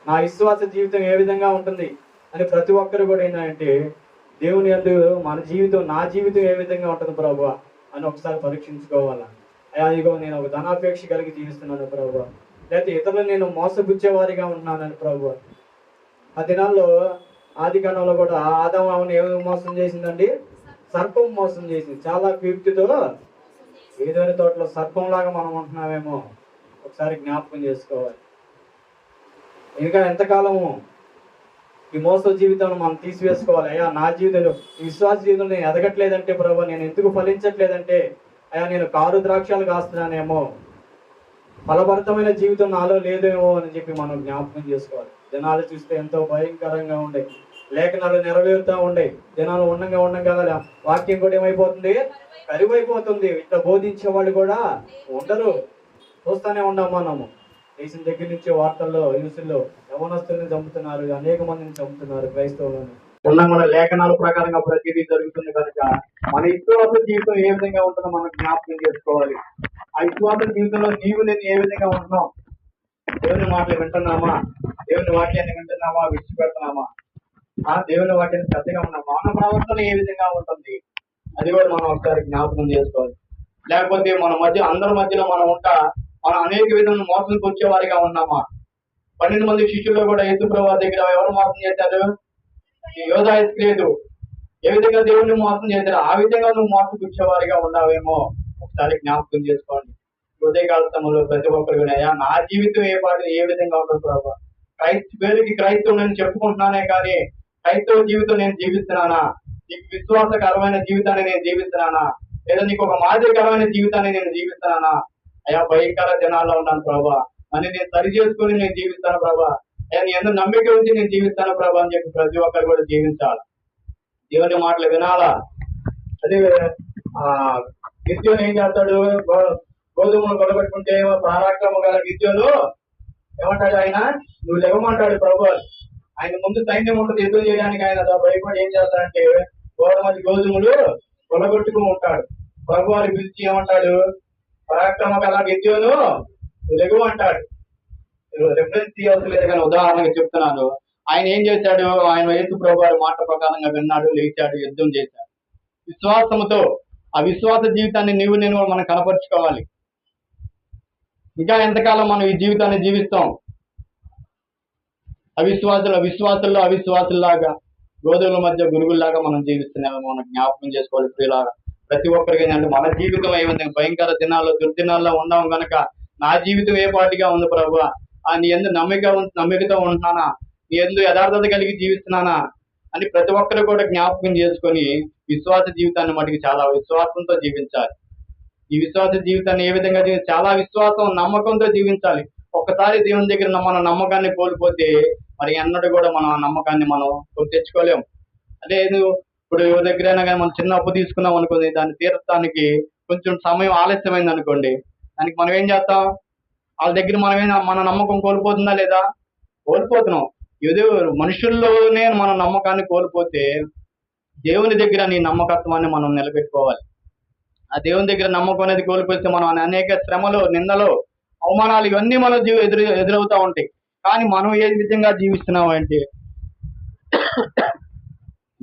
నా విశ్వాస జీవితం ఏ విధంగా ఉంటుంది అని ప్రతి ఒక్కరు కూడా ఏంటంటే దేవుని యందు మన జీవితం, నా జీవితం ఏ విధంగా ఉంటుంది ప్రభువా అని ఒకసారి పరీక్షించుకోవాలా. అయ్యా ఇదిగో నేను ఒక ధనాపేక్ష కలిగి జీవిస్తున్నాను ప్రభువా, లేకపోతే ఇతరులు నేను మోసపుచ్చేవారిగా ఉంటున్నానని ప్రభువా. ఆ దినాల్లో ఆది కాలంలో కూడా ఆదాము అవును ఏమి మోసం చేసిందండి? సర్పం మోసం చేసింది. చాలా కీర్తితో ఏదైనా తోటలో సర్పంలాగా మనం ఉంటున్నామేమో ఒకసారి జ్ఞాపకం చేసుకోవాలి. ఇంకా ఎంతకాలము ఈ మోస జీవితాన్ని మనం తీసివేసుకోవాలి. అయ్యా నా జీవితంలో, ఈ విశ్వాస జీవితంలో నేను ఎదగట్లేదంటే ప్రభు, నేను ఎందుకు ఫలించట్లేదంటే అయ్యా నేను కారు ద్రాక్షాలు కాస్తున్నానేమో, ఫలభరితమైన జీవితం నాలో లేదేమో అని చెప్పి మనం జ్ఞాపకం చేసుకోవాలి. జనాలు చూస్తే ఎంతో భయంకరంగా ఉండే, లేఖనాలు నెరవేరుతూ ఉండే, జనాలు ఉండంగా వాక్యం కూడా ఏమైపోతుంది? కరువైపోతుంది. ఇట్లా బోధించే వాళ్ళు కూడా ఉండరు. చూస్తూనే ఉన్నాం మనము. దేశం దగ్గర నుంచి వార్తల్లో న్యూస్లో యవనస్తుల్ని చంపుతున్నారు, అనేక మందిని చంపుతున్నారు క్రైస్తవులను. ఉన్న మన లేఖనాల ప్రకారంగా ప్రతిదీ జరుగుతుంది కనుక మన విశ్వాస జీవితం ఏ విధంగా ఉంటుందో మనం జ్ఞాపకం చేసుకోవాలి. ఆ విశ్వాస జీవితంలో నీవు నేను ఏ విధంగా ఉంటున్నాం? దేవుని మాటలు వింటున్నామా? దేవుని వాక్యాన్ని వింటున్నామా? విడిచిపెడుతున్నామా? దేవుని వాక్యాన్ని శ్రద్ధగా ఉన్నాం. మన ప్రవర్తన ఏ విధంగా ఉంటుంది అది కూడా మనం ఒకసారి జ్ఞాపకం చేసుకోవాలి. లేకపోతే మన మధ్య అందరి మధ్యలో మనం మనం అనేక విధంగా మోసంకి వచ్చేవారిగా ఉన్నామా? 12 మంది శిష్యులు కూడా యేసు ప్రభువు దగ్గర ఎవరు మోసం చేశారు? యోధా ఇస్కరియోతు ఏ విధంగా దేవుణ్ణి మోసం చేశారు, ఆ విధంగా నువ్వు మోసం వచ్చేవారిగా ఉన్నావేమో ఒకసారి జ్ఞాపకం చేసుకోండి. ఉదయకాల సమయంలో ప్రతి ఒక్కరు వినయా నా జీవితం ఏ విధంగా ఉంటుంది ప్రభు? పేరుకి క్రైస్తవుని చెప్పుకుంటున్నానే కానీ క్రైస్తవ జీవితం నేను జీవిస్తున్నానా? నీకు విశ్వాసకరమైన జీవితాన్ని నేను జీవిస్తున్నానా? లేదా నీకు ఒక మాదిరికరమైన జీవితాన్ని నేను జీవిస్తున్నానా? అయ్యా భయంకర జనాల్లో ఉన్నాను ప్రభా అని నేను సరి చేసుకుని నేను జీవిస్తాను ప్రభా. అయ్యా నీ ఎందుకు నమ్మిక ఉంచి నేను జీవిస్తాను ప్రభా అని చెప్పి ప్రతి ఒక్కరు కూడా జీవించాలి. దేవుని మాటలు వినాలా. అదే గిద్యోను ఏం చేస్తాడు? గోధుమలు కొలబెట్టుకుంటే పరాక్రమం గల గిద్యోను ఏమంటాడు? ఆయన నువ్వు లేవమంటాడు ప్రభు. ఆయన ముందు సైన్యం ఉంటుంది యుద్ధం చేయడానికి. ఆయన భయపడి ఏం చేస్తాడంటే గోధుమలు కొలగొట్టుకుని ఉంటాడు. ప్రభు వారి పిలిచి ఏమంటాడు? పరాక్రమ గల గిద్యోను లెగు అంటాడు. రెఫరెన్స్ తీయవలసి లేదు కానీ ఉదాహరణగా చెప్తున్నాను. ఆయన ఏం చేశాడు? ఆయన యేసు ప్రభు వారి మాట ప్రకారంగా విన్నాడు, లేచాడు, యుద్ధం చేశాడు విశ్వాసముతో. ఆ విశ్వాస జీవితాన్ని నేను మనం కనపరుచుకోవాలి. ఇంకా ఎంతకాలం మనం ఈ జీవితాన్ని జీవిస్తాం? అవిశ్వాసుల్లాగా గోధుమల మధ్య గురుగుల్లాగా మనం జీవిస్తున్నామో మనం జ్ఞాపకం చేసుకోవాలి. ప్రియులాగా ప్రతి ఒక్కరికి అంటే మన జీవితం ఏముంది? భయంకర దినాల్లో దుర్దినాల్లో ఉన్నాం కనుక నా జీవితం ఏ పాటిగా ఉంది ప్రభు? నీ ఎందు నమ్మికతో ఉంటున్నానా? నీ ఎందు యథార్థత కలిగి జీవిస్తున్నానా అని ప్రతి ఒక్కరు కూడా జ్ఞాపకం చేసుకొని విశ్వాస జీవితాన్ని మటుకు చాలా విశ్వాసంతో జీవించాలి. ఈ విశ్వాస జీవితాన్ని ఏ విధంగా చాలా విశ్వాసం, నమ్మకంతో జీవించాలి. ఒక్కసారి దేవుని దగ్గర మన నమ్మకాన్ని కోల్పోతే మరి ఎన్నడూ కూడా మనం ఆ నమ్మకాన్ని మనం తెచ్చుకోలేము. అదే ఇప్పుడు ఎవరి దగ్గరైనా కానీ మనం చిన్న అప్పు తీసుకున్నాం అనుకోండి, దాన్ని తీర్చడానికి కొంచెం సమయం ఆలస్యమైంది అనుకోండి, దానికి మనం ఏం చేస్తాం? వాళ్ళ దగ్గర మన నమ్మకం కోల్పోతుందా లేదా? కోల్పోతున్నాం. ఏదో మనుషుల్లోనే మన నమ్మకాన్ని కోల్పోతే దేవుని దగ్గర నీ నమ్మకత్వాన్ని మనం నిలబెట్టుకోవాలి. ఆ దేవుని దగ్గర నమ్మకం అనేది కోల్పోతే మనం అనేక శ్రమలు, నిందలు, అవమానాలు ఇవన్నీ మనం ఎదురవుతూ ఉంటాయి. కానీ మనం ఏ విధంగా జీవిస్తున్నాం అంటే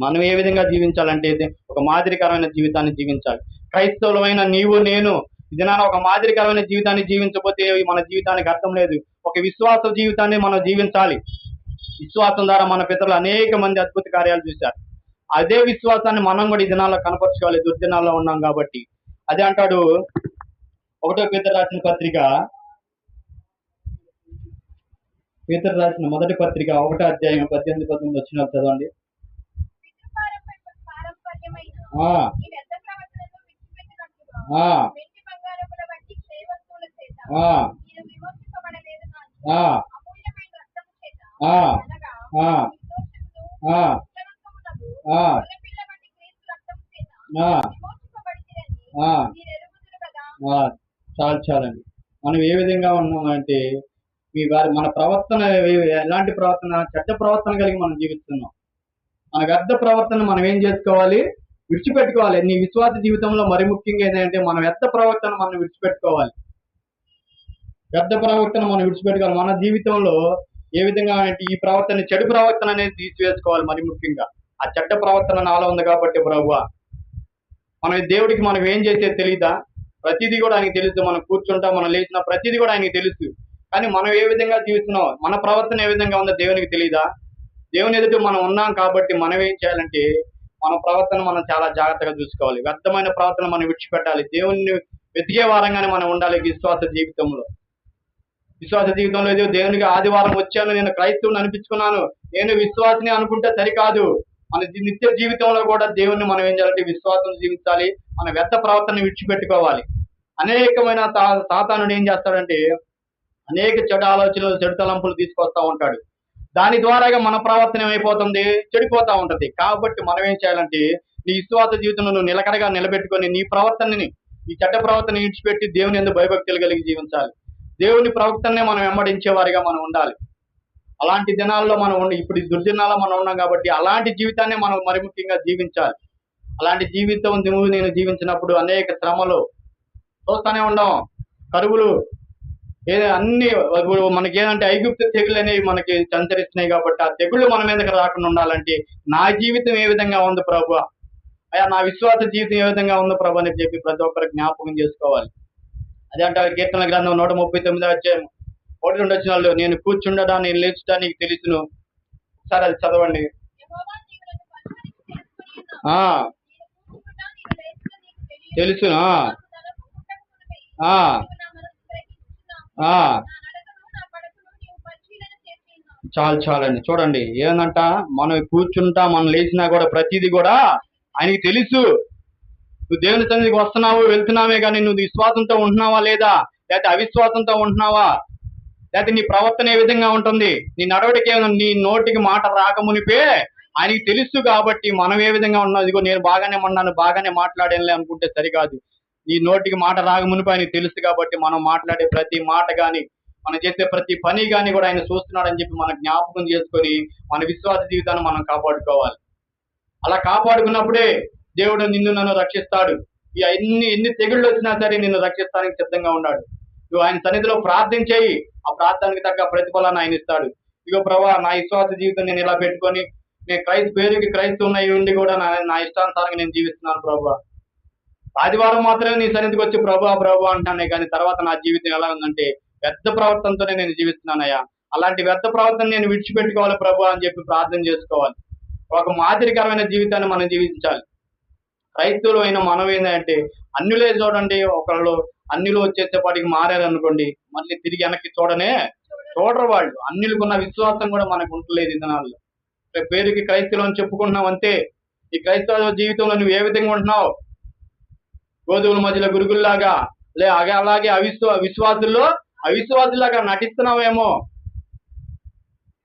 మనం ఏ విధంగా జీవించాలంటే ఒక మాదిరికరమైన జీవితాన్ని జీవించాలి. క్రైస్తవులమైన నీవు నేను ఇదినా ఒక మాదిరికరమైన జీవితాన్ని జీవించకపోతే మన జీవితానికి అర్థం లేదు. ఒక విశ్వాస జీవితాన్ని మనం జీవించాలి. విశ్వాసం ద్వారా మన పితరులు అనేక మంది అద్భుత కార్యాలు చూశారు. అదే విశ్వాసాన్ని మనం కూడా ఈ దినాల్లో కనపరుచుకోవాలి. దుర్దినాల్లో ఉన్నాం కాబట్టి. అదే అంటాడు 1 పేతురు రాసిన పత్రిక, పేతురు రాసిన మొదటి పత్రిక 1వ అధ్యాయం 18-19 వచ్చిన చదవండి. చాలండి. మనం ఏ విధంగా ఉన్నామంటే మన ప్రవర్తన ఎలాంటి ప్రవర్తన? చెడ్డ ప్రవర్తన కలిగి మనం జీవిస్తున్నాం. మన వ్యర్థ ప్రవర్తన మనం ఏం చేసుకోవాలి? విడిచిపెట్టుకోవాలి. నీ విశ్వాస జీవితంలో మరి ముఖ్యంగా ఏంటంటే మన వ్యర్థ ప్రవర్తన మనం విడిచిపెట్టుకోవాలి. వ్యర్థ ప్రవర్తన మనం విడిచిపెట్టుకోవాలి. మన జీవితంలో ఏ విధంగా అంటే ఈ ప్రవర్తన, చెడు ప్రవర్తన అనేది తీసివేసుకోవాలి. మరి ముఖ్యంగా ఆ చెడ్డ ప్రవర్తన నాలో ఉంది కాబట్టి ప్రభువా, మనం దేవుడికి మనం ఏం చేసేది తెలీదా? ప్రతిదీ కూడా ఆయనకి తెలుసు. మనం కూర్చుంటాం, మనం లేచిన ప్రతిదీ కూడా ఆయనకి తెలుసు. కానీ మనం ఏ విధంగా జీవిస్తున్నాం, మన ప్రవర్తన ఏ విధంగా ఉందో దేవునికి తెలీదా? దేవుని ఎదుట మనం ఉన్నాం కాబట్టి మనం ఏం చేయాలంటే మన ప్రవర్తన మనం చాలా జాగ్రత్తగా చూసుకోవాలి. వ్యర్థమైన ప్రవర్తన మనం విడిచిపెట్టాలి. దేవుణ్ణి వెతికే వారంగానే మనం ఉండాలి విశ్వాస జీవితంలో. విశ్వాస జీవితంలో ఏదో దేవునికి ఆదివారం వచ్చాను, నేను క్రైస్తవుని అనిపించుకున్నాను, నేను విశ్వాసిని అనుకుంటే సరికాదు. మన నిత్య జీవితంలో కూడా దేవుణ్ణి మనం ఏం చేయాలంటే విశ్వాసం జీవించాలి. మన వ్యర్థ ప్రవర్తన విడిచిపెట్టుకోవాలి. అనేకమైన సాతానుడు ఏం చేస్తాడంటే అనేక చెడు ఆలోచనలు, చెడు తలంపులు తీసుకొస్తా ఉంటాడు. దాని ద్వారాగా మన ప్రవర్తన ఏమైపోతుంది, చెడిపోతా ఉంటది. కాబట్టి మనం ఏం చేయాలంటే నీ విశ్వాస జీవితంలో నువ్వు నిలకడగా నిలబెట్టుకొని నీ ప్రవర్తనని, ఈ చెడ్డ ప్రవర్తన విడిచిపెట్టి దేవుని యందు భయభక్తులు కలిగి జీవించాలి. దేవుని ప్రవర్తననే మనం వెంబడించే వారిగా మనం ఉండాలి. అలాంటి దినాల్లో మనం ఉండి, ఇప్పుడు ఈ దుర్దినాల్లో మనం ఉన్నాం కాబట్టి అలాంటి జీవితాన్ని మనం మరి ముఖ్యంగా జీవించాలి. అలాంటి జీవితం నువ్వు నేను జీవించినప్పుడు అనేక శ్రమలు చూస్తూనే ఉండం, కరువులు, అన్ని మనకి ఏంటంటే ఐగుప్తు తెగులు అనేవి మనకి సంచరిస్తున్నాయి. కాబట్టి ఆ తెగుళ్ళు మన మీదకి రాకుండా ఉండాలంటే నా జీవితం ఏ విధంగా ఉంది ప్రభు, అయ్యా నా విశ్వాస జీవితం ఏ విధంగా ఉంది ప్రభు అని చెప్పి ప్రతి ఒక్కరు జ్ఞాపకం చేసుకోవాలి. అదే అంటే కీర్తన గ్రంథం 139 అధ్యాయం 1-2 వచనాలు, నేను కూర్చుండడా నేను లేచుటా నీకు తెలుసును. సరే అది చదవండి. తెలుసును. చాలండి. చూడండి ఏందంట, మనం కూర్చుంటా మనం లేచినా కూడా ప్రతిదీ కూడా ఆయనకి తెలుసు. నువ్వు దేవుని సన్నిధికి వస్తున్నావు, వెళ్తున్నావే కానీ నువ్వు విశ్వాసంతో ఉంటున్నావా లేదా, లేకపోతే అవిశ్వాసంతో ఉంటున్నావా, లేకపోతే నీ ప్రవర్తన ఏ విధంగా ఉంటుంది, నీ నడవడికి నీ నోటికి మాట రాకమునిపే ఆయనకి తెలుసు. కాబట్టి మనం ఏ విధంగా ఉన్నాం, ఇదిగో నేను బాగానే ఉన్నాను, బాగానే మాట్లాడేనులే అనుకుంటే సరికాదు. నీ నోటికి మాట రాకమునిపే ఆయనకి తెలుసు. కాబట్టి మనం మాట్లాడే ప్రతి మాట కానీ, మనం చేసే ప్రతి పని కానీ కూడా ఆయన చూస్తున్నాడని చెప్పి మనం జ్ఞాపకం చేసుకొని మన విశ్వాస జీవితాన్ని మనం కాపాడుకోవాలి. అలా కాపాడుకున్నప్పుడే దేవుడు నిన్ను నన్ను రక్షిస్తాడు. ఈ ఎన్ని తెగుళ్ళు వచ్చినా సరే నిన్ను రక్షిస్తానికి సిద్ధంగా ఉన్నాడు. నువ్వు ఆయన సన్నిధిలో ప్రార్థన చేయి, ఆ ప్రార్థనకి తగ్గ ప్రతిఫలాన్ని ఆయన ఇస్తాడు. ఇగో ప్రభా, నా విశ్వాస జీవితం నేను ఇలా పెట్టుకొని, నేను పేరుకి క్రైస్తవునై ఉండి కూడా నా ఇష్టానుసారంగా నేను జీవిస్తున్నాను ప్రభా. ఆదివారం మాత్రమే నీ సన్నిధికి వచ్చి ప్రభా అంటానే, కానీ తర్వాత నా జీవితం ఎలా ఉందంటే వ్యర్థ ప్రవర్తనతోనే నేను జీవిస్తున్నానయ్యా. అలాంటి వ్యర్థ ప్రవర్తన నేను విడిచిపెట్టుకోవాలి ప్రభు అని చెప్పి ప్రార్థన చేసుకోవాలి. ఒక మాదిరికరమైన జీవితాన్ని మనం జీవించాలి. క్రైస్తవులు అయిన మనం ఏంటంటే అన్యులే చూడండి, ఒకళ్ళు అన్యులు వచ్చేసేపాటికి మారారనుకోండి, మళ్ళీ తిరిగి వెనక్కి చూడరు వాళ్ళు. అన్యులకున్న విశ్వాసం కూడా మనకు ఉంటలేదు ఈ దినాల్లో. పేరుకి క్రైస్తవులు అని చెప్పుకుంటున్నావు అంతే. ఈ క్రైస్తవ జీవితంలో నువ్వు ఏ విధంగా ఉంటున్నావు? గోధుమల మధ్యలో గురుగుల్లాగా, అలాగే అవిశ్వాసుల్లాగా నటిస్తున్నావేమో.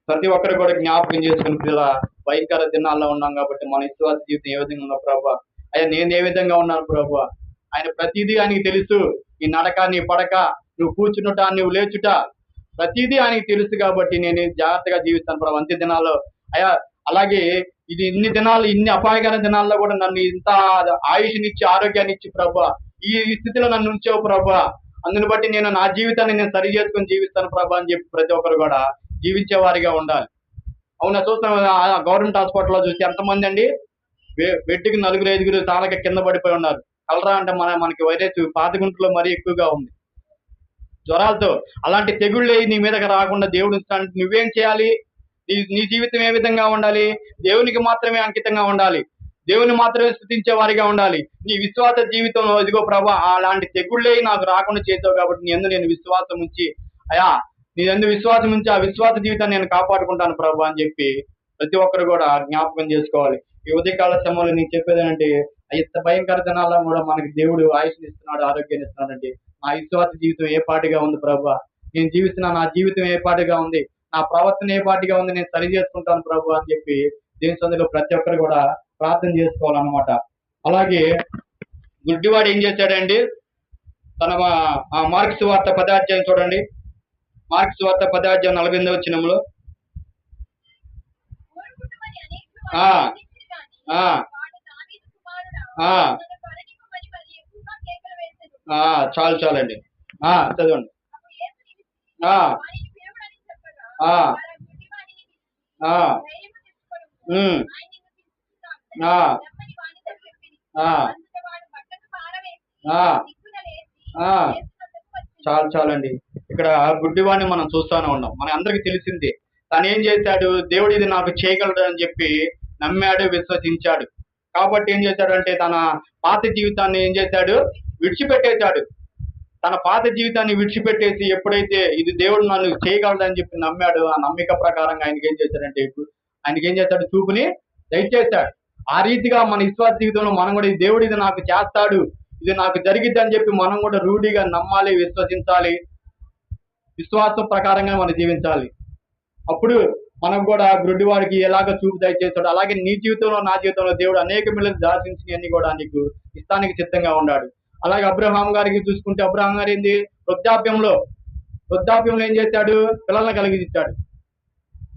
ప్రతి ఒక్కరు కూడా జ్ఞాపకం చేసుకుని పిల్ల భయంకర దినాల్లో ఉన్నాం కాబట్టి మన విశ్వాస జీవితం ఏ విధంగా ఉన్నా ప్రభా, అయ్యా నేను ఏ విధంగా ఉన్నాను ప్రభా, ఆయన ప్రతిదీ ఆయనకి తెలుసు. నీ నడక, నీ పడక, నువ్వు కూర్చుంట, నువ్వు లేచుట, ప్రతిదీ ఆయనకి తెలుసు. కాబట్టి నేను జాగ్రత్తగా జీవిస్తాను ప్రభా అంత్య దినాల్లో. అయ్యా అలాగే ఇది ఇన్ని అపాయకర దినాల్లో కూడా నన్ను ఇంత ఆయుష్నిచ్చి, ఆరోగ్యాన్ని ఇచ్చి ప్రభా, ఈ స్థితిలో నన్ను ఉంచావు ప్రభా, అందుని బట్టి నేను నా జీవితాన్ని నేను సరి చేసుకుని జీవిస్తాను ప్రభా అని చెప్పి ప్రతి ఒక్కరు కూడా జీవించే వారిగా ఉండాలి. అవునా, చూస్తాం గవర్నమెంట్ హాస్పిటల్లో చూస్తే ఎంతమంది అండి బెడ్కి 4-5 తాళక కింద పడిపోయి ఉన్నారు. కలరా అంటే మనకి వైరస్ పాతగుంటలో మరీ ఎక్కువగా ఉంది జ్వరాలతో. అలాంటి తెగుళ్ళే నీ మీదకి రాకుండా దేవుడు నువ్వేం చేయాలి? నీ జీవితం ఏ విధంగా ఉండాలి? దేవునికి మాత్రమే అంకితంగా ఉండాలి, దేవుని మాత్రమే స్తుతించే వారిగా ఉండాలి. నీ విశ్వాస జీవితంలో ఇదిగో ప్రభా, అలాంటి తెగుళ్ళే నాకు రాకుండా చేసావు కాబట్టి నీ యందు నేను విశ్వాసం ఉంచి, అయ్యా నీ యందు విశ్వాసం ఉంచి ఆ విశ్వాస జీవితాన్ని నేను కాపాడుకుంటాను ప్రభా అని చెప్పి ప్రతి ఒక్కరు కూడా జ్ఞాపకం చేసుకోవాలి. ఈ ఉదయకాల సమయంలో నేను చెప్పేది ఏంటంటే, ఇంత భయంకర దినాల్లో కూడా మనకి దేవుడు ఆయుష్ని ఇస్తున్నాడు, ఆరోగ్యాన్ని ఇస్తున్నాడండి. నా విశ్వాస జీవితం ఏ పాటిగా ఉంది ప్రభా, నేను జీవిస్తున్నా నా జీవితం ఏ పాటిగా ఉంది, నా ప్రవర్తన ఏ పాటిగా ఉంది, నేను సరి చేసుకుంటాను ప్రభు అని చెప్పి దేవుని సన్నిధిలో ప్రతి ఒక్కరు కూడా ప్రార్థన చేసుకోవాలన్నమాట. అలాగే గుడ్డివాడు ఏం చేశాడండి, తన మార్క్స్ వార్త 10వ అధ్యాయం చూడండి. మార్క్స్ వార్త 10వ అధ్యాయం 48వ వచనంలో చాలండి. చదవండి. ఆ, ఉమ్, ఆ, ఆ, ఆ, ఆ. చాలండి. ఇక్కడ గుడ్డివాడిని మనం చూస్తూనే ఉన్నాం. మన అందరికి తెలిసిందే. తను ఏం చేశాడు? దేవుడు ఇది నాకు చేయగలడు అని చెప్పి నమ్మాడు, విశ్వసించాడు. కాబట్టి ఏం చేశాడంటే తన పాత జీవితాన్ని ఏం చేశాడు? విడిచిపెట్టేశాడు. తన పాత జీవితాన్ని విడిచిపెట్టేసి ఎప్పుడైతే ఇది దేవుడు నన్ను చేయగలడని చెప్పి నమ్మాడు, ఆ నమ్మిక ప్రకారంగా ఆయనకి ఏం చేశాడంటే ఆయనకి ఏం చేశాడు? చూపుని దయచేశాడు. ఆ రీతిగా మన విశ్వాస జీవితంలో మనం కూడా ఈ దేవుడు ఇది నాకు చేస్తాడు, ఇది నాకు జరిగిద్ది అని చెప్పి మనం కూడా రూఢిగా నమ్మాలి, విశ్వసించాలి. విశ్వాసం ప్రకారంగా మనం జీవించాలి. అప్పుడు మనం కూడా గుడ్డివాడికి ఎలాగ చూపు దయచేస్తాడు, అలాగే నీ జీవితంలో నా జీవితంలో దేవుడు అనేక మిల్లలు దాచించినవన్నీ కూడా నీకు ఇస్తానికి సిద్ధంగా ఉన్నాడు. అలాగే అబ్రహాం గారికి చూసుకుంటే, అబ్రహాం గారు ఏంది? వృద్ధాప్యంలో ఏం చేశాడు? పిల్లల్ని కలిగించాడు.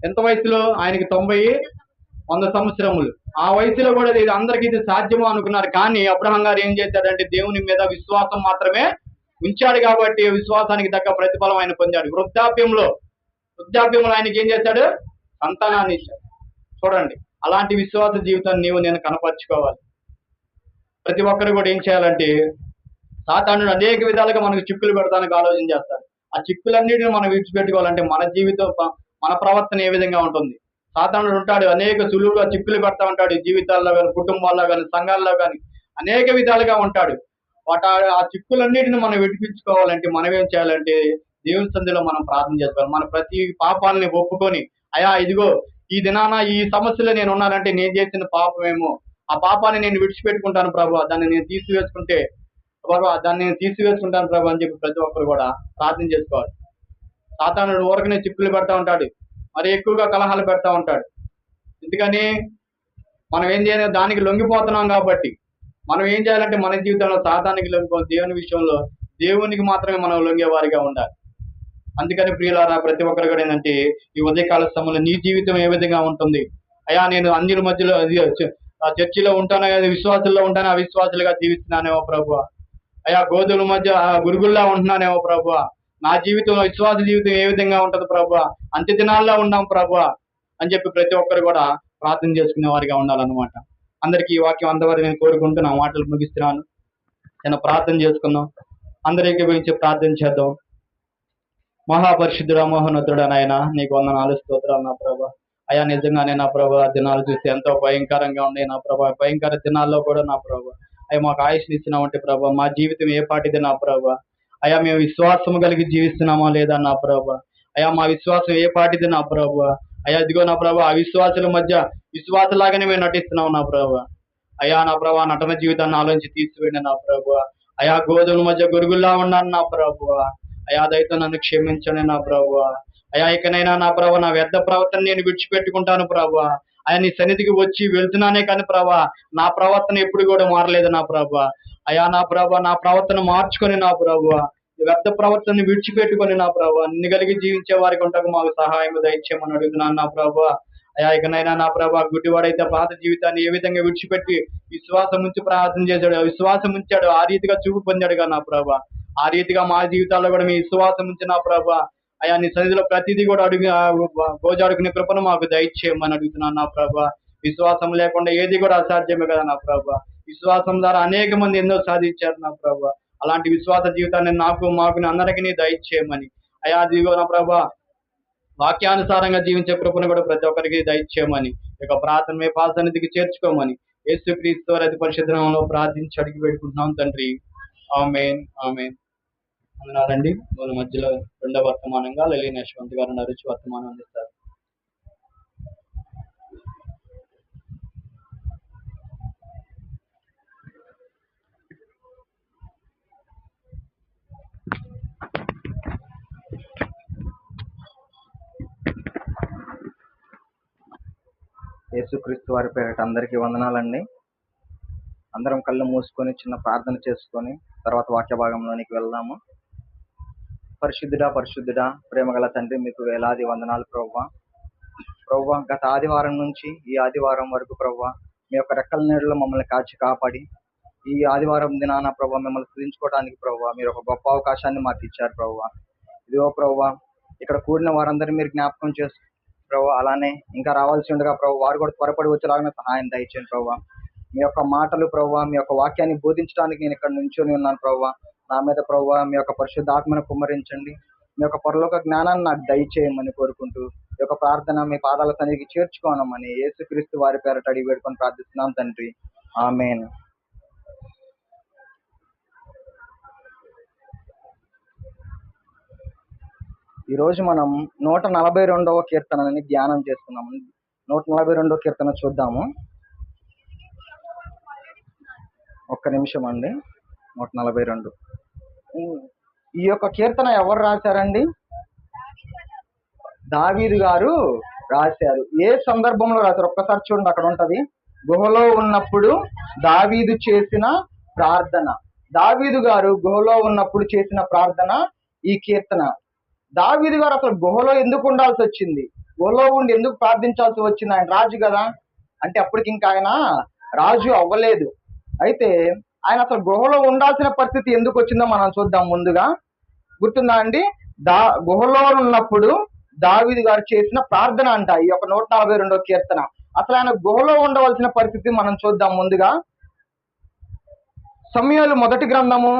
ఎంత వయసులో? ఆయనకి 90-100 సంవత్సరములు. ఆ వయసులో కూడా ఇది అందరికీ ఇది సాధ్యమో అనుకున్నారు. కానీ అబ్రహాం గారు ఏం చేశాడంటే దేవుని మీద విశ్వాసం మాత్రమే ఉంచాడు. కాబట్టి విశ్వాసానికి తగ్గ ప్రతిఫలం ఆయన పొందాడు. వృద్ధాప్యంలో ఆయనకి ఏం చేశాడు? సంతానాన్ని ఇచ్చాడు. చూడండి, అలాంటి విశ్వాస జీవితాన్ని నీవు నేను కనపరుచుకోవాలి. ప్రతి ఒక్కరు కూడా ఏం చేయాలంటే, సాతానుడు అనేక విధాలుగా మనకు చిక్కులు పెడతానికి ఆలోచన చేస్తాడు. ఆ చిక్కులన్నిటిని మనం విడిచిపెట్టుకోవాలంటే మన జీవితం, మన ప్రవర్తన ఏ విధంగా ఉంటుంది? సాతానుడు ఉంటాడు, అనేక సులువుగా చిక్కులు పెడతా ఉంటాడు. జీవితాల్లో కానీ, కుటుంబాల్లో కానీ, సంఘాల్లో కానీ అనేక విధాలుగా ఉంటాడు. ఆ చిక్కులన్నిటిని మనం విడిపించుకోవాలంటే మనం ఏం చేయాలంటే దేవుని సన్నిధిలో మనం ప్రార్థన చేసుకోవాలి. మన ప్రతి పాపాలని ఒప్పుకొని, అయ్యా ఇదిగో ఈ దినాన ఈ సమస్యలో నేను ఉన్నానంటే నేను చేసిన పాపమేమో, ఆ పాపాన్ని నేను విడిచిపెట్టుకుంటాను ప్రభు, దాన్ని నేను తీసివేసుకుంటాను ప్రభు అని చెప్పి ప్రతి ఒక్కరు కూడా ప్రార్థన చేసుకోవాలి. సాతానుడు ఊరకనే చిక్కులు పెడతా ఉంటాడు, మరి ఎక్కువగా కలహాలు పెడతా ఉంటాడు. ఎందుకని? మనం ఏం చేయాలి? దానికి లొంగిపోతున్నాం. కాబట్టి మనం ఏం చేయాలంటే మన జీవితంలో సాతానికి లొంగిపోయి దేవుని విషయంలో దేవునికి మాత్రమే మనం లొంగేవారిగా ఉండాలి. అందుకని ప్రియులారా, ప్రతి ఒక్కరు కూడా ఏంటంటే ఈ ఉదయకాల సమయంలో నీ జీవితం ఏ విధంగా ఉంటుంది? అయ్యా నేను అన్యుల మధ్యలో చర్చిలో ఉంటాను, విశ్వాసుల్లో ఉంటాను, అవిశ్వాసులుగా జీవిస్తున్నానేమో ప్రభు. అయ్యా గోధుల మధ్య గురుగుల్లా ఉంటున్నానేమో ప్రభు. నా జీవితంలో విశ్వాస జీవితం ఏ విధంగా ఉంటుంది ప్రభు? అంత్య దినాల్లో ఉన్నాం ప్రభు అని చెప్పి ప్రతి ఒక్కరు కూడా ప్రార్థన చేసుకునే వారిగా ఉండాలన్నమాట. అందరికీ ఈ వాక్యం అంతవరకు నేను కోరుకుంటూ నా మాటలు ముగిస్తున్నాను. నేను ప్రార్థన చేసుకుందాం. అందరికీ గురించి ప్రార్థన చేద్దాం. మహాపరిశుద్ధుడా, మహోన్నతుడా నాయన, నీకు వందనాలు, స్తోత్రాలు నా ప్రభా. అయ్యా నిజంగానే నా ప్రభా, దినాలు చూస్తే ఎంతో భయంకరంగా ఉన్నాయి నా ప్రభా. భయంకర దినాల్లో కూడా నా ప్రభా అయ్యా మాకు ఆయుష్ని ఇచ్చినామంటే ప్రభా, మా జీవితం ఏ పాటిది నా ప్రభా. అయ్యా మేము విశ్వాసం కలిగి జీవిస్తున్నామా లేదా నా ప్రభా. అయ్యా మా విశ్వాసం ఏ పాటిది నా ప్రభా. అయ్యా ఇదిగో నా ప్రభా, అవిశ్వాసుల మధ్య విశ్వాసలాగానే మేము నటిస్తున్నాం నా ప్రభా. అయ్యా నా ప్రభా, నటన జీవితాన్ని ఆలోచించి తీసివేయండి నా ప్రభా. అయ్యా గోధుల మధ్య గురుగుల్లా ఉన్నాను నా ప్రభా. అయ్యా దయతో నన్ను క్షమించండి నా ప్రభా. అయ్యా ఇకనైనా నా ప్రభా నా వ్యర్థ ప్రవర్తన నేను విడిచిపెట్టుకుంటాను ప్రభా. అయ్యా నీ సన్నిధికి వచ్చి వెళ్తున్నానే కానీ ప్రభా నా ప్రవర్తన ఎప్పుడు కూడా మారలేదు నా ప్రభా. అయ్యా నా ప్రభా నా ప్రవర్తన మార్చుకొని నా ప్రభా, వ్యర్థ ప్రవర్తనని విడిచిపెట్టుకొని నా ప్రభా నిన్ను కలిగి జీవించే వారికి ఉంటాకు మాకు సహాయం దయచేయమని అడుగుతున్నాను నా ప్రభా. అయ్యా ఇకనైనా నా ప్రభా గుడ్డివాడైతే పాత జీవితాన్ని ఏ విధంగా విడిచిపెట్టి విశ్వాసం ఉంచి ప్రార్థన చేశాడు, విశ్వాసం ఉంచాడు, ఆ రీతిగా చూపు పొందాడుగా నా ప్రభా. ఆ రీతిగా మా జీవితాల్లో కూడా మీ విశ్వాసం ఉంచి నా ప్రభా అయ్యా నీ సన్నిధిలో ప్రతిదీ కూడా గోజాడుకునే కృపను మాకు దయచేయమని అడుగుతున్నాను నా ప్రభా. విశ్వాసం లేకుండా ఏది కూడా అసాధ్యమే కదా నా ప్రభా. విశ్వాసం ద్వారా అనేక మంది ఎన్నో సాధించారు నా ప్రభా. అలాంటి విశ్వాస జీవితాన్ని మాకు అందరికీ దయచేయమని అయ్యా అదిగో నా ప్రభా వాక్యానుసారంగా జీవించే కృపను కూడా ప్రతి ఒక్కరికి దయచేయమని, ఇక ప్రార్థన మీ పాద సన్నిధికి చేర్చుకోమని యేసుక్రీస్తు అతి పరిశుద్ధ నామములో ప్రార్థించి అడిగి పెట్టుకుంటున్నాం తండ్రి. ఆమేన్, ఆమేన్. అందునాలండి మన మధ్యలో రెండవ వర్తమానంగా లలిన యశ్వంత్ గారు నరుచి వర్తమానం అందిస్తారు. యేసుక్రీస్తు వారి పేరిట అందరికీ వందనాలండి. అందరం కళ్ళు మూసుకొని చిన్న ప్రార్థన చేసుకొని తర్వాత వాక్య భాగంలోనికి వెళ్దాము. పరిశుద్ధుడా ప్రేమగల తండ్రి, మీకు వేలాది వందనాలు ప్రభువా. గత ఆదివారం నుంచి ఈ ఆదివారం వరకు ప్రభువా మీ యొక్క రెక్కల నీడలో మమ్మల్ని కాచి కాపాడి ఈ ఆదివారం దినాన ప్రభువా మిమ్మల్ని స్తుతించుకోవడానికి ప్రభువా మీరు ఒక గొప్ప అవకాశాన్ని మాకు ఇచ్చారు ప్రభువా. ఇదిగో ప్రభువా ఇక్కడ కూడిన వారందరినీ మీరు జ్ఞాపకం ప్రభు. అలానే ఇంకా రావాల్సి ఉండగా ప్రభు వారు కూడా త్వరపడి వచ్చేలాగా సహాయం దయచేయండి ప్రభు. మీ యొక్క మాటలు ప్రభు, మీ యొక్క వాక్యాన్ని బోధించడానికి నేను ఇక్కడ నుంచొని ఉన్నాను ప్రభు. నా మీద ప్రభు మీ యొక్క పరిశుద్ధాత్మను కుమ్మరించండి. మీ యొక్క పరలోక జ్ఞానాన్ని నాకు దయచేయమని కోరుకుంటూ ఈ యొక్క ప్రార్థన మీ పాదాల సన్నిధికి చేర్చుకోనమని యేసుక్రీస్తు వారి పేరట అడిగి వేడుకొని ప్రార్థిస్తున్నాం తండ్రి. ఆమేన్. ఈ రోజు మనం 142వ కీర్తనని ధ్యానం చేసుకున్నాము. 142వ కీర్తన చూద్దాము. ఒక్క నిమిషం అండి. 142. ఈ యొక్క కీర్తన ఎవరు రాశారండి? దావీదు గారు రాశారు. ఏ సందర్భంలో రాశారు ఒక్కసారి చూడండి, అక్కడ ఉంటది. గుహలో ఉన్నప్పుడు దావీదు చేసిన ప్రార్థన. దావీదు గారు గుహలో ఉన్నప్పుడు చేసిన ప్రార్థన ఈ కీర్తన. దావీదు గారు అసలు గుహలో ఎందుకు ఉండాల్సి వచ్చింది? గుహలో ఉండి ఎందుకు ప్రార్థించాల్సి వచ్చింది? ఆయన రాజు కదా. అంటే అప్పటికి ఇంకా ఆయన రాజు అవ్వలేదు. అయితే ఆయన అసలు గుహలో ఉండాల్సిన పరిస్థితి ఎందుకు వచ్చిందో మనం చూద్దాం. ముందుగా గుర్తుందా అండి? గుహలో ఉన్నప్పుడు దావీదు గారు చేసిన ప్రార్థన అంట ఈ యొక్క 142వ కీర్తన. అసలు ఆయన గుహలో ఉండవలసిన పరిస్థితి మనం చూద్దాం. ముందుగా సమూయేలు మొదటి గ్రంథము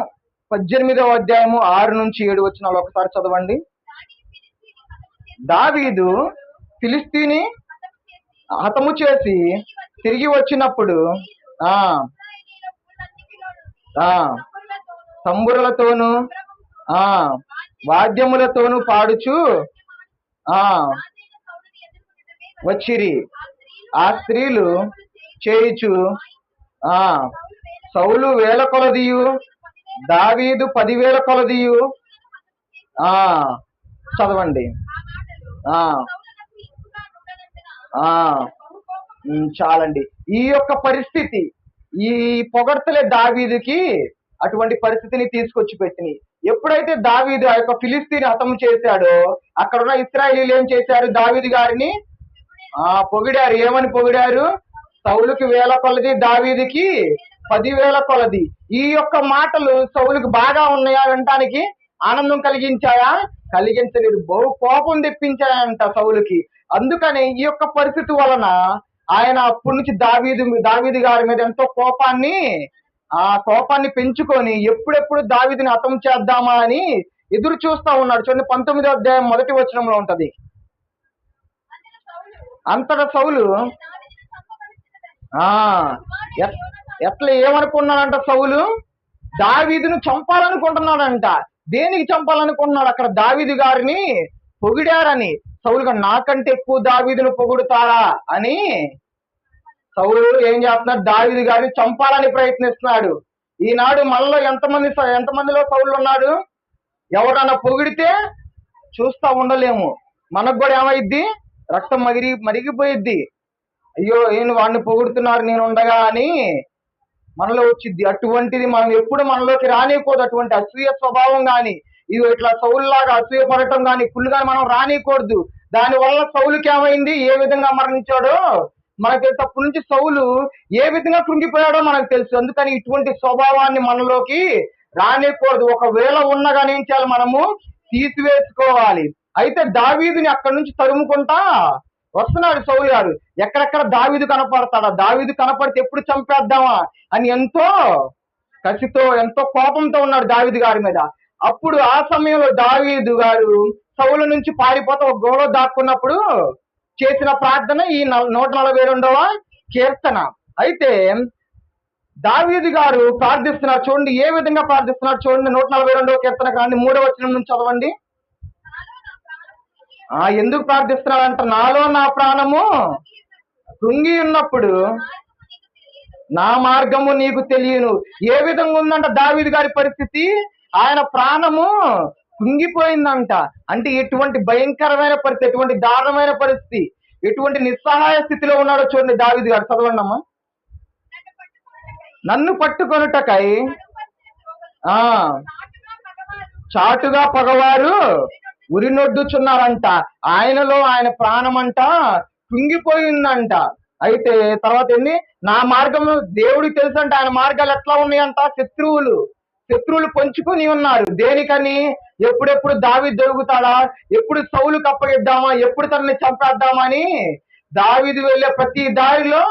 18వ అధ్యాయము 6 నుంచి 7 వచనాలు ఒకసారి చదవండి. దావీదు ఫిలిస్తీని హతము చేసి తిరిగి వచ్చినప్పుడు తంబురలతోనూ వాద్యములతోనూ పాడుచు వచ్చిరి. ఆ స్త్రీలు చేయుచు సౌలు 1000 కొలదియు దావీదు 10,000 కొలదియు. చదవండి. చాలండి. ఈ యొక్క పరిస్థితి, ఈ పొగడ్తలే దావీదుకి అటువంటి పరిస్థితిని తీసుకొచ్చి పెట్టినాయి. ఎప్పుడైతే దావీదు ఆ యొక్క ఫిలిస్తీని హతం చేశాడో అక్కడ ఉన్న ఇశ్రాయేలీలు ఏం చేశారు? దావీదు గారిని పొగిడారు. ఏమని పొగిడారు? సౌలుకి 1000 కొలది, దావీదుకి 10,000 కొలది. ఈ యొక్క మాటలు సౌలుకి బాగా ఉన్నాయా? వినటానికి ఆనందం కలిగించాయా? కలిగించలేదు. బహు కోపం తెప్పించాయంట సౌలుకి. అందుకని ఈ యొక్క పరిస్థితి వలన ఆయన అప్పటి నుంచి దావీదు గారి మీద ఎంతో కోపాన్ని పెంచుకొని ఎప్పుడెప్పుడు దావీదుని హతం చేద్దామా అని ఎదురు చూస్తా ఉన్నాడు. చూడండి 19వ అధ్యాయం 1వ వచనంలో ఉంటది. అంతటా సౌలు ఎట్లా ఏమనుకున్నాడంట? సౌలు దావీదును చంపాలనుకుంటున్నాడంట. దేనికి చంపాలనుకుంటున్నాడు? అక్కడ దావీదు గారిని పొగిడారని. సౌలు గారు నాకంటే ఎక్కువ దావీదును పొగుడుతారా అని సౌలు ఏం చేస్తున్నాడు? దావీదు గారిని చంపాలని ప్రయత్నిస్తున్నాడు. ఈనాడు మనలో ఎంతమందిలో సౌలు ఉన్నాడు? ఎవరన్నా పొగిడితే చూస్తా ఉండలేము. మనకు కూడా ఏమైద్ది? రక్తం మరిగిపోయిద్ది. అయ్యో నేను వాడిని పొగుడుతున్నారు నేను ఉండగా అని మనలో వచ్చింది. అటువంటిది మనం ఎప్పుడు మనలోకి రానికూడదు. అటువంటి అసూయ స్వభావం కానీ, ఇది ఇట్లా సౌలులాగా అసూయ పడటం కానీ కుళ్ళుగాని మనం రానికూడదు. దానివల్ల సౌలుకి ఏమైంది? ఏ విధంగా మరణించాడో మనకు తెలుసు. అప్పటి నుంచి సౌలు ఏ విధంగా కృంగిపోయాడో మనకు తెలుసు. అందుకని ఇటువంటి స్వభావాన్ని మనలోకి రానికూడదు. ఒకవేళ ఉన్నగానే ఏం చేయాలి? మనము తీసివేసుకోవాలి. అయితే దావీదుని అక్కడి నుంచి తరుముకుంటా వస్తున్నాడు సౌలు గారు. ఎక్కడెక్కడ దావీదు కనపడతాడా? దావీదు కనపడితే ఎప్పుడు చంపేద్దామా అని ఎంతో కసితో ఎంతో కోపంతో ఉన్నాడు దావీదు గారి మీద. అప్పుడు ఆ సమయంలో దావీదు గారు సౌలు నుంచి పారిపోతే ఒక గుహలో దాక్కున్నప్పుడు చేసిన ప్రార్థన ఈ 142వ కీర్తన. అయితే దావీదు గారు ప్రార్థిస్తున్నారు. చూడండి ఏ విధంగా ప్రార్థిస్తున్నారు. చూడండి 142వ కీర్తన కానీ 3వ వచనం నుంచి చదవండి. ఎందుకు ప్రార్థిస్తున్నాడంట? నాలో నా ప్రాణము కృంగి ఉన్నప్పుడు నా మార్గము నీకు తెలియను. ఏ విధంగా ఉందంట దావీదు గారి పరిస్థితి? ఆయన ప్రాణము కృంగిపోయిందంట. అంటే ఎటువంటి భయంకరమైన పరిస్థితి, ఎటువంటి దారుణమైన పరిస్థితి, ఎటువంటి నిస్సహాయ స్థితిలో ఉన్నాడో చూడండి దావీదు గారు. చదవండి అమ్మా. నన్ను పట్టుకొనుటకై చాటుగా పగవారు ఉరినొడ్డుచున్నారంట. ఆయనలో ఆయన ప్రాణమంట కృంగిపోయిందంట. అయితే తర్వాత ఏంది? నా మార్గము దేవుడికి తెలుసంట. ఆయన మార్గాలు ఎట్లా ఉన్నాయంట? శత్రువులు పొంచుకొని ఉన్నారు. దేనికని? ఎప్పుడెప్పుడు దావీదు దొరుకుతాడా, ఎప్పుడు సౌలుకు అప్పగిద్దామా, ఎప్పుడు తనని చంపేద్దామా అని దావీదు వెళ్ళే ప్రతి దారిలో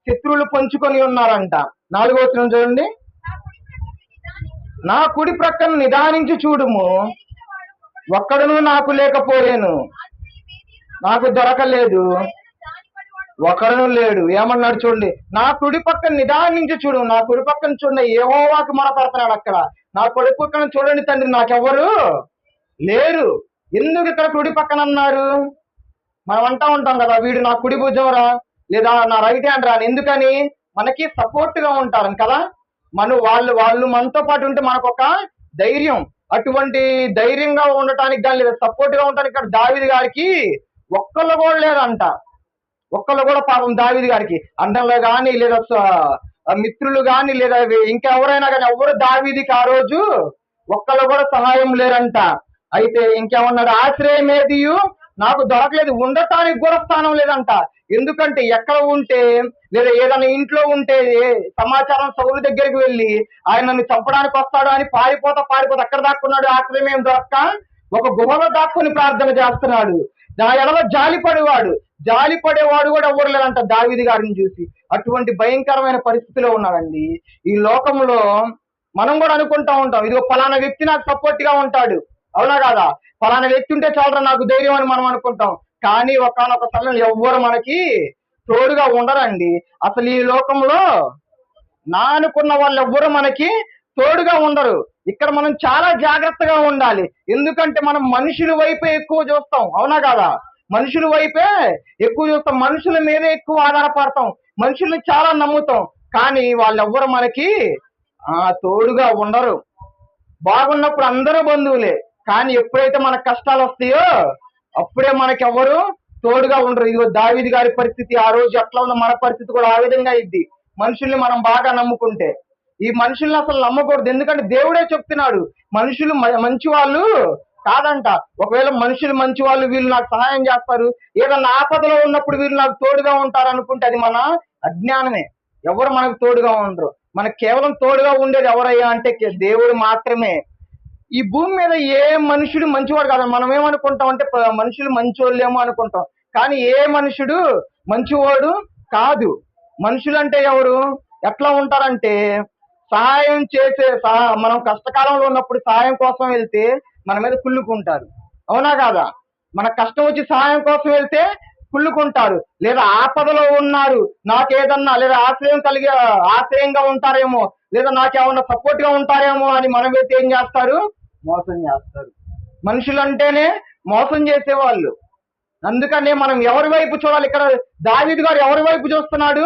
శత్రువులు పంచుకొని ఉన్నారంట. 4వ వచనం చూడండి. నా కుడి ప్రక్కన నిదానించి చూడుము, ఒక్కడును నాకు లేకపోలేను, నాకు దొరకలేదు, ఒకడును లేడు. ఏమన్నాడు చూడండి, నా కుడి పక్కన నిదానించి చూడు, నా కుడి పక్కన చూడండి, యెహోవాకు మొరపెడుతున్నాడు అక్కడ. నా కుడి పక్కన చూడండి తండ్రి, నాకెవరు లేరు. ఎందుకు ఇక్కడ కుడి పక్కన అన్నారు? మనం అంటా ఉంటాం కదా, వీడు నా కుడి భుజంరా, లేదా నా రైట్ హ్యాండ్ రా. ఎందుకని? మనకి సపోర్ట్ గా ఉంటారు కదా. వాళ్ళు మనతో పాటు ఉంటే మనకు ఒక ధైర్యం. అటువంటి ధైర్యంగా ఉండటానికి కానీ లేదా సపోర్ట్ గా ఉండటానికి ఇక్కడ దావీదు గారికి ఒక్కళ్ళు కూడా లేదంట. ఒక్కళ్ళు కూడా పాపం దావీదు గారికి అన్నలు కానీ లేదా మిత్రులు కానీ లేదా ఇంకెవరైనా కానీ ఎవరు దావీదికి ఆ రోజు ఒక్కళ్ళు కూడా సహాయం లేరంట. అయితే ఇంకేమన్నాడు, ఆశ్రయమేదియు నాకు దొరకలేదు, ఉండటానికి కూడా స్థానం లేదంట. ఎందుకంటే ఎక్కడ ఉంటే లేదా ఏదైనా ఇంట్లో ఉంటే సమాచారం సౌలు దగ్గరికి వెళ్ళి ఆయన నన్ను చంపడానికి వస్తాడు అని పారిపోతా ఎక్కడ దాక్కున్నాడు? ఆశ్రయం ఏం దొరక్క ఒక గుహలో దాక్కుని ప్రార్థన చేస్తున్నాడు. ఎడవ జాలిపడేవాడు కూడా ఎవరు లేదంట దావీదు గారిని చూసి. అటువంటి భయంకరమైన పరిస్థితిలో ఉన్నాడండి. ఈ లోకంలో మనం కూడా అనుకుంటా ఉంటాం, ఇదిగో ఫలానా వ్యక్తి నాకు సపోర్ట్ గా ఉంటాడు, అవునా కాదా, ఫలానా వ్యక్తి ఉంటే చాలరా నాకు ధైర్యం అని మనం అనుకుంటాం. కానీ ఒకానొక సమయంలో ఎవ్వరు మనకి తోడుగా ఉండరండి. అసలు ఈ లోకంలో నా అనుకున్న వాళ్ళు ఎవ్వరు మనకి తోడుగా ఉండరు. ఇక్కడ మనం చాలా జాగ్రత్తగా ఉండాలి. ఎందుకంటే మనం మనుషుల వైపే ఎక్కువ చూస్తాం, అవునా కాదా, మనుషుల వైపే ఎక్కువ చూస్తాం, మనుషుల మీదే ఎక్కువ ఆధారపడతాం, మనుషుల్ని చాలా నమ్ముతాం. కానీ వాళ్ళెవ్వరు మనకి తోడుగా ఉండరు. బాగున్నప్పుడు అందరూ బంధువులే, కానీ ఎప్పుడైతే మనకు కష్టాలు వస్తాయో అప్పుడే మనకెవరు తోడుగా ఉండరు. ఇదిగో దావీదు గారి పరిస్థితి ఆ రోజు ఎట్లా ఉన్న మన పరిస్థితి కూడా ఆ విధంగా అయింది. మనుషుల్ని మనం బాగా నమ్ముకుంటే. ఈ మనుషుల్ని అసలు నమ్మకూడదు. ఎందుకంటే దేవుడే చెప్తున్నాడు, మనుషులు మంచి వాళ్ళు కాదంట. ఒకవేళ మనుషులు మంచి వాళ్ళు, వీళ్ళు నాకు సహాయం చేస్తారు, ఏదన్నా ఆపదలో ఉన్నప్పుడు వీళ్ళు నాకు తోడుగా ఉంటారు అనుకుంటే అది మన అజ్ఞానమే. ఎవరు మనకు తోడుగా ఉండరు. మనకు కేవలం తోడుగా ఉండేది ఎవరయ్యా అంటే దేవుడు మాత్రమే. ఈ భూమి మీద ఏ మనుషుడు మంచివాడు కాదు. మనం ఏమనుకుంటాం అంటే మనుషులు మంచోళ్ళేమో అనుకుంటాం, కానీ ఏ మనుషుడు మంచివాడు కాదు. మనుషులు అంటే ఎవరు, ఎట్లా ఉంటారంటే సహాయం చేసే మనం కష్టకాలంలో ఉన్నప్పుడు సహాయం కోసం వెళ్తే మన మీద కుళ్ళుకుంటారు, అవునా కాదా. మన కష్టం వచ్చి సహాయం కోసం వెళ్తే కుళ్ళుకుంటారు. లేదా ఆపదలో ఉన్నారు, నాకేదన్నా లేదా ఆశ్రయంగా ఉంటారేమో, లేదా నాకేమన్నా సపోర్ట్ గా ఉంటారేమో అని మనం అయితే ఏం చేస్తారు, మోసం చేస్తారు. మనుషులంటేనే మోసం చేసేవాళ్ళు. అందుకనే మనం ఎవరి వైపు చూడాలి? ఇక్కడ దావీదు గారు ఎవరి వైపు చూస్తున్నాడు?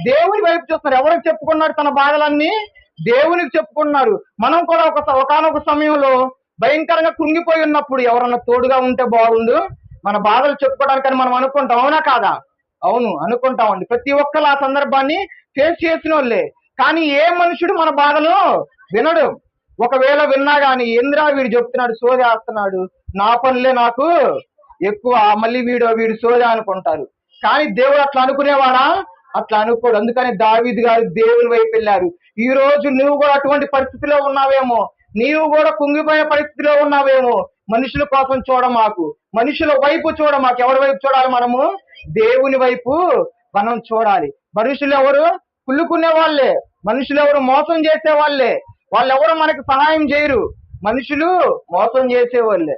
దేవుని వైపు చూస్తున్నారు. ఎవరికి చెప్పుకున్నాడు తన బాధలన్నీ? దేవునికి చెప్పుకున్నారు. మనం కూడా ఒకనొక సమయంలో భయంకరంగా కుంగిపోయి ఉన్నప్పుడు ఎవరన్నా తోడుగా ఉంటే బాగుండు మన బాధలు చెప్పుకోవడానికని మనం అనుకుంటాం, అవునా కాదా? అవును, అనుకుంటామండి. ప్రతి ఒక్కరు ఆ సందర్భాన్ని ఫేస్ చేసిన వాళ్ళే. కానీ ఏ మనుషుడు మన బాధలు వినడు. ఒకవేళ విన్నా గానీ ఏంద్రా వీడు చెప్తున్నాడు, సోది వేస్తున్నాడు, నా పనులే నాకు ఎక్కువ, మళ్ళీ వీడు సోది అనుకుంటారు. కానీ దేవుడు అట్లా అనుకునేవాడా? అట్లా అనుకోడు. అందుకని దావీదు గారు దేవుని వైపు వెళ్ళారు. ఈ రోజు నువ్వు కూడా అటువంటి పరిస్థితిలో ఉన్నావేమో, నీవు కూడా కుంగిపోయే పరిస్థితిలో ఉన్నావేమో. మనుషుల కోసం చూడమాకు, మనుషుల వైపు చూడమాకు. ఎవరి వైపు చూడాలి మనము? దేవుని వైపు మనం చూడాలి. మనుషులు ఎవరు? కుళ్ళుకునే వాళ్ళే. మనుషులు ఎవరు? మోసం చేసే వాళ్ళే. వాళ్ళెవరు మనకు సహాయం చేయరు. మనుషులు మోసం చేసేవాళ్ళే.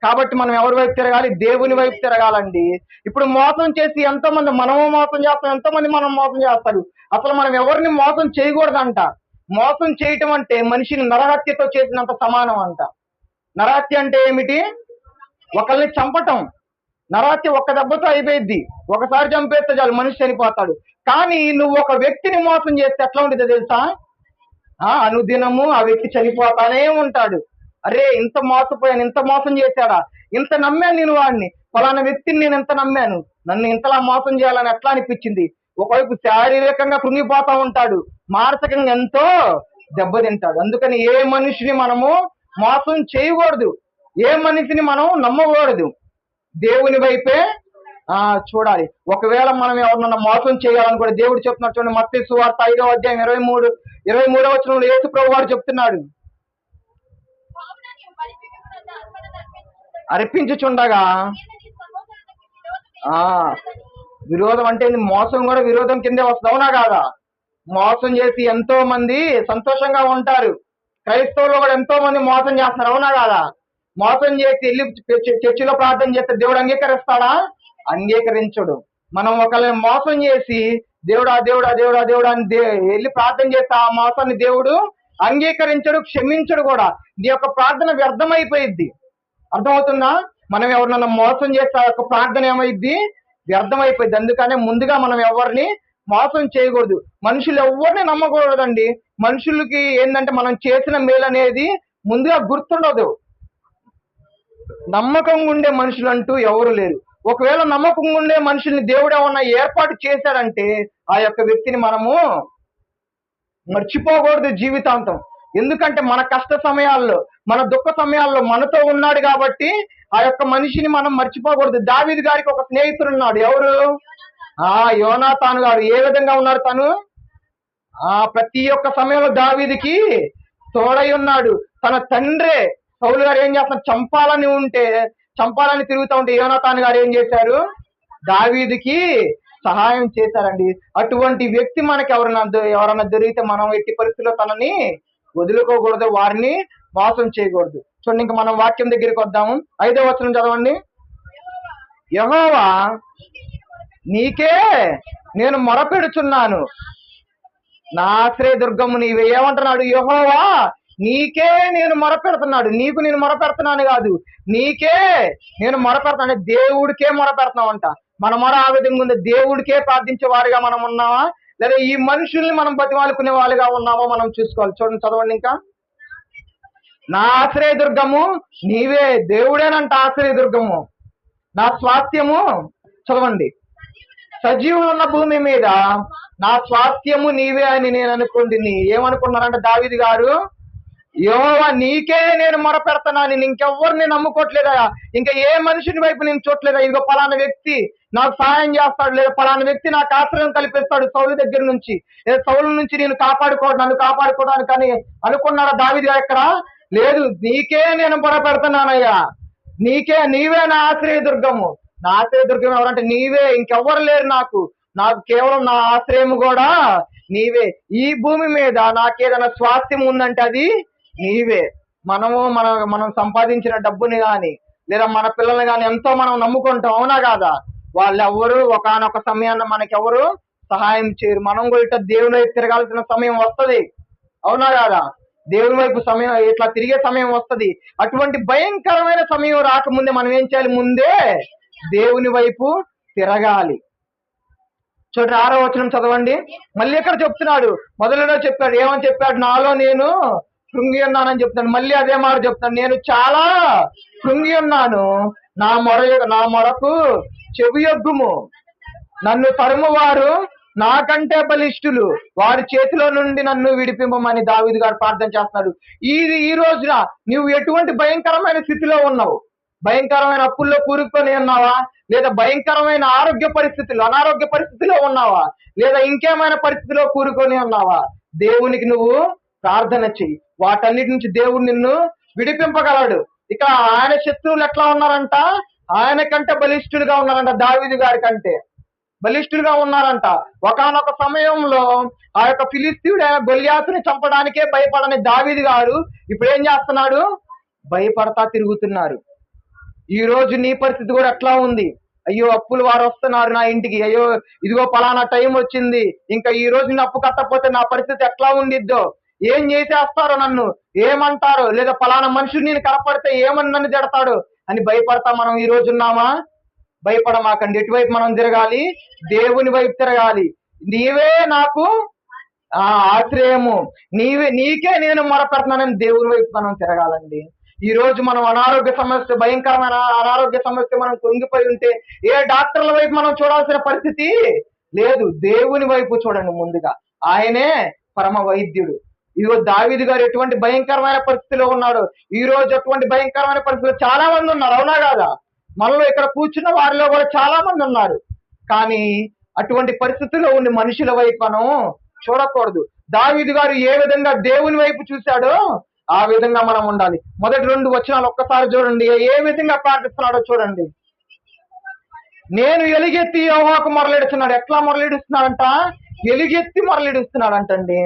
కాబట్టి మనం ఎవరి వైపు తిరగాలి? దేవుని వైపు తిరగాలండి. ఇప్పుడు మోసం చేసి ఎంతో మంది మనము మోసం చేస్తాం, ఎంతో మంది మనం మోసం చేస్తారు. అసలు మనం ఎవరిని మోసం చేయకూడదంట. మోసం చేయటం అంటే మనిషిని నరహత్యతో చేసినంత సమానం అంట. నరహత్య అంటే ఏమిటి? ఒకరిని చంపటం. నరహత్య ఒక్క దెబ్బతో అయిపోయింది. ఒకసారి చంపేస్తే చాలు, మనిషి చనిపోతాడు. కానీ నువ్వు ఒక వ్యక్తిని మోసం చేస్తే ఎట్లా ఉంటుందో తెలుసా? అనుదినము ఆ వ్యక్తి చనిపోతానే ఉంటాడు. అరే ఇంత మోసపోయాను, ఇంత మోసం చేశాడా, ఇంత నమ్మాను నేను వాడిని, ఫలానా వ్యక్తిని నేను ఎంత నమ్మాను, నన్ను ఇంతలా మోసం చేయాలని ఎట్లా అనిపించింది. ఒకవైపు శారీరకంగా కృంగిపోతా ఉంటాడు, మానసికంగా ఎంతో దెబ్బతింటాడు. అందుకని ఏ మనిషిని మనము మోసం చేయకూడదు, ఏ మనిషిని మనం నమ్మకూడదు. దేవుని వైపే చూడాలి. ఒకవేళ మనం ఎవరినన్నా మోసం చేయాలని కూడా దేవుడు చెప్తున్నాడు. చూడండి, మత్తయి సువార్త 5వ అధ్యాయం 23వ వచనంలో యేసు ప్రభువు వారు చెప్తున్నాడు, అర్పించుచుండగా ఆ విరోధం అంటే ఏంది? మోసం కూడా విరోధం కిందే వస్తుంది, అవునా కాదా? మోసం చేసి ఎంతో మంది సంతోషంగా ఉంటారు. క్రైస్తవులు కూడా ఎంతో మంది మోసం చేస్తున్నారు, అవునా కాదా? మోసం చేసి వెళ్ళి చర్చిలో ప్రార్థన చేస్తే దేవుడు అంగీకరిస్తాడా? అంగీకరించడు. మనం ఒకళ్ళని మోసం చేసి దేవుడా దేవుడా దేవుడా దేవుడా అని వెళ్ళి ప్రార్థన చేస్తే ఆ మోసాన్ని దేవుడు అంగీకరించడు, క్షమించడు కూడా. నీ యొక్క ప్రార్థన వ్యర్థమైపోయిద్ది. అర్థమవుతుందా? మనం ఎవరినన్నా మోసం చేస్తే ఆ యొక్క ప్రార్థన ఏమైద్ది? వ్యర్థమైపోయింది. అందుకనే ముందుగా మనం ఎవరిని మోసం చేయకూడదు. మనుషులు ఎవరిని నమ్మకూడదండి. మనుషులకి ఏంటంటే మనం చేసిన మేలు అనేది ముందుగా గుర్తుండదు. నమ్మకంగా ఉండే మనుషులు అంటూ ఎవరు లేరు. ఒకవేళ నమ్మకంగా ఉండే మనుషుల్ని దేవుడు ఏమన్నా ఏర్పాటు చేశాడంటే ఆ యొక్క వ్యక్తిని మనము మర్చిపోకూడదు జీవితాంతం. ఎందుకంటే మన కష్ట సమయాల్లో, మన దుఃఖ సమయాల్లో మనతో ఉన్నాడు కాబట్టి ఆ యొక్క మనిషిని మనం మర్చిపోకూడదు. దావీదు గారికి ఒక స్నేహితుడు ఉన్నాడు. ఎవరు? యోనాతాను గారు. ఏ విధంగా ఉన్నాడు తను? ప్రతి ఒక్క సమయంలో దావీదుకి తోడై ఉన్నాడు. తన తండ్రే సౌలు గారు ఏం చేస్తున్నారు? చంపాలని తిరుగుతూ ఉంటే యోనాతాను గారు ఏం చేశారు? దావీదుకి సహాయం చేశారండి. అటువంటి వ్యక్తి మనకి ఎవరన్నా దొరికితే మనం ఎట్టి పరిస్థితుల్లో తనని వదులుకోకూడదు, వారిని మోసం చేయకూడదు. చూడండి, ఇంకా మనం వాక్యం దగ్గరికి వద్దాము. 5వ వచనం చదవండి. యెహోవా నీకే నేను మొరపెడుచున్నాను, నా ఆశ్రయదుర్గము నీవే. ఏమంటున్నాడు? యెహోవా నీకే నేను మొరపెడుతున్నాడు. నీకు నేను మొరపెడుతున్నాను కాదు, నీకే నేను మొరపెడుతున్నాను. దేవుడికే మొరపెడుతున్నామంట. మన మొర ఆ విధంగా ఉంది. దేవుడికే ప్రార్థించే వారిగా మనం ఉన్నామా, లేదా ఈ మనుషుల్ని మనం బతిమాలుకునే వాళ్ళుగా ఉన్నామో మనం చూసుకోవాలి. చూడండి, చదవండి ఇంకా. నా ఆశ్రయదుర్గము నీవే. దేవుడేనంట ఆశ్రయదుర్గము, నా స్వాస్థ్యము. చదవండి. సజీవులు ఉన్న భూమి మీద నా స్వాస్థ్యము నీవే అని నేను అనుకుంటుని. ఏమనుకున్నారంటే దావీదు గారు, యెహోవా నీకే నేను మొరపెడుతున్నాను, నేను ఇంకెవ్వరిని నమ్ముకోవట్లేదా, ఇంకా ఏ మనిషిని వైపు నేను చూడట్లేదా. ఇదిగో పలానా వ్యక్తి నాకు సహాయం చేస్తాడు, లేదా పలానా వ్యక్తి నాకు ఆశ్రయం కల్పిస్తాడు సౌలు దగ్గర నుంచి, లేదా సౌలు నుంచి నన్ను కాపాడుకోవడానికి అని అనుకున్నారా దావీదు గారు? ఎక్కడ లేదు. నీకే నేను మొరపెడుతున్నానయ్యా, నీవే నా ఆశ్రయదుర్గము. నా ఆశ్రయదుర్గం ఎవరంటే నీవే, ఇంకెవ్వరు లేరు నాకు కేవలం నా ఆశ్రయం కూడా నీవే. ఈ భూమి మీద నాకేదైనా స్వాస్థ్యం ఉందంటే అది నీవే. మనం సంపాదించిన డబ్బుని కానీ, లేదా మన పిల్లల్ని కానీ ఎంతో మనం నమ్ముకుంటాం, అవునా కాదా? వాళ్ళెవ్వరు ఒకానొక సమయాన్ని మనకెవరు సహాయం చేయరు. మనం కూడా దేవుని వైపు తిరగాల్సిన సమయం వస్తుంది, అవునా కాదా? దేవుని వైపు సమయం ఇట్లా తిరిగే సమయం వస్తుంది. అటువంటి భయంకరమైన సమయం రాకముందే మనం ఏం చేయాలి? ముందే దేవుని వైపు తిరగాలి. చూడండి, 6వ వచనం చదవండి. మళ్ళీ ఇక్కడ చెప్తున్నాడు. మొదలులో చెప్పాడు, ఏమని చెప్పాడు? నాలో నేను కృంగి ఉన్నానని చెప్తాను. మళ్ళీ అదే మాట చెప్తాను, నేను చాలా కృంగి ఉన్నాను, నా మొరకు చెవియొగ్గుము. నన్ను తరుమువారు నాకంటే బలిష్ఠులు, వారి చేతిలో నుండి నన్ను విడిపింపమని దావీదు గారు ప్రార్థన చేస్తున్నాడు. ఈ రోజున నువ్వు ఎటువంటి భయంకరమైన స్థితిలో ఉన్నావు? భయంకరమైన అప్పుల్లో కూరుకొని ఉన్నావా, లేదా భయంకరమైన అనారోగ్య పరిస్థితిలో ఉన్నావా, లేదా ఇంకేమైనా పరిస్థితిలో కూరుకొని ఉన్నావా? దేవునికి నువ్వు ప్రార్థన చెయ్యి. వాటన్నిటి నుంచి దేవుడు నిన్ను విడిపింపగలడు. ఇక ఆయన శత్రువులు ఎట్లా ఉన్నారంట? ఆయన కంటే బలిష్ఠులుగా ఉన్నారంట. దావీదు గారి కంటే బలిష్ఠులుగా ఉన్నారంట. ఒకానొక సమయంలో ఆ యొక్క ఫిలిస్తీయుడైన గొల్యాతుని చంపడానికే భయపడని దావీదు గారు ఇప్పుడు ఏం చేస్తున్నాడు? భయపడతా తిరుగుతున్నారు. ఈ రోజు నీ పరిస్థితి కూడా ఎట్లా ఉంది? అయ్యో, అప్పులు వారు వస్తున్నారు నా ఇంటికి, అయ్యో ఇదిగో పలానా టైం వచ్చింది, ఇంకా ఈ రోజు నేను అప్పు కట్టకపోతే నా పరిస్థితి ఎట్లా ఉండిద్దో, ఏం చేసేస్తారో, నన్ను ఏమంటారో, లేదా పలానా మనుషుడు నేను కనపడితే ఏమని నన్ను తిడతాడు అని భయపడతా మనం ఈ రోజు ఉన్నామా? భయపడమాకండి. ఎటువైపు మనం తిరగాలి? దేవుని వైపు తిరగాలి. నీవే నాకు ఆశ్రయము, నీకే నేను మొరపెడుతున్నానని దేవుని వైపు మనం తిరగాలండి. ఈ రోజు మనం భయంకరమైన అనారోగ్య సమస్య మనం కుంగిపోయి ఉంటే ఏ డాక్టర్ల వైపు మనం చూడాల్సిన పరిస్థితి లేదు. దేవుని వైపు చూడండి ముందుగా. ఆయనే పరమ వైద్యుడు. ఇదిగో దావీదు గారు ఎటువంటి భయంకరమైన పరిస్థితిలో ఉన్నాడు. ఈ రోజు అటువంటి భయంకరమైన పరిస్థితిలో చాలా మంది ఉన్నారు, అవునా కాదా? మనలో ఇక్కడ కూర్చున్న వారిలో కూడా చాలా మంది ఉన్నారు. కానీ అటువంటి పరిస్థితుల్లో ఉండి మనుషుల వైపు మనం చూడకూడదు. దావీదు గారు ఏ విధంగా దేవుని వైపు చూశాడో ఆ విధంగా మనం ఉండాలి. మొదటి 2 వచనాలు ఒక్కసారి చూడండి, ఏ విధంగా ప్రార్థిస్తున్నాడో చూడండి. నేను ఎలుగెత్తి యెహోవాకు మొరలిడుతున్నాడు. ఎట్లా మొరలిడుస్తున్నాడంట? ఎలుగెత్తి మొరలిడుస్తున్నాడంటండి.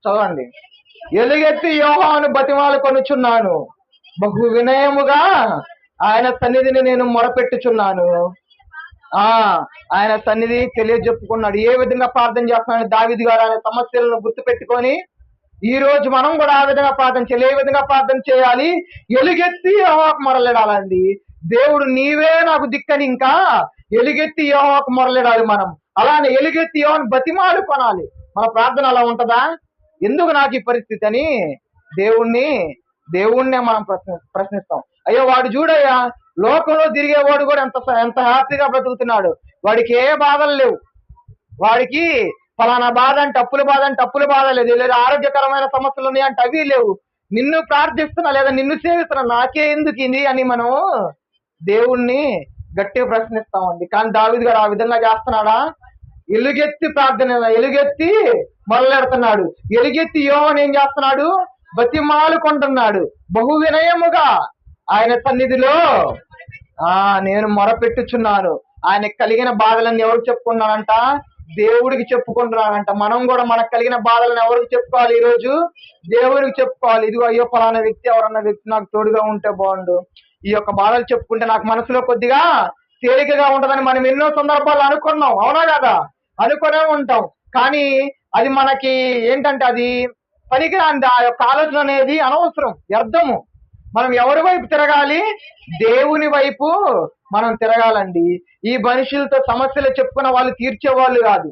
చదవండి. ఎలుగెత్తి యెహోవాను బతిమాలు కొనుచున్నాను, బహు వినయముగా ఆయన సన్నిధిని నేను మొరపెట్టుచున్నాను. ఆయన సన్నిధి తెలియజెప్పుకున్నాడు. ఏ విధంగా ప్రార్థన చేస్తున్నాడు దావీదు గారు అనే సమస్యలను గుర్తు పెట్టుకొని ఈ రోజు మనం కూడా ఆ విధంగా ప్రార్థన చేయాలి. ఏ విధంగా ప్రార్థన చేయాలి? ఎలుగెత్తి యెహోవాకు మొరలిడాలండి. దేవుడు నీవే నాకు దిక్కని ఇంకా ఎలుగెత్తి యెహోవాకు మొరలిడాలి మనం. అలానే ఎలుగెత్తి యెహోవాను బతిమాలు కొనాలి. మన ప్రార్థన అలా ఉంటదా? ఎందుకు నాకు ఈ పరిస్థితి అని దేవుణ్ణే మనం ప్రశ్నిస్తాం. అయ్యో వాడు చూడయ్యా, లోకంలో తిరిగేవాడు కూడా ఎంత హ్యాపీగా బ్రతుకుతున్నాడు, వాడికి ఏ బాధలు లేవు, వాడికి ఫలానా బాధ అంటే అప్పుల బాధ లేదు, లేదా ఆరోగ్యకరమైన సమస్యలు ఉన్నాయంటే అవి లేవు. నిన్ను ప్రార్థిస్తున్నా లేదా నిన్ను సేవిస్తున్నా, నాకే ఎందుకు ఇది అని మనం దేవుణ్ణి గట్టిగా ప్రశ్నిస్తామండి. కానీ దావీదు గారు ఆ విధంగా చేస్తున్నాడా? ఎలుగెత్తి ప్రార్థన, ఎలుగెత్తి మొరలెడుతున్నాడు. ఎలుగెత్తి యెహోవాను ఏం చేస్తున్నాడు? బతిమాలుకుంటున్నాడు. బహు వినయముగా ఆయన సన్నిధిలో నేను మొరపెట్టుచున్నాను. ఆయనకు కలిగిన బాధలను ఎవరికి చెప్పుకున్నానంట? దేవుడికి చెప్పుకుంటున్నానంట. మనం కూడా మనకు కలిగిన బాధలను ఎవరికి చెప్పుకోవాలి? ఈరోజు దేవుడికి చెప్పుకోవాలి. ఇదిగో అయ్యో ఫలానా ఎవరన్నా వ్యక్తి నాకు తోడుగా ఉంటే బాగుండు, ఈ యొక్క బాధలు చెప్పుకుంటే నాకు మనసులో కొద్దిగా తేలికగా ఉంటుందని మనం ఎన్నో సందర్భాలు అనుకున్నాం, అవునా కదా? అనుకునే ఉంటాం. కానీ అది మనకి ఏంటంటే అది పనికిరాంది. ఆ యొక్క ఆలోచన అనేది అనవసరం, వ్యర్థము. మనం ఎవరి వైపు తిరగాలి? దేవుని వైపు మనం తిరగాలండి. ఈ మనుషులతో సమస్యలు చెప్పుకున్న వాళ్ళు తీర్చేవాళ్ళు కాదు.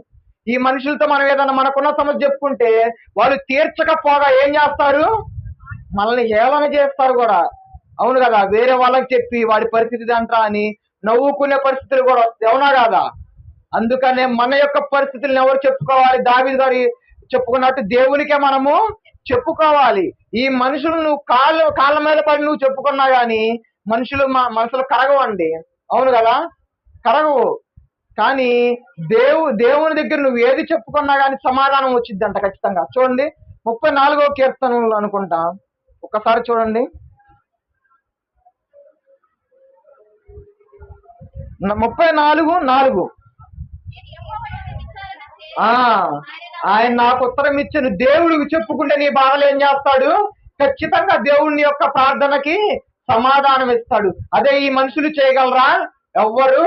ఈ మనుషులతో మనం ఏదన్నా మనకున్న సమస్య చెప్పుకుంటే వాళ్ళు తీర్చకపోగా ఏం చేస్తారు? మనల్ని హేళన చేస్తారు కూడా, అవును కదా? వేరే వాళ్ళకి చెప్పి వాడి పరిస్థితి అంటా అని నవ్వుకునే పరిస్థితులు కూడా వస్తాయి, అవునా కదా? అందుకనే మన యొక్క పరిస్థితులను ఎవరు చెప్పుకోవాలి? దావీదు గారు చెప్పుకున్నట్టు దేవునికే మనము చెప్పుకోవాలి. ఈ మనుషులు నువ్వు కాళ్ళ మీద పడి నువ్వు చెప్పుకున్నా గానీ మనసులు కరగవండి, అవును కదా? కరగవు. కానీ దేవుని దగ్గర నువ్వు ఏది చెప్పుకున్నా గానీ సమాధానం వచ్చిద్దంట ఖచ్చితంగా. చూడండి 34వ కీర్తనలు అనుకుంటా, ఒక్కసారి చూడండి. 34:4 ఆయన నాకు ఉత్తరం ఇచ్చాను. దేవుడికి చెప్పుకుంటే నీ బాధలు ఏం చేస్తాడు? ఖచ్చితంగా దేవుని యొక్క ప్రార్థనకి సమాధానం ఇస్తాడు. అదే ఈ మనుషులు చేయగలరా? ఎవ్వరు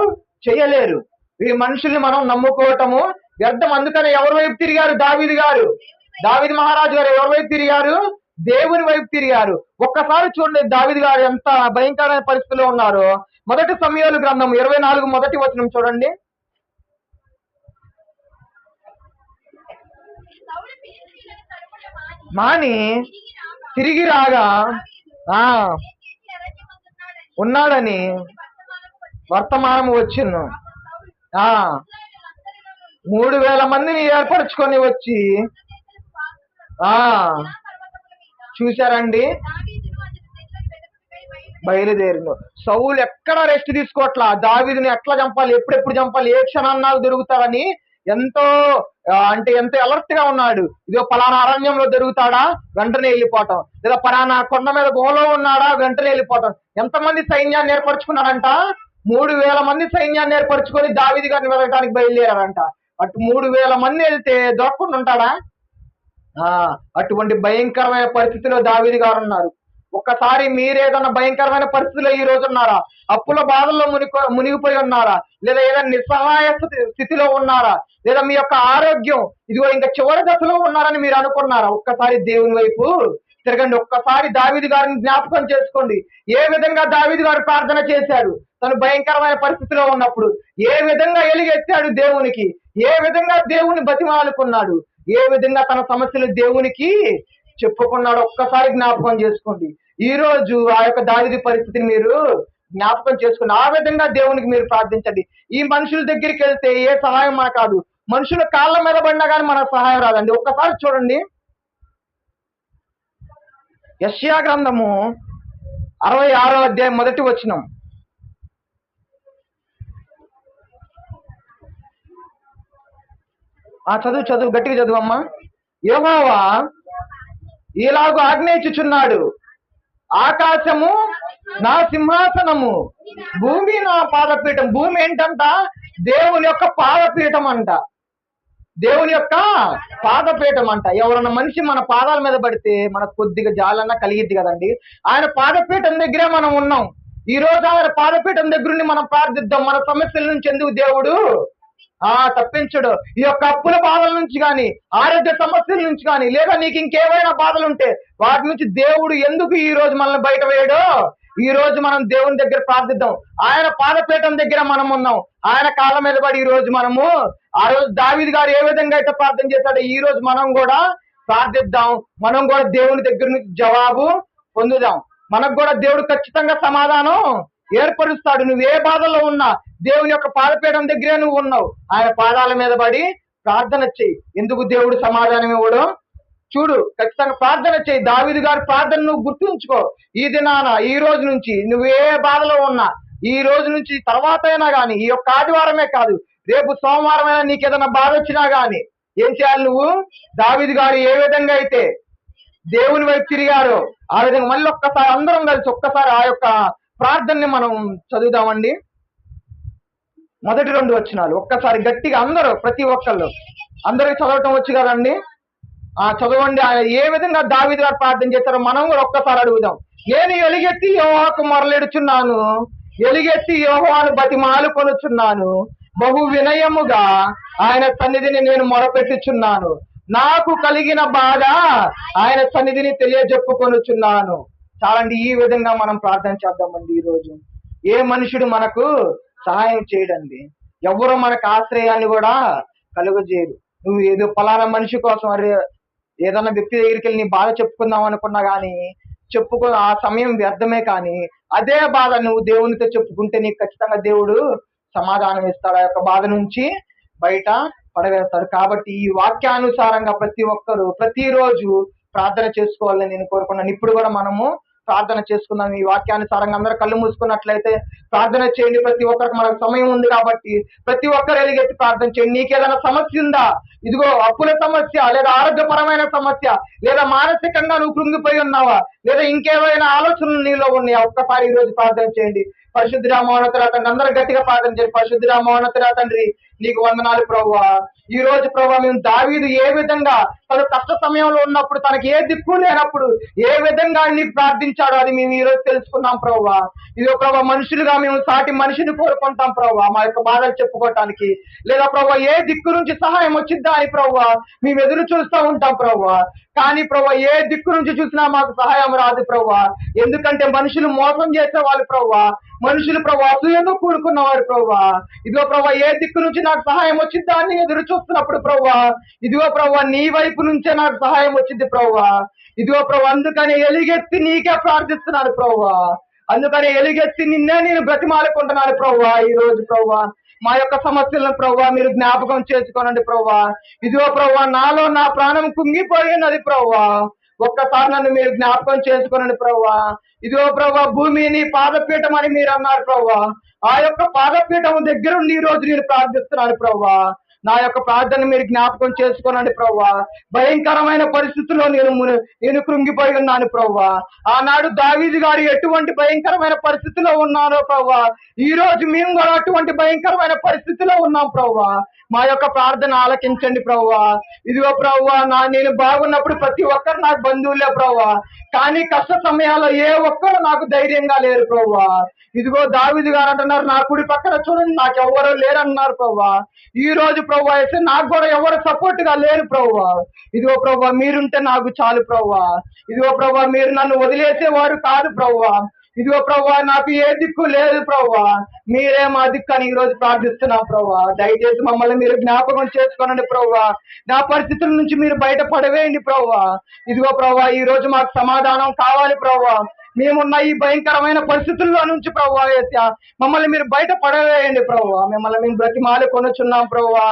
చేయలేరు. ఈ మనుషుల్ని మనం నమ్ముకోవటము వ్యర్థం. అందుకనే ఎవరి వైపు తిరిగారు? దావీదు మహారాజు గారు ఎవరి వైపు తిరిగారు? దేవుని వైపు తిరిగారు. ఒక్కసారి చూడండి దావీదు గారు ఎంత భయంకరమైన పరిస్థితిలో ఉన్నారో. మొదటి సమూయేలు గ్రంథం 24 మొదటి వచనం చూడండి. మాని తిరిగి రాగా ఉన్నాడని వర్తమానము వచ్చింది. 3000 మందిని ఏర్పరచుకొని వచ్చి చూశారండి, బయలుదేరిండు. సౌలు ఎక్కడ రెస్ట్ తీసుకోవట్లా, దావీదుని ఎట్లా చంపాలి, ఎప్పుడెప్పుడు చంపాలి, ఏ క్షణాలు దొరుకుతాడని ఎంతో అలర్ట్ గా ఉన్నాడు. ఇదో పలానా అరణ్యంలో దొరుకుతాడా, వెంటనే వెళ్ళిపోవటం, లేదా పలానా కొండ మీద గుహలో ఉన్నాడా, వెంటనే వెళ్ళిపోవటం. ఎంతమంది సైన్యాన్ని ఏర్పరచుకున్నాడంట? 3000 మంది సైన్యాన్ని ఏర్పరచుకొని దావీదు గారిని వెళ్ళడానికి బయలుదేరారంట. అటు 3000 మంది వెళ్తే దొరకకుండా ఉంటాడా? అటువంటి భయంకరమైన పరిస్థితిలో దావీదు గారు ఉన్నారు. ఒక్కసారి మీరేదన్నా భయంకరమైన పరిస్థితిలో ఈ రోజు ఉన్నారా? అప్పుల బాధల్లో మునిగిపోయి ఉన్నారా? లేదా ఏదైనా నిస్సహాయ స్థితిలో ఉన్నారా? లేదా మీ యొక్క ఆరోగ్యం ఇదిగో ఇంకా చివరి దశలో ఉన్నారని మీరు అనుకున్నారా? ఒక్కసారి దేవుని వైపు తిరగండి. ఒక్కసారి దావీదు గారిని జ్ఞాపకం చేసుకోండి. ఏ విధంగా దావీదు గారు ప్రార్థన చేశాడు తను భయంకరమైన పరిస్థితిలో ఉన్నప్పుడు, ఏ విధంగా ఎలుగెత్తాడు దేవునికి, ఏ విధంగా దేవుని బతిమాలుకున్నాడు, ఏ విధంగా తన సమస్యలు దేవునికి చెప్పుకున్నాడు. ఒక్కసారి జ్ఞాపకం చేసుకోండి. ఈ రోజు ఆ యొక్క దావీదు పరిస్థితిని మీరు జ్ఞాపకం చేసుకుని ఆ విధంగా దేవునికి మీరు ప్రార్థించండి. ఈ మనుషుల దగ్గరికి వెళ్తే ఏ సహాయం మనకు కాదు. మనుషుల కాళ్ళ మీద పడినా కానీ మనకు సహాయం రాదండి. ఒక్కసారి చూడండి యెషయా గ్రంథము 66వ అధ్యాయం మొదటి వచనం. చదువు గట్టిగా చదువు అమ్మా. యెహోవా ఇలాగూ ఆజ్ఞయించుచున్నాడు, ఆకాశము నా సింహాసనము, భూమి నా పాదపీఠం. భూమి ఏంటంట? దేవుని యొక్క పాదపీఠం అంట. దేవుని యొక్క పాదపీఠం అంట. ఎవరన్నా మనిషి మన పాదాల మీద పడితే మనకు కొద్దిగా జాలన్నా కలిగిద్ది కదండి. ఆయన పాదపీఠం దగ్గరే మనం ఉన్నాం. ఈ రోజు ఆయన పాదపీఠం దగ్గరుండి మనం ప్రార్థిద్దాం. మన సమస్యల నుంచి ఎందుకు దేవుడు తప్పించడు. ఈ యొక్క అప్పుల బాధల నుంచి కానీ, ఆరోగ్య సమస్యల నుంచి కానీ, లేదా నీకు ఇంకేమైనా బాధలు ఉంటే వాటి నుంచి దేవుడు ఎందుకు ఈ రోజు మనల్ని బయట వేయడో ఈ రోజు మనం దేవుని దగ్గర ప్రార్థిద్దాం. ఆయన పాదపీఠం దగ్గర మనం ఉన్నాం. ఆయన కాళ్ళ మీద పడి ఈ రోజు మనము, ఆ రోజు దావీదు గారు ఏ విధంగా అయితే ప్రార్థన చేశాడో ఈ రోజు మనం కూడా ప్రార్థిద్దాం. మనం కూడా దేవుని దగ్గర నుంచి జవాబు పొందుదాం. మనకు కూడా దేవుడు ఖచ్చితంగా సమాధానం ఏర్పరుస్తాడు. నువ్వు ఏ బాధలో ఉన్నా దేవుని యొక్క పాదపీఠం దగ్గరే నువ్వు ఉన్నావు. ఆయన పాదాల మీద పడి ప్రార్థన చెయ్యి. ఎందుకు దేవుడు సమాధానం ఇవ్వడం చూడు. ఖచ్చితంగా ప్రార్థన చెయ్యి. దావీదు గారి ప్రార్థన నువ్వు గుర్తుంచుకో. ఈ దినాన, ఈ రోజు నుంచి నువ్వు ఏ బాధలో ఉన్నా, ఈ రోజు నుంచి తర్వాత అయినా కానీ, ఈ యొక్క ఆదివారమే కాదు, రేపు సోమవారం అయినా నీకు ఏదైనా బాధ వచ్చినా కానీ ఏం చేయాలి? నువ్వు దావీదు గారు ఏ విధంగా అయితే దేవుని వైపు తిరిగారో ఆ విధంగా మళ్ళీ ఒక్కసారి అందరం కలిసి ఒక్కసారి ఆ యొక్క ప్రార్థనని మనం చదువుదామండి. మొదటి 2 వచనాలు ఒక్కసారి గట్టిగా అందరూ, ప్రతి ఒక్కళ్ళు అందరికి చదవటం వచ్చు కదండి. చదవండి. ఆయన ఏ విధంగా దావీదు గారు ప్రార్థన చేస్తారో మనం కూడా ఒక్కసారి అడుగుదాం. నేను ఎలుగెత్తి యెహోవాకు మొరలెడుచున్నాను, ఎలుగెత్తి యెహోవాను బతిమాలు కొనుచున్నాను, బహు వినయముగా ఆయన సన్నిధిని నేను మొరపెట్టుచున్నాను, నాకు కలిగిన బాధ ఆయన సన్నిధిని తెలియజెప్పుకొనుచున్నాను. చాలండి. ఈ విధంగా మనం ప్రార్థన చేద్దామండి. ఈరోజు ఏ మనుషుడు మనకు సహాయం చేయడండి, ఎవరు మనకు ఆశ్రయాన్ని కూడా కలుగజేయరు. నువ్వు ఏదో ఫలానా మనిషి కోసం ఏదన్నా వ్యక్తి దగ్గరికి వెళ్ళి నీ బాధ చెప్పుకుందాం అనుకున్నా కానీ ఆ సమయం వ్యర్థమే. కానీ అదే బాధ నువ్వు దేవునితో చెప్పుకుంటే నీకు ఖచ్చితంగా దేవుడు సమాధానం ఇస్తాడు. ఆ యొక్క బాధ నుంచి బయట పడవేస్తాడు. కాబట్టి ఈ వాక్యానుసారంగా ప్రతి ఒక్కరూ ప్రతిరోజు ప్రార్థన చేసుకోవాలని నేను కోరుకున్నాను. ఇప్పుడు కూడా మనము ప్రార్థన చేసుకుందాం. ఈ వాక్యానుసారంగా అందరూ కళ్ళు మూసుకున్నట్లయితే ప్రార్థన చేయండి. ప్రతి ఒక్కరికి మనకు సమయం ఉంది కాబట్టి ప్రతి ఒక్కరు ఎలుగెత్తి ప్రార్థన చేయండి. నీకేదైనా సమస్య ఉందా? ఇదిగో అప్పుల సమస్య, లేదా ఆరోగ్యపరమైన సమస్య, లేదా మానసికంగా నువ్వు కృంగిపోయి ఉన్నావా, లేదా ఇంకేమైనా ఆలోచనలు నీలో ఉన్నాయా? ఒక్కసారి ఈ రోజు ప్రార్థన చేయండి. పరిశుద్ధుడా మహోన్నతుడా తండ్రి, అందరూ గట్టిగా ప్రార్థన చేయండి. పరిశుద్ధుడా మహోన్నతుడా తండ్రి, నీకు వందనాలు ప్రభువా. ఈ రోజు ప్రభువా, మేము దావీదు ఏ విధంగా తను కష్ట సమయంలో ఉన్నప్పుడు, తనకి ఏ దిక్కు లేనప్పుడు ఏ విధంగా నీకు ప్రార్థించాడో అది మేము ఈ రోజు తెలుసుకున్నాం ప్రభువా. ఇదో ప్రభా, మనుషులుగా మేము సాటి మనిషిని కోరుకుంటాం ప్రభువా, మా యొక్క బాధలు చెప్పుకోవటానికి. లేదా ప్రభువా, ఏ దిక్కు నుంచి సహాయం వచ్చిద్దా అని ప్రభువా మేము ఎదురు చూస్తూ ఉంటాం ప్రభువా. కానీ ప్రభువా, ఏ దిక్కు నుంచి చూసినా మాకు సహాయం రాదు ప్రభువా. ఎందుకంటే మనుషులు మోసం చేసే వాళ్ళు ప్రభువా, మనుషులు ప్రభు అసూయతో కూడుకున్నవారు ప్రభువా. ఇదిగో ప్రభు, ఏ దిక్కు నుంచి నాకు సహాయం వచ్చిద్దా అని ఎదురు చూస్తున్నప్పుడు ప్రభువా, ఇదిగో ప్రభు నీ వైపు నుంచే నాకు సహాయం వచ్చింది ప్రభువా. ఇదిగో ప్రభు, అందుకని ఎలుగెత్తి నీకే ప్రార్థిస్తున్నాను ప్రభువా. అందుకని ఎలుగెత్తి నిన్నే నేను బ్రతిమాలుకుంటున్నాను ప్రభువా. ఈ రోజు ప్రభువా, మా యొక్క సమస్యలను ప్రభువా మీరు జ్ఞాపకం చేసుకోనండి ప్రభువా. ఇదిగో ప్రభువా, నాలో నా ప్రాణం కుంగిపోయినది ప్రభువా. ఒక్కసారి నన్ను మీరు జ్ఞాపకం చేసుకోనండి ప్రభువా. ఇదిగో ప్రభువా, భూమిని పాదపీఠం అని మీరు అన్నారు ప్రభువా. ఆ యొక్క పాదపీఠం దగ్గర ఉండి ఈ రోజు నేను ప్రార్థిస్తున్నాను ప్రభువా. నా యొక్క ప్రార్థన మీరు జ్ఞాపకం చేసుకోనండి ప్రభువా. భయంకరమైన పరిస్థితుల్లో నేను కృంగిపోయి ఉన్నాను ప్రభువా. ఆనాడు దావీదు గారు ఎటువంటి భయంకరమైన పరిస్థితిలో ఉన్నారో ప్రభువా, ఈ రోజు మేము కూడా అటువంటి భయంకరమైన పరిస్థితిలో ఉన్నాం ప్రభువా. మా యొక్క ప్రార్థన ఆలకించండి ప్రభువా. ఇదిగో ప్రభువా, నేను బాగున్నప్పుడు ప్రతి ఒక్కరు నాకు బంధువులే ప్రభువా. కానీ కష్ట సమయాల్లో ఏ ఒక్కరు నాకు ధైర్యంగా లేరు ప్రభువా. ఇదిగో దావీదు గారు అంటున్నారు, నా కుడి పక్కన చూడండి నాకు ఎవరు లేరన్నారు ప్రభువా. ఈ రోజు ప్రభువా అయితే నాకు కూడా ఎవరు సపోర్ట్ గా లేరు ప్రభువా. ఇదిగో ప్రభువా, మీరుంటే నాకు చాలు ప్రభువా. ఇదిగో ప్రభువా, మీరు నన్ను వదిలేసేవారు కాదు ప్రభువా. ఇదిగో ప్రభువా, నాకు ఏ దిక్కు లేదు ప్రభువా, మీరే మా దిక్కు అని ఈ రోజు ప్రార్థిస్తున్నాం ప్రభువా. దయచేసి మమ్మల్ని మీరు జ్ఞాపకం చేసుకోనండి ప్రభువా. నా పరిస్థితుల నుంచి మీరు బయట పడవేయండి ప్రభువా. ఇదిగో ప్రభువా, ఈ రోజు మాకు సమాధానం కావాలి ప్రభువా. మేమున్న ఈ భయంకరమైన పరిస్థితుల్లో నుంచి ప్రభువా మమ్మల్ని మీరు బయట పడవేయండి ప్రభువా. మిమ్మల్ని మేము బ్రతిమాలి కొనుచున్నాం ప్రభువా.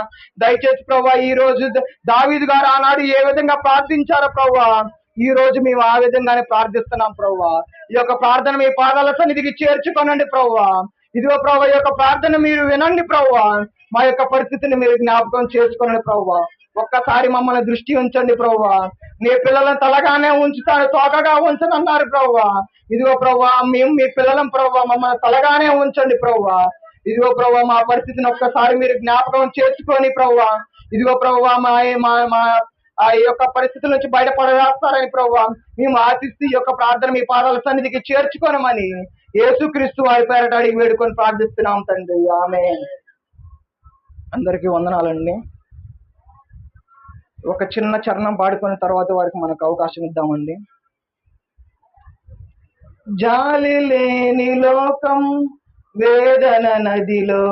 దయచేసి ప్రభువా, ఈ రోజు దావీదు గారు ఆనాడు ఏ విధంగా ప్రార్థించారో ప్రభువా, ఈ రోజు మేము ఆ విధంగానే ప్రార్థిస్తున్నాం ప్రభువా. ఈ యొక్క ప్రార్థన మీ పాదాల సన్నిధికి చేర్చుకోనండి ప్రభువా. ఇదిగో ప్రభు ఈ యొక్క ప్రార్థన మీరు వినండి ప్రభు. మా యొక్క పరిస్థితిని మీరు జ్ఞాపకం చేసుకోండి ప్రభు. ఒక్కసారి మమ్మల్ని దృష్టి ఉంచండి ప్రభు. నీ పిల్లలను తలగానే ఉంచుతాను, తోకగా ఉంచనన్నారు ప్రభు. ఇదిగో ప్రభు మేము మీ పిల్లలం ప్రభు, మమ్మల్ని తలగానే ఉంచండి ప్రభు. ఇదిగో ప్రభు మా పరిస్థితిని ఒక్కసారి మీరు జ్ఞాపకం చేసుకొని ప్రభు. ఇదిగో ప్రభు మా మా మా ఆ యొక్క పరిస్థితుల నుంచి బయటపడేస్తారని ప్రభు మేము ఆశిస్తూ ఈ యొక్క ప్రార్థన మీ పాదాల సన్నిధికి చేర్చుకోనమని యేసుక్రీస్తు వారి పేరట అడిగి వేడుకొని ప్రార్థిస్తున్నాం తండ్రి. ఆమేన్. అందరికీ వందనాలండి. ఒక చిన్న చరణం పాడుకున్న తర్వాత వారికి మనకు అవకాశం ఇద్దామండి. జాలి లేని లోకం వేదన నదిలో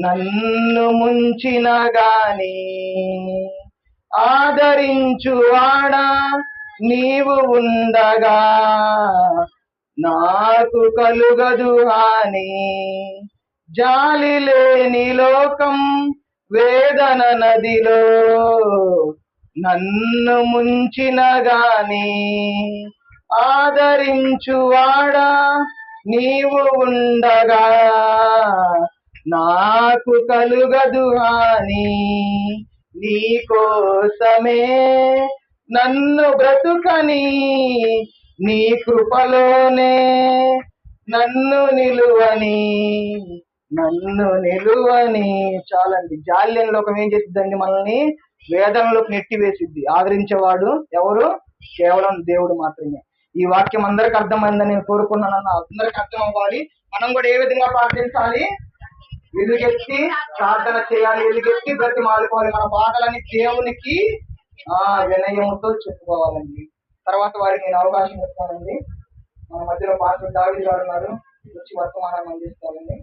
నన్ను ముంచిన గాని ఆదరించువాడా నీవు ఉండగా నాకు కలుగదు హాని. జాలి లేని లోకం వేదన నదిలో నన్ను ముంచిన గాని ఆదరించువాడా నీవు ఉండగా నాకు కలుగదు హాని. నీ కోసమే నన్ను బ్రతుకని నీ కృపలోనే నన్ను నిలువని చాలండి. జాల్యం లోకం ఏం చేసిద్దండి? మనల్ని వేదనలోకి నెట్టివేసిద్ది. ఆదరించేవాడు ఎవరు? కేవలం దేవుడు మాత్రమే. ఈ వాక్యం అందరికి అర్థమైందని నేను కోరుకున్నానన్న అందరికి అర్థం అవ్వాలి. మనం కూడా ఏ విధంగా ప్రార్థించాలి? ఎలుగెత్తి ప్రార్థన చేయాలి, ఎలుగెత్తి బ్రతిమాలుకోవాలి. మన బాధలని దేవునికి వినయంతో చెప్పుకోవాలండి. తర్వాత వారికి నేను అవకాశం ఇస్తానండి. మన మధ్యలో పాస్టర్ దావీదు గారు ఉన్నారు, వచ్చి వర్తమానాన్ని అందిస్తారండి.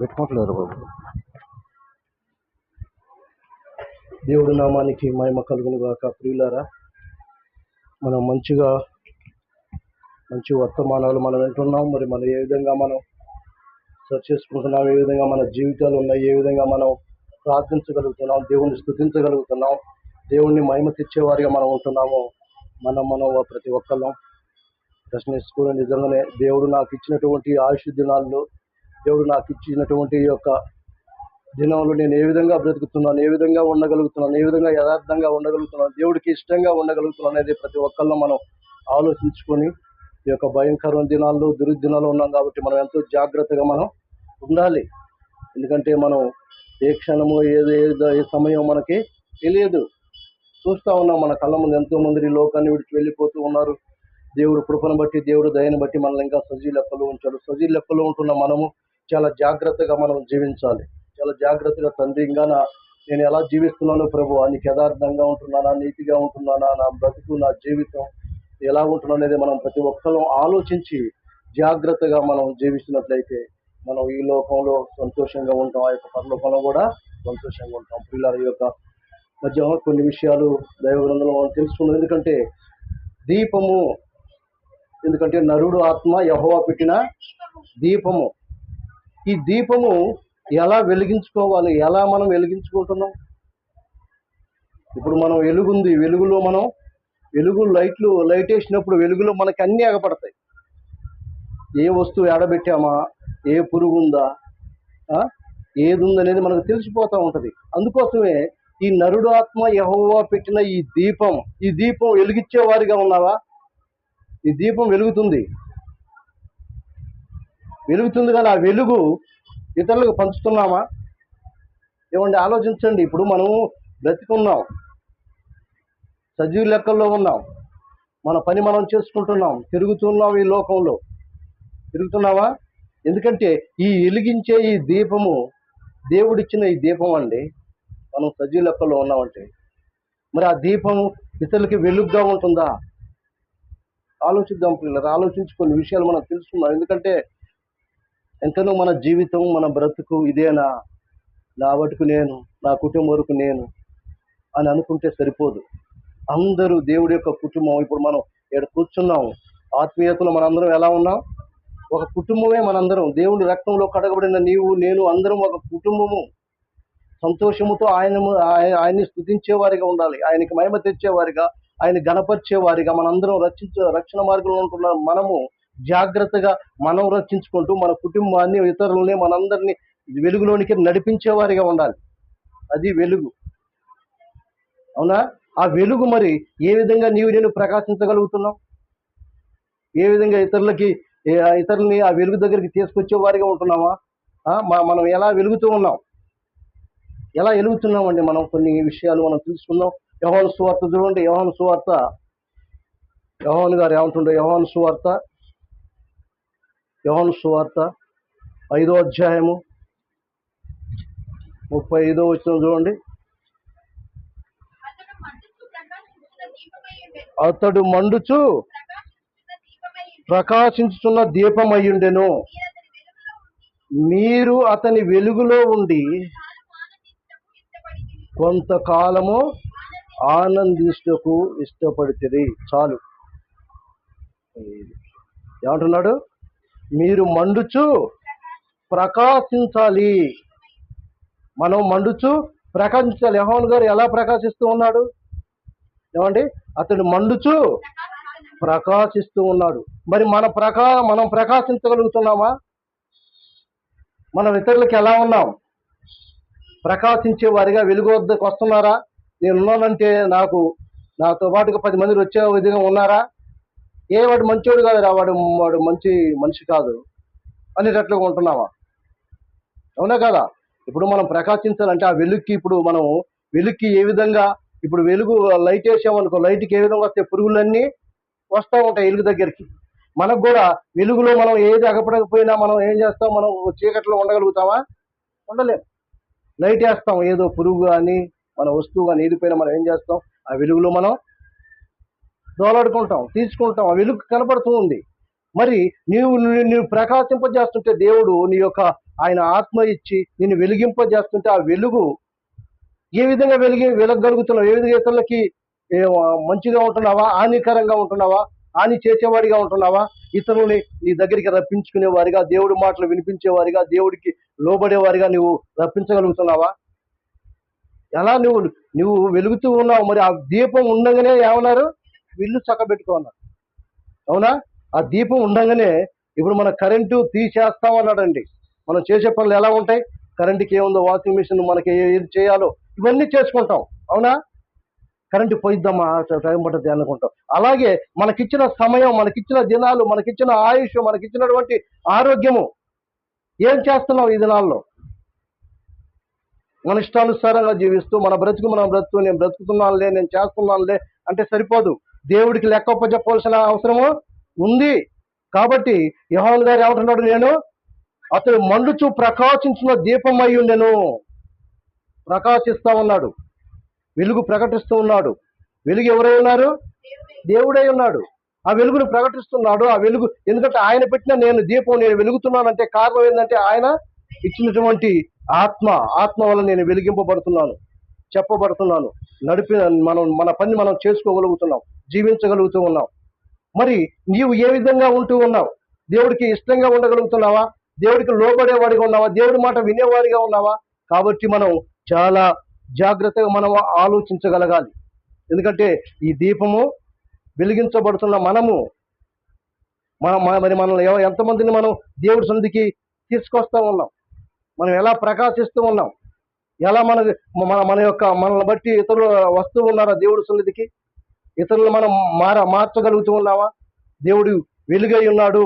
పెట్టుకోవట్లేరు బాబు. దేవుడి నామానికి మహిమ కలుగును గాక. ప్రియులారా, మనం మంచి వర్తమానాలు మనం వింటున్నాం. మరి మనం ఏ విధంగా మనం సెర్చ్ చేసుకుంటున్నాం, ఏ విధంగా మన జీవితాలు ఉన్నాయి, ఏ విధంగా మనం ప్రార్థించగలుగుతున్నాం, దేవుణ్ణి స్తుతించగలుగుతున్నాం, దేవుణ్ణి మహిమ తెచ్చేవారిగా మనం ఉంటున్నాము. మనం ప్రతి ఒక్కళ్ళం ప్రశ్నించుకుని నిజంగానే దేవుడు నాకు ఇచ్చినటువంటి ఆయుష్ దినాల్లో, దేవుడు నాకు ఇచ్చినటువంటి ఈ యొక్క దినంలో నేను ఏ విధంగా బ్రతుకుతున్నాను, ఏ విధంగా ఉండగలుగుతున్నాను, ఏ విధంగా యథార్థంగా ఉండగలుగుతున్నాను, దేవుడికి ఇష్టంగా ఉండగలుగుతున్నాను అనేది ప్రతి ఒక్కళ్ళం మనం ఆలోచించుకొని ఈ యొక్క భయంకరమైన దినాల్లో దుర్దినాల్లో ఉన్నాం కాబట్టి మనం ఎంతో జాగ్రత్తగా మనం ఉండాలి. ఎందుకంటే మనం ఏ క్షణము ఏ సమయం మనకి తెలియదు. చూస్తూ ఉన్నాం, మన కళ్ళ ముందు ఎంతో మంది ఈ లోకాన్ని విడిచి వెళ్ళిపోతూ ఉన్నారు. దేవుడు కృపను బట్టి, దేవుడు దయని బట్టి మనల్ని ఇంకా సజీవ లెక్కలో ఉంచాడు. సజీవ లెక్కలో ఉంటున్న మనము చాలా జాగ్రత్తగా మనం జీవించాలి. చాలా జాగ్రత్తగా తండ్రి, ఇంకా నేను ఎలా జీవిస్తున్నాను ప్రభు, నీకు యథార్థంగా ఉంటున్నానా, నీతిగా ఉంటున్నానా, నా బ్రతుకు నా జీవితం ఎలా ఉంటున్నా అనేది మనం ప్రతి ఒక్కరూ ఆలోచించి జాగ్రత్తగా మనం జీవిస్తున్నట్లయితే మనం ఈ లోకంలో సంతోషంగా ఉంటాం, ఆ యొక్క పరలోకంలో కూడా సంతోషంగా ఉంటాం. పిల్లల యొక్క మధ్య కొన్ని విషయాలు దైవ గ్రంథంలో మనం తెలుసుకున్నాం. ఎందుకంటే నరుడు ఆత్మ యెహోవా పెట్టిన దీపము. ఈ దీపము ఎలా వెలిగించుకోవాలి, ఎలా మనం వెలిగించుకుంటున్నాం? ఇప్పుడు మనం వెలుగుంది, వెలుగులో మనం లైట్ వేసినప్పుడు వెలుగులో మనకి అన్నీ ఎగపడతాయి. ఏ వస్తువు ఎడబెట్టామా, ఏ పురుగు ఉందా, ఏది ఉందనేది మనకు తెలిసిపోతూ ఉంటుంది. అందుకోసమే ఈ నరుడు ఆత్మ యెహోవా పెట్టిన ఈ దీపం వెలిగించే వారిగా ఉన్నావా? ఈ దీపం వెలుగుతుంది కానీ ఆ వెలుగు ఇతరులకు పంచుతున్నామా? ఏమండి, ఆలోచించండి. ఇప్పుడు మనం బ్రతికున్నాం, సజీవ లెక్కల్లో ఉన్నాం, మన పని మనం చేసుకుంటున్నాం, తిరుగుతున్నాం, ఈ లోకంలో తిరుగుతున్నావా? ఎందుకంటే ఈ వెలిగించే ఈ దీపము దేవుడిచ్చిన ఈ దీపం అండి. మనం సజీవ లెక్కల్లో ఉన్నామంటే మరి ఆ దీపం ఇతరులకి వెలుగుగా ఉంటుందా? ఆలోచిద్దాం పిల్లలు, ఆలోచించి కొన్ని విషయాలు మనం తెలుసుకున్నాం. ఎందుకంటే ఎంతనో మన జీవితం, మన బ్రతుకు ఇదేనా, నా వరకు నేను, నా కుటుంబం వరకు నేను అని అనుకుంటే సరిపోదు. అందరూ దేవుడి యొక్క కుటుంబం. ఇప్పుడు మనం ఇక్కడ కూర్చున్నాం, ఆత్మీయతలో మనందరం ఎలా ఉన్నాం? ఒక కుటుంబమే మనందరం. దేవుని రక్తంలో కడగబడిన నీవు నేను అందరం ఒక కుటుంబము. సంతోషముతో ఆయన్ని స్తుతించేవారిగా ఉండాలి. ఆయనకి మహిమ తెచ్చేవారిగా, ఆయన గణపరిచేవారిగా మనందరం రక్షణ మార్గంలో ఉంటున్న మనము జాగ్రత్తగా మనం రక్షించుకుంటూ మన కుటుంబాన్ని, ఇతరులని, మనందరినీ వెలుగులోనికి నడిపించేవారిగా ఉండాలి. అది వెలుగు. అవునా? ఆ వెలుగు మరి ఏ విధంగా నేను ప్రకాశించగలుగుతున్నాం? ఏ విధంగా ఇతరులని ఆ వెలుగు దగ్గరికి తీసుకొచ్చే వారిగా ఉంటున్నామా? మనం ఎలా వెలుగుతూ ఉన్నాం? ఎలా వెలుగుతున్నామండి? మనం కొన్ని విషయాలు మనం తెలుసుకుందాం. యోహాను సువార్త చూడండి. యోహాను గారు ఏమంటుండో, యోహాను సువార్త 5వ అధ్యాయము 35వ వచనం చూడండి. అతడు మండుచు ప్రకాశించుచున్న దీపమయ్యుండెను. మీరు అతని వెలుగులో ఉండి కొంతకాలము ఆనందించుటకు ఇష్టపడితిరి. చాలు. ఏమంటున్నాడు? మీరు మండుచు ప్రకాశించాలి. మనం మండుచు ప్రకాశించాలి. యోహాను గారు ఎలా ప్రకాశిస్తూ ఉన్నాడు? ఏమండి? అతడు మండుచు ప్రకాశిస్తూ ఉన్నాడు. మరి మనం ప్రకాశించగలుగుతున్నామా? మనం ఇతరులకు ఎలా ఉన్నాం? ప్రకాశించే వారిగా వెలుగు వద్దకు వస్తున్నారా? నేనున్నానంటే నాతో పాటుగా 10 మంది వచ్చే విధంగా ఉన్నారా? వాడు మంచోడు కాదురా, వాడు మంచి మనిషి కాదు అనేటట్లుగా ఉంటున్నావా? అవునా కదా? ఇప్పుడు మనం ప్రకాశించాలంటే ఆ వెలుగుకి, ఇప్పుడు మనం వెలుగుకి ఏ విధంగా, ఇప్పుడు వెలుగు లైట్ వేసామనుకో, లైట్కి ఏ విధంగా వస్తే పురుగులన్నీ వస్తూ ఉంటాయి వెలుగు దగ్గరికి. మనకు కూడా వెలుగులో మనం ఏది అగపడకపోయినా మనం ఏం చేస్తాం? మనం చీకట్లో ఉండగలుగుతామా? ఉండలేం. లైట్ వేస్తాం, ఏదో పురుగు కానీ మన వస్తువు కానీ ఏదిపోయినా మనం ఏం చేస్తాం? ఆ వెలుగులో మనం దోలాడుకుంటాం, తీసుకుంటాం. ఆ వెలుగు కనపడుతూ ఉంది. మరి నీవు ప్రకాశింపజేస్తుంటే దేవుడు ఆయన ఆత్మ ఇచ్చి నిన్ను వెలిగింపజేస్తుంటే ఆ వెలుగు ఏ విధంగా వెలగగలుగుతున్నావు? ఏ విధంగా ఇతరులకి మంచిగా ఉంటున్నావా? హానికరంగా ఉంటున్నావా? హాని చేసేవాడిగా ఉంటున్నావా? ఇతరులని నీ దగ్గరికి రప్పించుకునేవారిగా, దేవుడి మాటలు వినిపించేవారిగా, దేవుడికి లోబడేవారిగా నువ్వు రప్పించగలుగుతున్నావా? ఎలా నువ్వు వెలుగుతూ ఉన్నావు? మరి ఆ దీపం ఉండగానే ఏమన్నారు? ఇల్లు చక్కబెట్టుకున్నారు. అవునా? ఆ దీపం ఉండగానే ఇప్పుడు మన కరెంటు తీసేస్తామన్నాడండి. మనం చేసే పనులు ఎలా ఉంటాయి? కరెంటుకి ఏముందో, వాషింగ్ మిషన్ మనకి ఏది చేయాలో ఇవన్నీ చేసుకుంటాం. అవునా? కరెంటు పోయిద్దామా, టైం పట్టద్ది అనుకుంటాం. అలాగే మనకిచ్చిన సమయం, మనకిచ్చిన దినాలు, మనకిచ్చిన ఆయుష్, మనకిచ్చినటువంటి ఆరోగ్యము ఏం చేస్తున్నాం ఈ దినాల్లో? మన ఇష్టానుసారంగా జీవిస్తూ మన బ్రతుకు నేను బ్రతుకుతున్నానులే, నేను చేస్తున్నానులే అంటే సరిపోదు. దేవుడికి లెక్క చెప్పవలసిన అవసరము ఉంది. కాబట్టి యోహాను గారు ఏమంటున్నాడు? అతడు మండుచు ప్రకాశించిన దీపం అయి ఉండెను. ప్రకాశిస్తా ఉన్నాడు, వెలుగు ప్రకటిస్తూ ఉన్నాడు. వెలుగు ఎవరై ఉన్నారు? దేవుడై ఉన్నాడు. ఆ వెలుగును ప్రకటిస్తున్నాడు. ఆ వెలుగు ఎందుకంటే ఆయన పెట్టిన నేను దీపం, నేను వెలుగుతున్నానంటే కారణం ఏంటంటే ఆయన ఇచ్చినటువంటి ఆత్మ వల్ల నేను వెలిగింపబడుతున్నాను, చెప్పబడుతున్నాను, మన పని మనం చేసుకోగలుగుతున్నాం, జీవించగలుగుతూ ఉన్నాం. మరి నీవు ఏ విధంగా ఉంటూ ఉన్నావు? దేవుడికి ఇష్టంగా ఉండగలుగుతున్నావా? దేవుడికి లోబడేవాడిగా ఉన్నావా? దేవుడి మాట వినేవాడిగా ఉన్నావా? కాబట్టి మనం చాలా జాగ్రత్తగా మనం ఆలోచించగలగాలి. ఎందుకంటే ఈ దీపము వెలిగించబడుతున్న మరి మనల్ని ఎంతమందిని మనం దేవుడి సన్నిధికి తీసుకొస్తా ఉన్నాం? మనం ఎలా ప్రకాశిస్తూ ఉన్నాం? ఎలా మనల్ని బట్టి ఇతరులు వస్తూ ఉన్నారా దేవుడి సన్నిధికి? ఇతరులు మనం మార్చగలుగుతూ ఉన్నావా? దేవుడు వెలుగై ఉన్నాడు.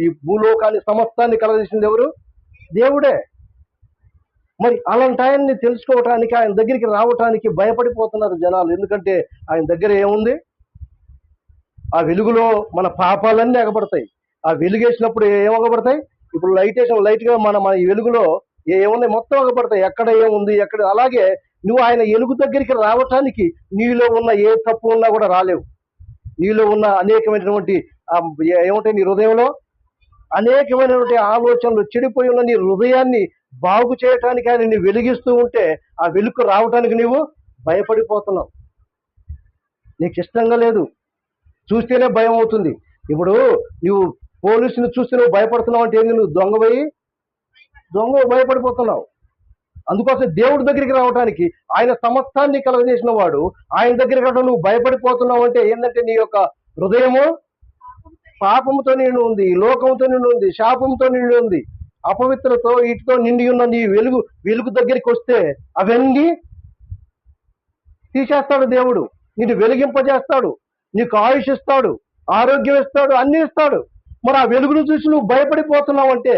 ఈ భూలోకాన్ని సమస్తాన్ని కలగజేసింది ఎవరు? దేవుడే. మరి అలాంటి ఆయన్ని తెలుసుకోవటానికి, ఆయన దగ్గరికి రావటానికి భయపడిపోతున్నారు జనాలు. ఎందుకంటే ఆయన దగ్గర ఏముంది? ఆ వెలుగులో మన పాపాలన్నీ ఎగబడతాయి. ఆ వెలుగేసినప్పుడు ఏమగబడతాయి? ఇప్పుడు లైట్గా మన ఈ వెలుగులో ఏమున్నాయి? మొత్తం ఎగబడతాయి. ఎక్కడ ఏముంది, ఎక్కడ. అలాగే నువ్వు ఆయన వెలుగు దగ్గరికి రావటానికి నీలో ఉన్న ఏ తప్పు ఉన్నా కూడా రాలేవు. నీలో ఉన్న అనేకమైనటువంటి ఏముంటాయి? నీ హృదయంలో అనేకమైనటువంటి ఆలోచనలు, చెడిపోయి ఉన్న నీ హృదయాన్ని బాగు చేయటానికి ఆయన నీ వెలిగిస్తూ ఉంటే ఆ వెలుగు రావటానికి నీవు భయపడిపోతున్నావు. నీకు ఇష్టంగా లేదు, చూస్తేనే భయం అవుతుంది. ఇప్పుడు నువ్వు పోలీసుని చూసి నువ్వు భయపడుతున్నావు అంటే ఏంది? నువ్వు దొంగ భయపడిపోతున్నావు. అందుకోసం దేవుడి దగ్గరికి రావడానికి, ఆయన సమస్తాన్ని కలగజేసిన వాడు ఆయన దగ్గరికి రావడం నువ్వు భయపడిపోతున్నావు అంటే ఏంటంటే నీ యొక్క హృదయము పాపముతో నిండి ఉంది, లోకంతో నిండి ఉంది, శాపంతో నిండి ఉంది, అపవిత్రతో వీటితో నిండి ఉన్న నీ వెలుగు దగ్గరికి వస్తే అవన్నీ తీసేస్తాడు దేవుడు. నిన్ను వెలిగింపజేస్తాడు, నీకు ఆయుష్ ఇస్తాడు, ఆరోగ్యం ఇస్తాడు, అన్ని ఇస్తాడు. మరి ఆ వెలుగును చూసి నువ్వు భయపడిపోతున్నావు అంటే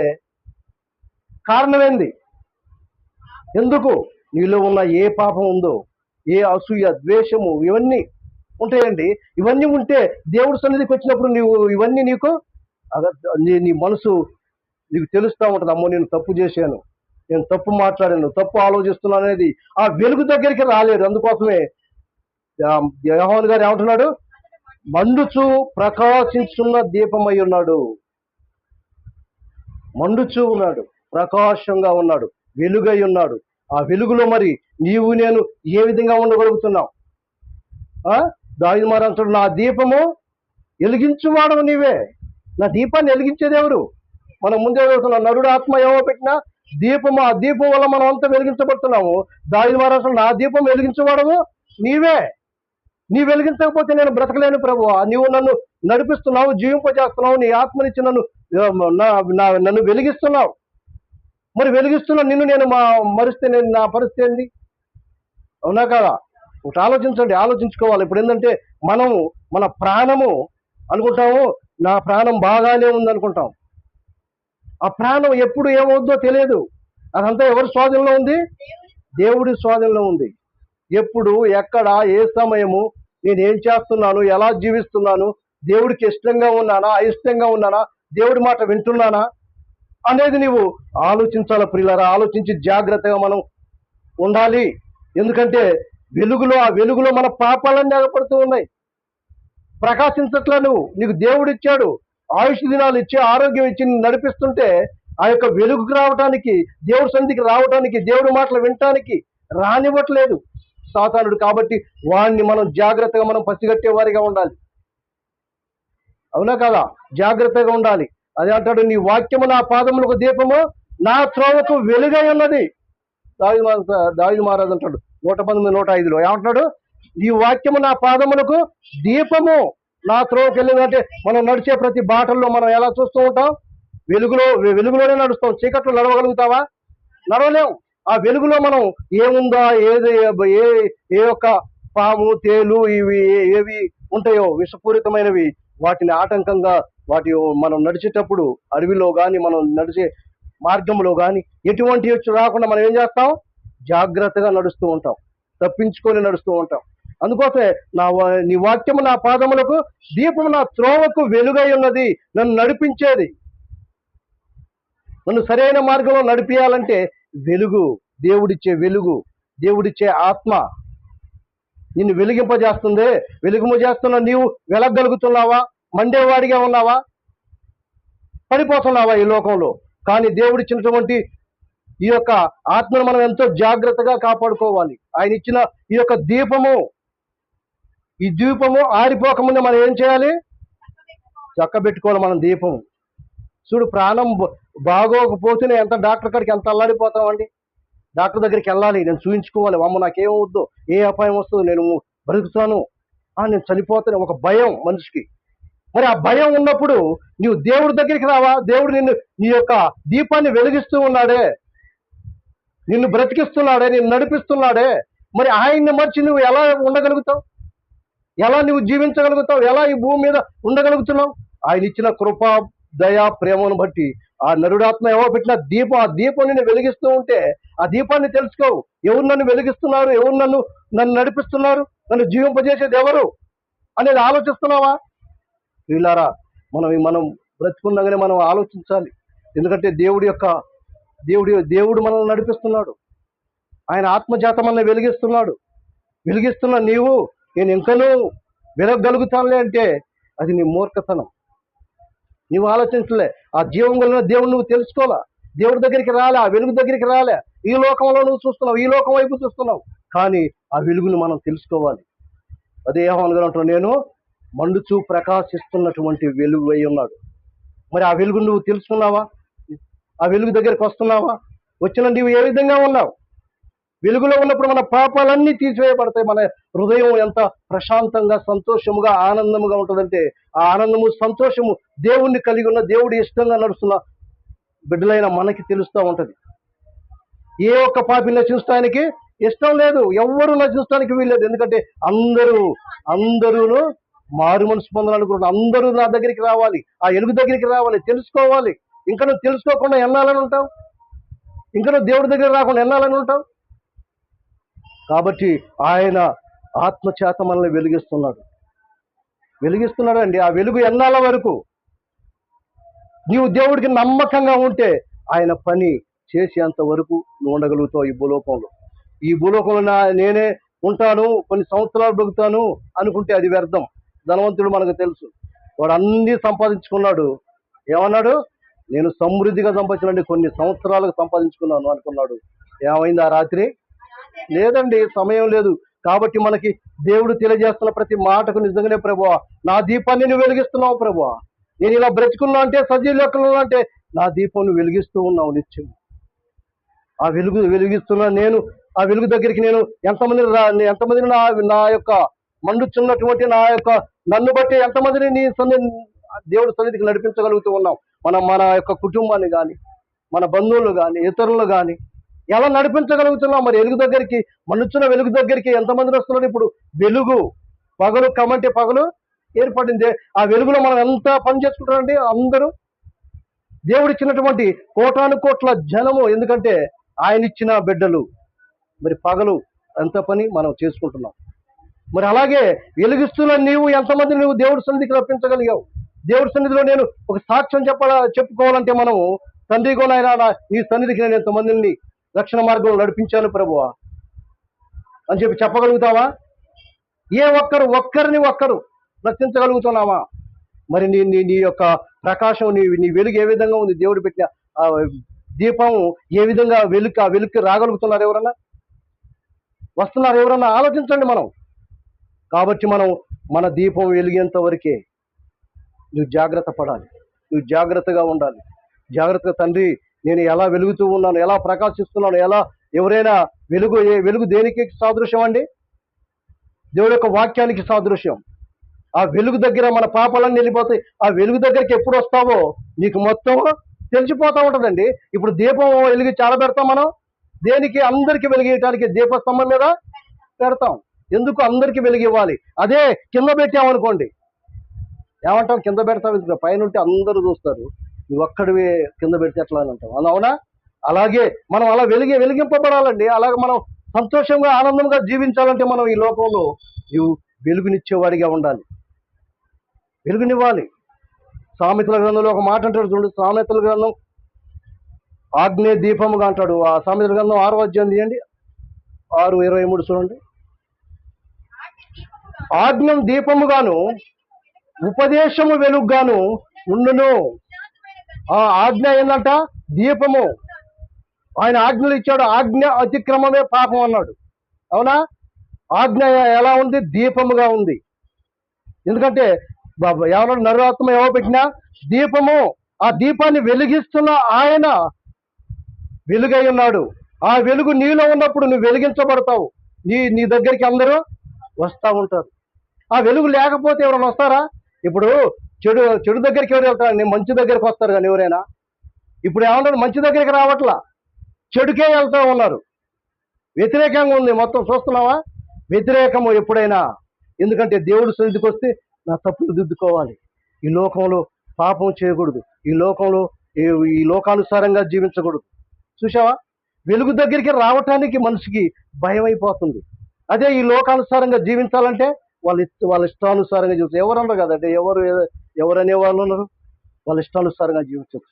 కారణం ఏంది? ఎందుకు? నీలో ఉన్న ఏ పాపం ఉందో, ఏ అసూయ, ద్వేషము, ఇవన్నీ ఉంటాయండి. ఇవన్నీ ఉంటే దేవుడి సన్నిధికి వచ్చినప్పుడు ఇవన్నీ నీకు నీ మనసు నీకు తెలుస్తూ ఉంటుంది. అమ్మో, నేను తప్పు చేశాను, నేను తప్పు మాట్లాడాను, తప్పు ఆలోచిస్తున్నాను అనేది ఆ వెలుగు దగ్గరికి రాలేరు. అందుకోసమే యోహాను గారు ఏమంటున్నాడు? మండుచు ప్రకాశించున్న దీపమై ఉన్నాడు. మండుచు ఉన్నాడు, ప్రకాశంగా ఉన్నాడు, వెలుగై ఉన్నాడు. ఆ వెలుగులో మరి నీవు నేను ఏ విధంగా ఉండగలుగుతున్నావు? దావీదు మహారాజు, నా దీపము వెలిగించువాడవు నీవే. నా దీపాన్ని వెలిగించేది ఎవరు? మనం ముందే చదువుతున్నాం, నరుడు ఆత్మ ఏమో పెట్టిన దీపము, ఆ దీపం వల్ల మనం అంతా వెలిగించబడుతున్నాము. దావీదు మహారాజు, నా దీపం వెలిగించేవాడవు నీవే. నీ వెలిగించకపోతే నేను బ్రతకలేను ప్రభువా. నీవు నన్ను నడిపిస్తున్నావు, జీవింపజేస్తున్నావు, నీ ఆత్మనిచ్చి నన్ను వెలిగిస్తున్నావు. మరి వెలిగిస్తున్నా నిన్ను నేను మరిస్తే నేను నా పరిస్థితి ఏంది? అవునా కదా? ఒకటి ఆలోచించుకోవాలి. ఇప్పుడు ఏంటంటే మన ప్రాణము అనుకుంటాము, నా ప్రాణం బాగానే ఉంది అనుకుంటాం. ఆ ప్రాణం ఎప్పుడు ఏమవుద్దో తెలియదు. అదంతా ఎవరి స్వాధీనంలో ఉంది? దేవుడి స్వాధీనంలో ఉంది. ఎప్పుడు, ఎక్కడ, ఏ సమయము, నేను ఏం చేస్తున్నాను, ఎలా జీవిస్తున్నాను, దేవుడికి ఇష్టంగా ఉన్నానా, అయిష్టంగా ఉన్నానా, దేవుడి మాట వింటున్నానా అనేది నీవు ఆలోచించాలి ప్రియులారా. ఆలోచించి జాగ్రత్తగా మనం ఉండాలి. ఎందుకంటే ఆ వెలుగులో మన పాపాలన్నీ అగపడుతూ ఉన్నాయి. ప్రకాశించట్లా నీకు దేవుడు ఇచ్చాడు, ఆయుష్ దినాలు ఇచ్చి, ఆరోగ్యం ఇచ్చి నడిపిస్తుంటే ఆ యొక్క వెలుగుకు రావటానికి, దేవుడి సన్నిధికి రావటానికి, దేవుడి మాటలు వినటానికి రానివ్వట్లేదు సాతానుడు. కాబట్టి వాడిని మనం జాగ్రత్తగా మనం పసిగట్టే వారిగా ఉండాలి. అవునా కదా? జాగ్రత్తగా ఉండాలి. అదే అంటాడు, నీ వాక్యము నా పాదములకు దీపము, నా త్రోవకు వెలుగై ఉన్నది. దావీదు మహారాజు అంటాడు 119, 105లో ఏమంటున్నాడు? నీ వాక్యము నా పాదములకు దీపము, నా త్రోవకు వెళ్ళిందంటే మనం నడిచే ప్రతి బాటల్లో మనం ఎలా చూస్తూ ఉంటాం? వెలుగులోనే నడుస్తాం. చీకట్లో నడవగలుగుతావా? నడవలేం. ఆ వెలుగులో మనం ఏముందా, ఏ యొక్క పాము, తేలు, ఇవి ఏవి ఉంటాయో విషపూరితమైనవి, వాటిని ఆటంకంగా మనం నడిచేటప్పుడు అడవిలో కానీ, మనం నడిచే మార్గంలో కానీ ఎటువంటి రాకుండా మనం ఏం చేస్తాం? జాగ్రత్తగా నడుస్తూ ఉంటాం, తప్పించుకొని నడుస్తూ ఉంటాం. అందుకోసమే నీ వాక్యము నా పాదములకు దీపము, నా త్రోవకు వెలుగై ఉన్నది. నన్ను నడిపించేది, నన్ను సరైన మార్గంలో నడిపించాలంటే వెలుగు, దేవుడిచ్చే వెలుగు, దేవుడిచ్చే ఆత్మ నిన్ను వెలిగింపజేస్తుంది. వెలుగుమజేస్తున్న నీవు వెలగలుగుతున్నావా? మండేవాడిగా ఉన్నావా? పడిపోతున్నావా ఈ లోకంలో? కానీ దేవుడిచ్చినటువంటి ఈ యొక్క ఆత్మను మనం ఎంతో జాగ్రత్తగా కాపాడుకోవాలి. ఆయన ఇచ్చిన ఈ యొక్క ఈ దీపము ఆరిపోకముందే మనం ఏం చేయాలి? చక్కబెట్టుకోవాలి మనం దీపం. చూడు, ప్రాణం బాగోకపోతేనే ఎంత డాక్టర్ కాడికి ఎంత అల్లాడిపోతామండి. డాక్టర్ దగ్గరికి వెళ్ళాలి, నేను చూయించుకోవాలి. అమ్మ నాకేమవుద్దో, ఏ అపాయం వస్తుందో, నేను బ్రతుకుతాను, నేను చనిపోతాను, ఒక భయం మనిషికి. మరి ఆ భయం ఉన్నప్పుడు నీవు దేవుడి దగ్గరికి రావా? దేవుడు నీ యొక్క దీపాన్ని వెలిగిస్తూ ఉన్నాడే, నిన్ను బ్రతికిస్తున్నాడే, నిన్ను నడిపిస్తున్నాడే. మరి ఆయన్ని మర్చి నువ్వు ఎలా ఉండగలుగుతావు? ఎలా నువ్వు జీవించగలుగుతావు? ఎలా ఈ భూమి మీద ఉండగలుగుతున్నావు? ఆయన ఇచ్చిన కృప, దయ, ప్రేమను బట్టి ఆ నరుడాత్మ ఎవరో పెట్టిన దీపం, ఆ దీపం నిన్ను వెలిగిస్తూ ఉంటే ఆ దీపాన్ని తెలుసుకోవు. ఎవరు నన్ను వెలిగిస్తున్నారు, ఎవరు నన్ను నడిపిస్తున్నారు, నన్ను జీవింపజేసేది ఎవరు అనేది ఆలోచిస్తున్నావా? వీళ్ళారా, మనం బ్రతుకున్నాగానే మనం ఆలోచించాలి. ఎందుకంటే దేవుడు మనల్ని నడిపిస్తున్నాడు. ఆయన ఆత్మజాత మనల్ని వెలిగిస్తున్న నీవు నేను ఇంకనూ వెలగలుగుతానులే అంటే అది నీ మూర్ఖతనం. నువ్వు ఆలోచించలే. ఆ జీవం కలిగిన దేవుడు నువ్వు తెలుసుకోవాలా, దేవుడి దగ్గరికి రాలే, ఆ వెలుగు దగ్గరికి రాలే. ఈ లోకంలో నువ్వు చూస్తున్నావు, ఈ లోకం వైపు చూస్తున్నావు, కానీ ఆ వెలుగును మనం తెలుసుకోవాలి. అదే యోహాను గారు అంటున్నాడు, నేను మండుచూ ప్రకాశిస్తున్నటువంటి వెలుగు అయి ఉన్నాడు. మరి ఆ వెలుగు నువ్వు తెలుసుకున్నావా? ఆ వెలుగు దగ్గరికి వస్తున్నావా? వచ్చిన నీవు ఏ విధంగా ఉన్నావు? వెలుగులో ఉన్నప్పుడు మన పాపాలన్నీ తీసివేయబడతాయి. మన హృదయం ఎంత ప్రశాంతంగా, సంతోషముగా, ఆనందముగా ఉంటుందంటే ఆ ఆనందము, సంతోషము దేవుణ్ణి కలిగి ఉన్న, దేవుడి ఇష్టంగా నడుస్తున్న బిడ్డలైన మనకి తెలుస్తూ ఉంటది. ఏ ఒక్క పాపి నశించడానికి ఇష్టం లేదు, ఎవ్వరూ నశించడానికి వీల్లేదు. ఎందుకంటే అందరూను మారు మనసు పొందాలనుకుంటున్నారు. అందరూ నా దగ్గరికి రావాలి, ఆ ఎలుగు దగ్గరికి రావాలి, తెలుసుకోవాలి. ఇంకా నువ్వు తెలుసుకోకుండా ఎన్నాలని ఉంటావు? ఇంకా నువ్వు దేవుడి దగ్గర రాకుండా ఎన్నాలని ఉంటావు? కాబట్టి ఆయన ఆత్మచేత మనల్ని వెలిగిస్తున్నాడు అండి. ఆ వెలుగు ఎన్నాళ్ళ వరకు? నీవు దేవుడికి నమ్మకంగా ఉంటే ఆయన పని చేసేంత వరకు నువ్వు ఉండగలుగుతావు ఈ భూలోకంలో నేనే ఉంటాను, కొన్ని సంవత్సరాలు బ్రతుకుతాను అనుకుంటే అది వ్యర్థం. ధనవంతుడు మనకు తెలుసు, వాడు అన్నీ సంపాదించుకున్నాడు. ఏమన్నాడు? నేను సమృద్ధిగా సంపాదించానండి, కొన్ని సంవత్సరాలకు సంపాదించుకున్నాను అనుకున్నాడు. ఏమైంది ఆ రాత్రి? లేదండి, సమయం లేదు. కాబట్టి మనకి దేవుడు తెలియజేస్తున్న ప్రతి మాటకు నిజంగానే ప్రభువా, నా దీపాన్ని నువ్వు వెలిగిస్తున్నావు ప్రభువా, నేను ఇలా బ్రతుకున్నా అంటే, సజీవ లెక్కలు అంటే నా దీపం నువ్వు వెలిగిస్తూ ఉన్నావు నిత్యం. ఆ వెలుగు వెలిగిస్తున్నా నేను. ఆ వెలుగు దగ్గరికి నేను ఎంతమందిని నా యొక్క మండుచున్నటువంటి నన్ను బట్టి ఎంతమందిని నీ దేవుడి సన్నిధికి నడిపించగలుగుతూ ఉన్నాం. మన యొక్క కుటుంబాన్ని కానీ, మన బంధువులు కానీ, ఇతరులు కానీ ఎలా నడిపించగలుగుతున్నాం? మరి వెలుగు దగ్గరికి, మండుచున్న వెలుగు దగ్గరికి ఎంతమంది వస్తున్నారు? ఇప్పుడు వెలుగు పగలు కమంటే పగలు ఏర్పడింది. ఆ వెలుగులో మనం ఎంత పని చేసుకుంటారండి అందరూ. దేవుడిచ్చినటువంటి కోటాను కోట్ల జనము, ఎందుకంటే ఆయన ఇచ్చిన బిడ్డలు. మరి పగలు ఎంత పని మనం చేసుకుంటున్నాం. మరి అలాగే వెలిగిస్తున్న నీవు ఎంతమంది నువ్వు దేవుడి సన్నిధికి రప్పించగలిగావు? దేవుడి సన్నిధిలో నేను ఒక సాక్ష్యం చెప్పుకోవాలంటే మనము, తండ్రి గోనైనా నీ సన్నిధికి నేను ఎంతమందిని రక్షణ మార్గంలో నడిపించాను ప్రభువా అని చెప్పగలుగుతావా? ఒక్కరిని రక్షించగలుగుతున్నావా? మరి నీ యొక్క ప్రకాశం, నీ వెలుగు ఏ విధంగా ఉంది? దేవుడు పెట్టిన దీపం ఏ విధంగా ఆ వెలుగుకి రాగలుగుతున్నారు? వస్తున్నారు ఎవరన్నా? ఆలోచించండి మనం. కాబట్టి మనం మన దీపం వెలిగేంత వరకే నువ్వు జాగ్రత్త పడాలి, నువ్వు జాగ్రత్తగా ఉండాలి. జాగ్రత్తగా, తండ్రి నేను ఎలా వెలుగుతూ ఉన్నాను, ఎలా ప్రకాశిస్తున్నాను, ఎవరైనా వెలుగు దేనికి సాదృశ్యం అండి? దేవుడి యొక్క వాక్యానికి సాదృశ్యం. ఆ వెలుగు దగ్గర మన పాపాలన్నీ వెళ్ళిపోతాయి. ఆ వెలుగు దగ్గరికి ఎప్పుడు వస్తావో నీకు మొత్తం తెలిసిపోతా ఉంటుందండి. ఇప్పుడు దీపం వెలిగి చాలా పెడతాం మనం. దేనికి? అందరికీ వెలిగేయటానికి దీపస్తంభం మీద పెడతాం. ఎందుకు? అందరికీ వెలిగివ్వాలి. అదే కింద పెట్టామనుకోండి, ఏమంటాం? కింద పెడతాం, పైన ఉంటే అందరూ చూస్తారు, నువ్వు ఒక్కడివే కింద పెడితే ఎట్లా అని అంటాం. అవునా? అలాగే మనం అలా వెలిగింపబడాలండి. అలాగే మనం సంతోషంగా, ఆనందంగా జీవించాలంటే మనం ఈ లోకంలో నువ్వు వెలుగునిచ్చేవాడిగా ఉండాలి, వెలుగునివ్వాలి. సామెతల గ్రంథంలో ఒక మాట అంటాడు చూడండి. సామెతల గ్రంథం ఆగ్నేయ దీపముగా అంటాడు. ఆ సామెతల గ్రంథం 6వ అధ్యాయం తీయండి, 6:23 చూడండి. ఆజ్ఞం దీపముగాను ఉపదేశము వెలుగుగాను ఉండును. ఆ ఆజ్ఞ ఏంటంట? దీపము. ఆయన ఆజ్ఞలు ఇచ్చాడు. ఆజ్ఞ అతిక్రమమే పాపం అన్నాడు. అవునా? ఆజ్ఞ ఎలా ఉంది? దీపముగా ఉంది. ఎందుకంటే ఎవరో నరాత్మ ఎవరు పెట్టినా దీపము, ఆ దీపాన్ని వెలిగిస్తున్న ఆయన వెలుగై ఉన్నాడు. ఆ వెలుగు నీలో ఉన్నప్పుడు నువ్వు వెలిగించబడతావు. నీ దగ్గరికి అందరూ వస్తూ ఉంటారు. ఆ వెలుగు లేకపోతే ఎవరైనా వస్తారా? ఇప్పుడు చెడు దగ్గరికి ఎవరు వెళ్తారు? మంచి దగ్గరికి వస్తారు కానీ ఎవరైనా. ఇప్పుడు ఏమన్నారు? మంచి దగ్గరికి రావట్లా, చెడుకే వెళ్తూ ఉన్నారు. వ్యతిరేకంగా ఉంది మొత్తం. చూస్తున్నావా? వ్యతిరేకము ఎప్పుడైనా. ఎందుకంటే దేవుడు సన్నిధికి వస్తే నా తప్పులు దిద్దుకోవాలి, ఈ లోకంలో పాపం చేయకూడదు, ఈ లోకానుసారంగా జీవించకూడదు. చూసావా? వెలుగు దగ్గరికి రావటానికి మనిషికి భయం అయిపోతుంది. అదే ఈ లోకానుసారంగా జీవించాలంటే వాళ్ళ ఇష్టానుసారంగా జీవించారు. ఎవరన్నారు కదంటే ఎవరు అనే వాళ్ళు ఉన్నారు? వాళ్ళ ఇష్టానుసారంగా జీవించవచ్చు.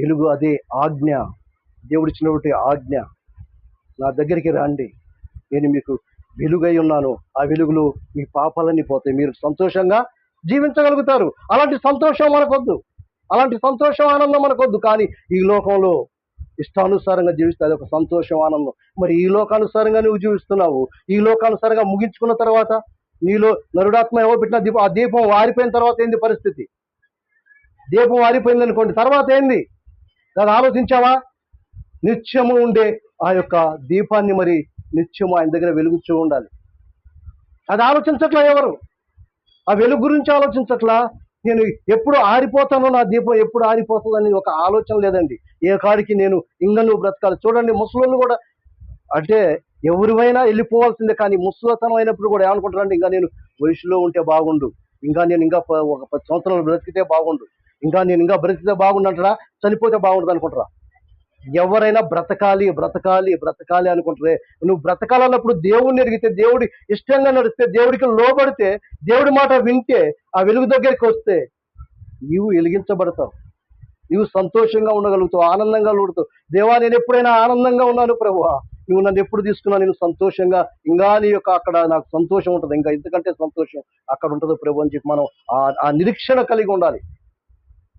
వెలుగు అదే ఆజ్ఞ, దేవుడిచ్చినటువంటి ఆజ్ఞ. నా దగ్గరికి రండి, నేను మీకు వెలుగై ఉన్నాను. ఆ వెలుగులో మీ పాపాలన్నీ పోతాయి, మీరు సంతోషంగా జీవించగలుగుతారు. అలాంటి సంతోషం మనకొద్దు, అలాంటి సంతోషం, ఆనందం మనకొద్దు. కానీ ఈ లోకంలో ఇష్టానుసారంగా జీవిస్తే అది ఒక సంతోషం, ఆనందం. మరి ఈ లోకానుసారంగా నువ్వు జీవిస్తున్నావు. ఈ లోకానుసారంగా ముగించుకున్న తర్వాత నీలో నరుడాత్మ ఎవరు పెట్టిన ఆ దీపం వారిపోయిన తర్వాత ఏంది పరిస్థితి? దీపం ఆరిపోయింది అనుకోండి, తర్వాత ఏంది? దాన్ని ఆలోచించావా? నిత్యము ఉండే ఆ యొక్క దీపాన్ని మరి నిత్యము ఆయన దగ్గర వెలుగుతూ ఉండాలి. అది ఆలోచించట్లా ఎవరు, ఆ వెలుగు గురించి ఆలోచించట్లా. నేను ఎప్పుడు ఆరిపోతానో, నా దీపం ఎప్పుడు ఆరిపోతుందని ఒక ఆలోచన లేదండి. ఏ కాడికి నేను ఇంగను బ్రతకాలి. చూడండి ముసలోళ్ళు కూడా, అంటే ఎవరివైనా వెళ్ళిపోవాల్సిందే, కానీ ముసలితనం అయినప్పుడు కూడా ఏమనుకుంటారంటే, ఇంకా నేను వయసులో ఉంటే బాగుండు, ఇంకా నేను ఇంకా ఒక 10 సంవత్సరాలు బ్రతికితే బాగుండు, ఇంకా బ్రతికితే బాగుండు అంటారా, చనిపోతే బాగుంటుంది అనుకుంటారా? ఎవరైనా బ్రతకాలి బ్రతకాలి బ్రతకాలి అనుకుంటారే. నువ్వు బ్రతకాలన్నప్పుడు దేవుడిని ఎరిగితే, దేవుడి ఇష్టంగా నడిస్తే, దేవుడికి లోబడితే, దేవుడి మాట వింటే, ఆ వెలుగు దగ్గరికి వస్తే నీవు వెలిగించబడతావు, నీవు సంతోషంగా ఉండగలుగుతావు, ఆనందంగా ఉండగలుగుతావు. దేవా, నేను ఎప్పుడైనా ఆనందంగా ఉన్నాను ప్రభువా, నువ్వు నన్ను ఎప్పుడు తీసుకున్నా నేను సంతోషంగా, ఇంకా నీ యొక్క అక్కడ నాకు సంతోషం ఉంటుంది, ఇంకా ఇంతకంటే సంతోషం అక్కడ ఉంటుంది ప్రభు అని చెప్పి మనం ఆ నిరీక్షణ కలిగి ఉండాలి.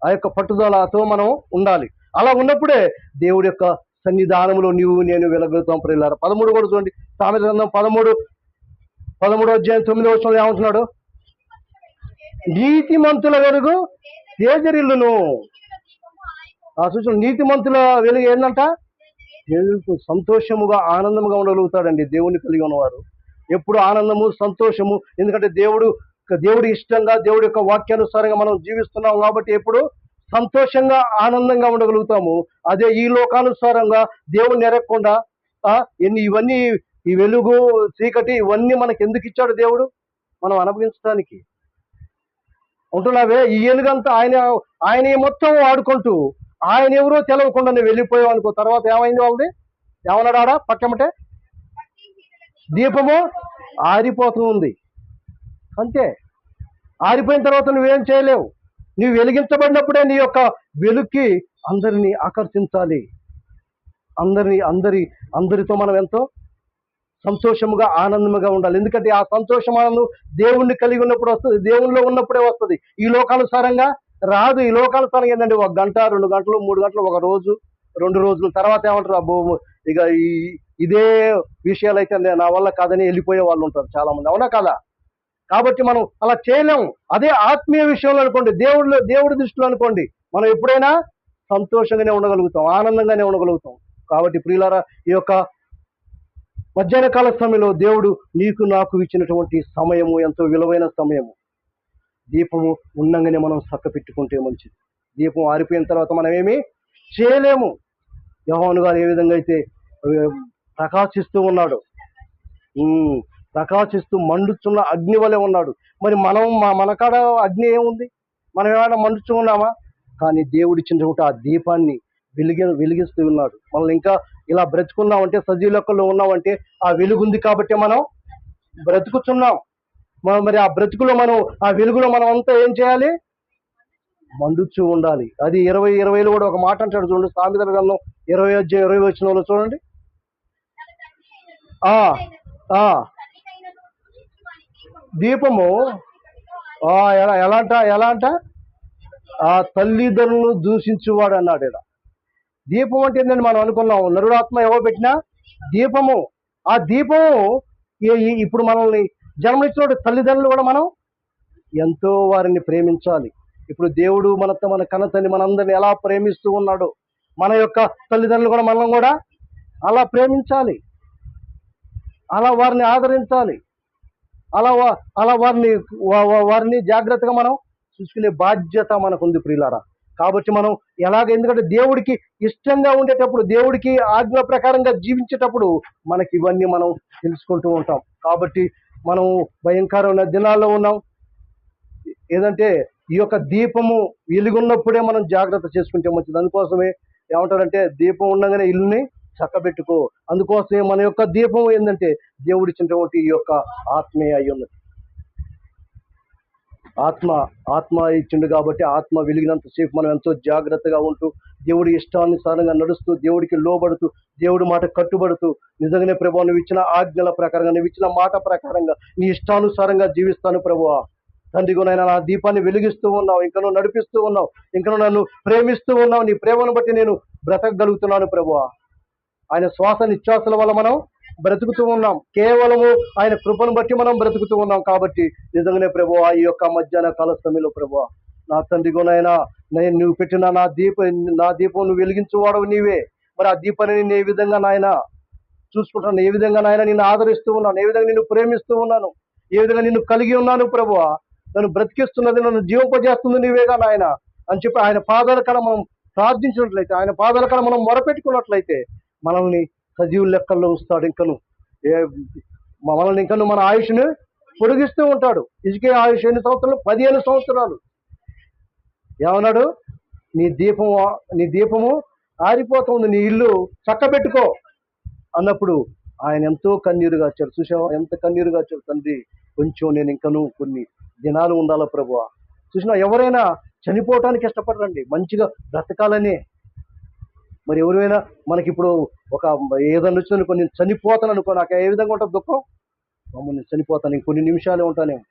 ఆ యొక్క పట్టుదలతో మనం ఉండాలి. అలా ఉన్నప్పుడే దేవుడి యొక్క సన్నిధానంలో నీవు నేను వెలగలుగుతాం ప్రియులారా. 13 కూడా చూడండి, సామెతల గ్రంథం 13 అధ్యాయం 9వ వచనంలో ఏమంటున్నాడు? నీతిమంతుల వెలుగు తేజరిల్లును. ఆ సూచన నీతిమంతుల వెలుగు ఏంటంట? సంతోషముగా ఆనందముగా ఉండగలుగుతాడండి దేవుని కలిగి ఉన్నవారు. ఎప్పుడు ఆనందము సంతోషము, ఎందుకంటే దేవుడి ఇష్టంగా, దేవుడి యొక్క వాక్యానుసారంగా మనం జీవిస్తున్నాం కాబట్టి ఎప్పుడు సంతోషంగా ఆనందంగా ఉండగలుగుతాము. అదే ఈ లోకానుసారంగా దేవుణ్ణి ఎరగకుండా ఇవన్నీ, ఈ వెలుగు చీకటి ఇవన్నీ మనకి ఎందుకు ఇచ్చాడు దేవుడు? మనం అనుభవించడానికి ఉంటున్నావే. ఈ వెలుగంతా ఆయన మొత్తం వాడుకుంటూ ఆయన ఎవరో తెలవకుండా నువ్వు వెళ్ళిపోయావు అనుకో, తర్వాత ఏమైంది వాళ్ళది? ఏమన్నాడు ఆడ పక్కమటే? దీపము ఆరిపోతూ ఉంది, అంతే. ఆరిపోయిన తర్వాత నువ్వేం చేయలేవు. నువ్వు వెలిగించబడినప్పుడే నీ యొక్క వెలుగుకి అందరినీ ఆకర్షించాలి. అందరితో మనం ఎంతో సంతోషముగా ఆనందముగా ఉండాలి. ఎందుకంటే ఆ సంతోషం ఆనందం దేవుణ్ణి కలిగి ఉన్నప్పుడు వస్తుంది, దేవునిలో ఉన్నప్పుడే వస్తుంది. ఈ లోకానుసారంగా రాదు. ఈ లోకానుసారంగా ఏంటంటే 1 గంట 2 గంటలు 3 గంటలు, 1 రోజు 2 రోజులు, తర్వాత ఏమంటారు? అబ్బో ఇక ఇదే విషయాలు అయితే నా వల్ల కాదని వెళ్ళిపోయే వాళ్ళు ఉంటారు చాలా మంది, అవునా కదా? కాబట్టి మనం అలా చేయలేము. అదే ఆత్మీయ విషయంలో అనుకోండి, దేవుడి దృష్టిలో అనుకోండి, మనం ఎప్పుడైనా సంతోషంగానే ఉండగలుగుతాం, ఆనందంగానే ఉండగలుగుతాం. కాబట్టి ప్రియులారా, ఈ యొక్క మధ్యాహ్న కాల సమయంలో దేవుడు నీకు నాకు ఇచ్చినటువంటి సమయము ఎంతో విలువైన సమయము. దీపము ఉండంగానే మనం చక్కపెట్టుకుంటే మంచిది. దీపం ఆరిపోయిన తర్వాత మనం ఏమీ చేయలేము. యోహాను గారు ఏ విధంగా అయితే ప్రకాశిస్తూ ఉన్నాడు, ప్రకాశిస్తూ మండుచున్న అగ్ని వలె ఉన్నాడు. మరి మన కాడ అగ్ని ఏముంది? మనం ఏమైనా మండుచూ ఉన్నామా? కానీ దేవుడిచ్చినటువంటి ఆ దీపాన్ని వెలిగిస్తూ ఉన్నాడు. మనల్ని ఇంకా ఇలా బ్రతుకున్నామంటే, సజీవ లెక్కల్లో ఉన్నామంటే ఆ వెలుగుంది కాబట్టి మనం బ్రతుకుతున్నాం. మరి ఆ బ్రతుకులో మనం, ఆ వెలుగులో మనం అంతా ఏం చేయాలి? మండుచూ ఉండాలి. అది 20:20లో కూడా ఒక మాట అంటాడు చూడండి, సామెతల గ్రంథం 20 అధ్యాయం 20 వచనంలో చూడండి. దీపము ఎలా అంట? ఆ తల్లిదండ్రులను దూషించువాడు అన్నాడు. ఇలా దీపం అంటే ఏంటంటే మనం అనుకున్నాం, నరుడాత్మ ఎవరు పెట్టినా దీపము. ఆ దీపము ఇప్పుడు మనల్ని జన్మనిచ్చినటువంటి తల్లిదండ్రులు కూడా మనం ఎంతో వారిని ప్రేమించాలి. ఇప్పుడు దేవుడు మన కన్న తల్లి మనందరిని ఎలా ప్రేమిస్తూ ఉన్నాడో, మన యొక్క తల్లిదండ్రులు కూడా మనం కూడా అలా ప్రేమించాలి, అలా వారిని ఆదరించాలి, అలా వారిని జాగ్రత్తగా మనం చూసుకునే బాధ్యత మనకుంది ప్రియులారా. కాబట్టి మనం ఎందుకంటే దేవుడికి ఇష్టంగా ఉండేటప్పుడు, దేవుడికి ఆజ్ఞ ప్రకారంగా జీవించేటప్పుడు మనకి ఇవన్నీ మనం తెలుసుకుంటూ ఉంటాం. కాబట్టి మనం భయంకరమైన దినాల్లో ఉన్నాం. ఏదంటే ఈ యొక్క దీపము వెలుగున్నప్పుడే మనం జాగ్రత్త చేసుకుంటే మంచిది. అందుకోసమే ఏమంటారంటే, దీపం ఉండగానే ఇల్లుని చక్కబెట్టుకో. అందుకోసమే మన యొక్క దీపం ఏంటంటే దేవుడిచ్చినటువంటి ఈ యొక్క ఆత్మీయ అయి ఉన్నది. ఆత్మ ఇచ్చిండు కాబట్టి ఆత్మ వెలిగినంతసేపు మనం ఎంతో జాగ్రత్తగా ఉంటూ, దేవుడి ఇష్టానుసారంగా నడుస్తూ, దేవుడికి లోబడుతూ, దేవుడి మాట కట్టుబడుతూ, నిజంగానే ప్రభువా నువ్వు ఇచ్చిన ఆజ్ఞల ప్రకారంగా, నువ్వు ఇచ్చిన మాట ప్రకారంగా నీ ఇష్టానుసారంగా జీవిస్తాను ప్రభువా. తండ్రి గునైనా నా దీపాన్ని వెలిగిస్తూ ఉన్నావు, ఇంకా నువ్వు నడిపిస్తూ ఉన్నావు, ఇంకా నువ్వు నన్ను ప్రేమిస్తూ ఉన్నావు. నీ ప్రేమను బట్టి నేను బ్రతకగలుగుతున్నాను ప్రభువా. ఆయన శ్వాస నిశ్వాసాల వల్ల మనం బ్రతుకుతూ ఉన్నాం. కేవలము ఆయన కృపను బట్టి మనం బ్రతుకుతూ ఉన్నాం. కాబట్టి నిజంగానే ప్రభువా, ఈ యొక్క మధ్యాహ్న కాల సమయంలో ప్రభువా, నా తండ్రి గునైనా నేను నువ్వు పెట్టిన నా దీపం నువ్వు వెలిగించేవాడవు నీవే. మరి ఆ దీపాన్ని నేను ఏ విధంగా నాయన చూసుకుంటున్నాను, ఏ విధంగా నాయన నిన్ను ఆదరిస్తూ ఉన్నాను, ఏ విధంగా నిన్ను ప్రేమిస్తూ ఉన్నాను, ఏ విధంగా నిన్ను కలిగి ఉన్నాను ప్రభువా. నన్ను బ్రతికిస్తున్నది, నన్ను జీవింపజేస్తుంది నీవేగా నాయన అని చెప్పి ఆయన పాదాల కడ మనం ప్రార్థించినట్లయితే, ఆయన పాదాల కడ మనం మొరపెట్టుకున్నట్లయితే మనల్ని సజీవుల లెక్కల్లో ఉంచుతాడు. ఇంకను మనల్ని ఇంకను మన ఆయుష్ని పొడిగిస్తూ ఉంటాడు. ఇసుకే ఆయుష్ ఎన్ని సంవత్సరాలు? 15 సంవత్సరాలు. ఏమన్నాడు? నీ దీపము ఆరిపోతుంది, నీ ఇల్లు చక్కబెట్టుకో అన్నప్పుడు ఆయన ఎంతో కన్నీరు గాచాడు. చూసావా ఎంత కన్నీరు గాచాడు? తండ్రి, కొంచెం నేను ఇంకను కొన్ని దినాలు ఉండాలా ప్రభువా. చూసినా ఎవరైనా చనిపోవటానికి ఇష్టపడరండి, మంచిగా బ్రతకాలని. మరి ఎవరైనా మనకి ఇప్పుడు ఒక ఏదైనా వచ్చిందని కొన్ని చనిపోతాను అనుకో, నాకు ఏ విధంగా ఉంటుంది దుఃఖం? మమ్మల్ని చనిపోతాను, ఇంకొన్ని నిమిషాలే ఉంటానేమో.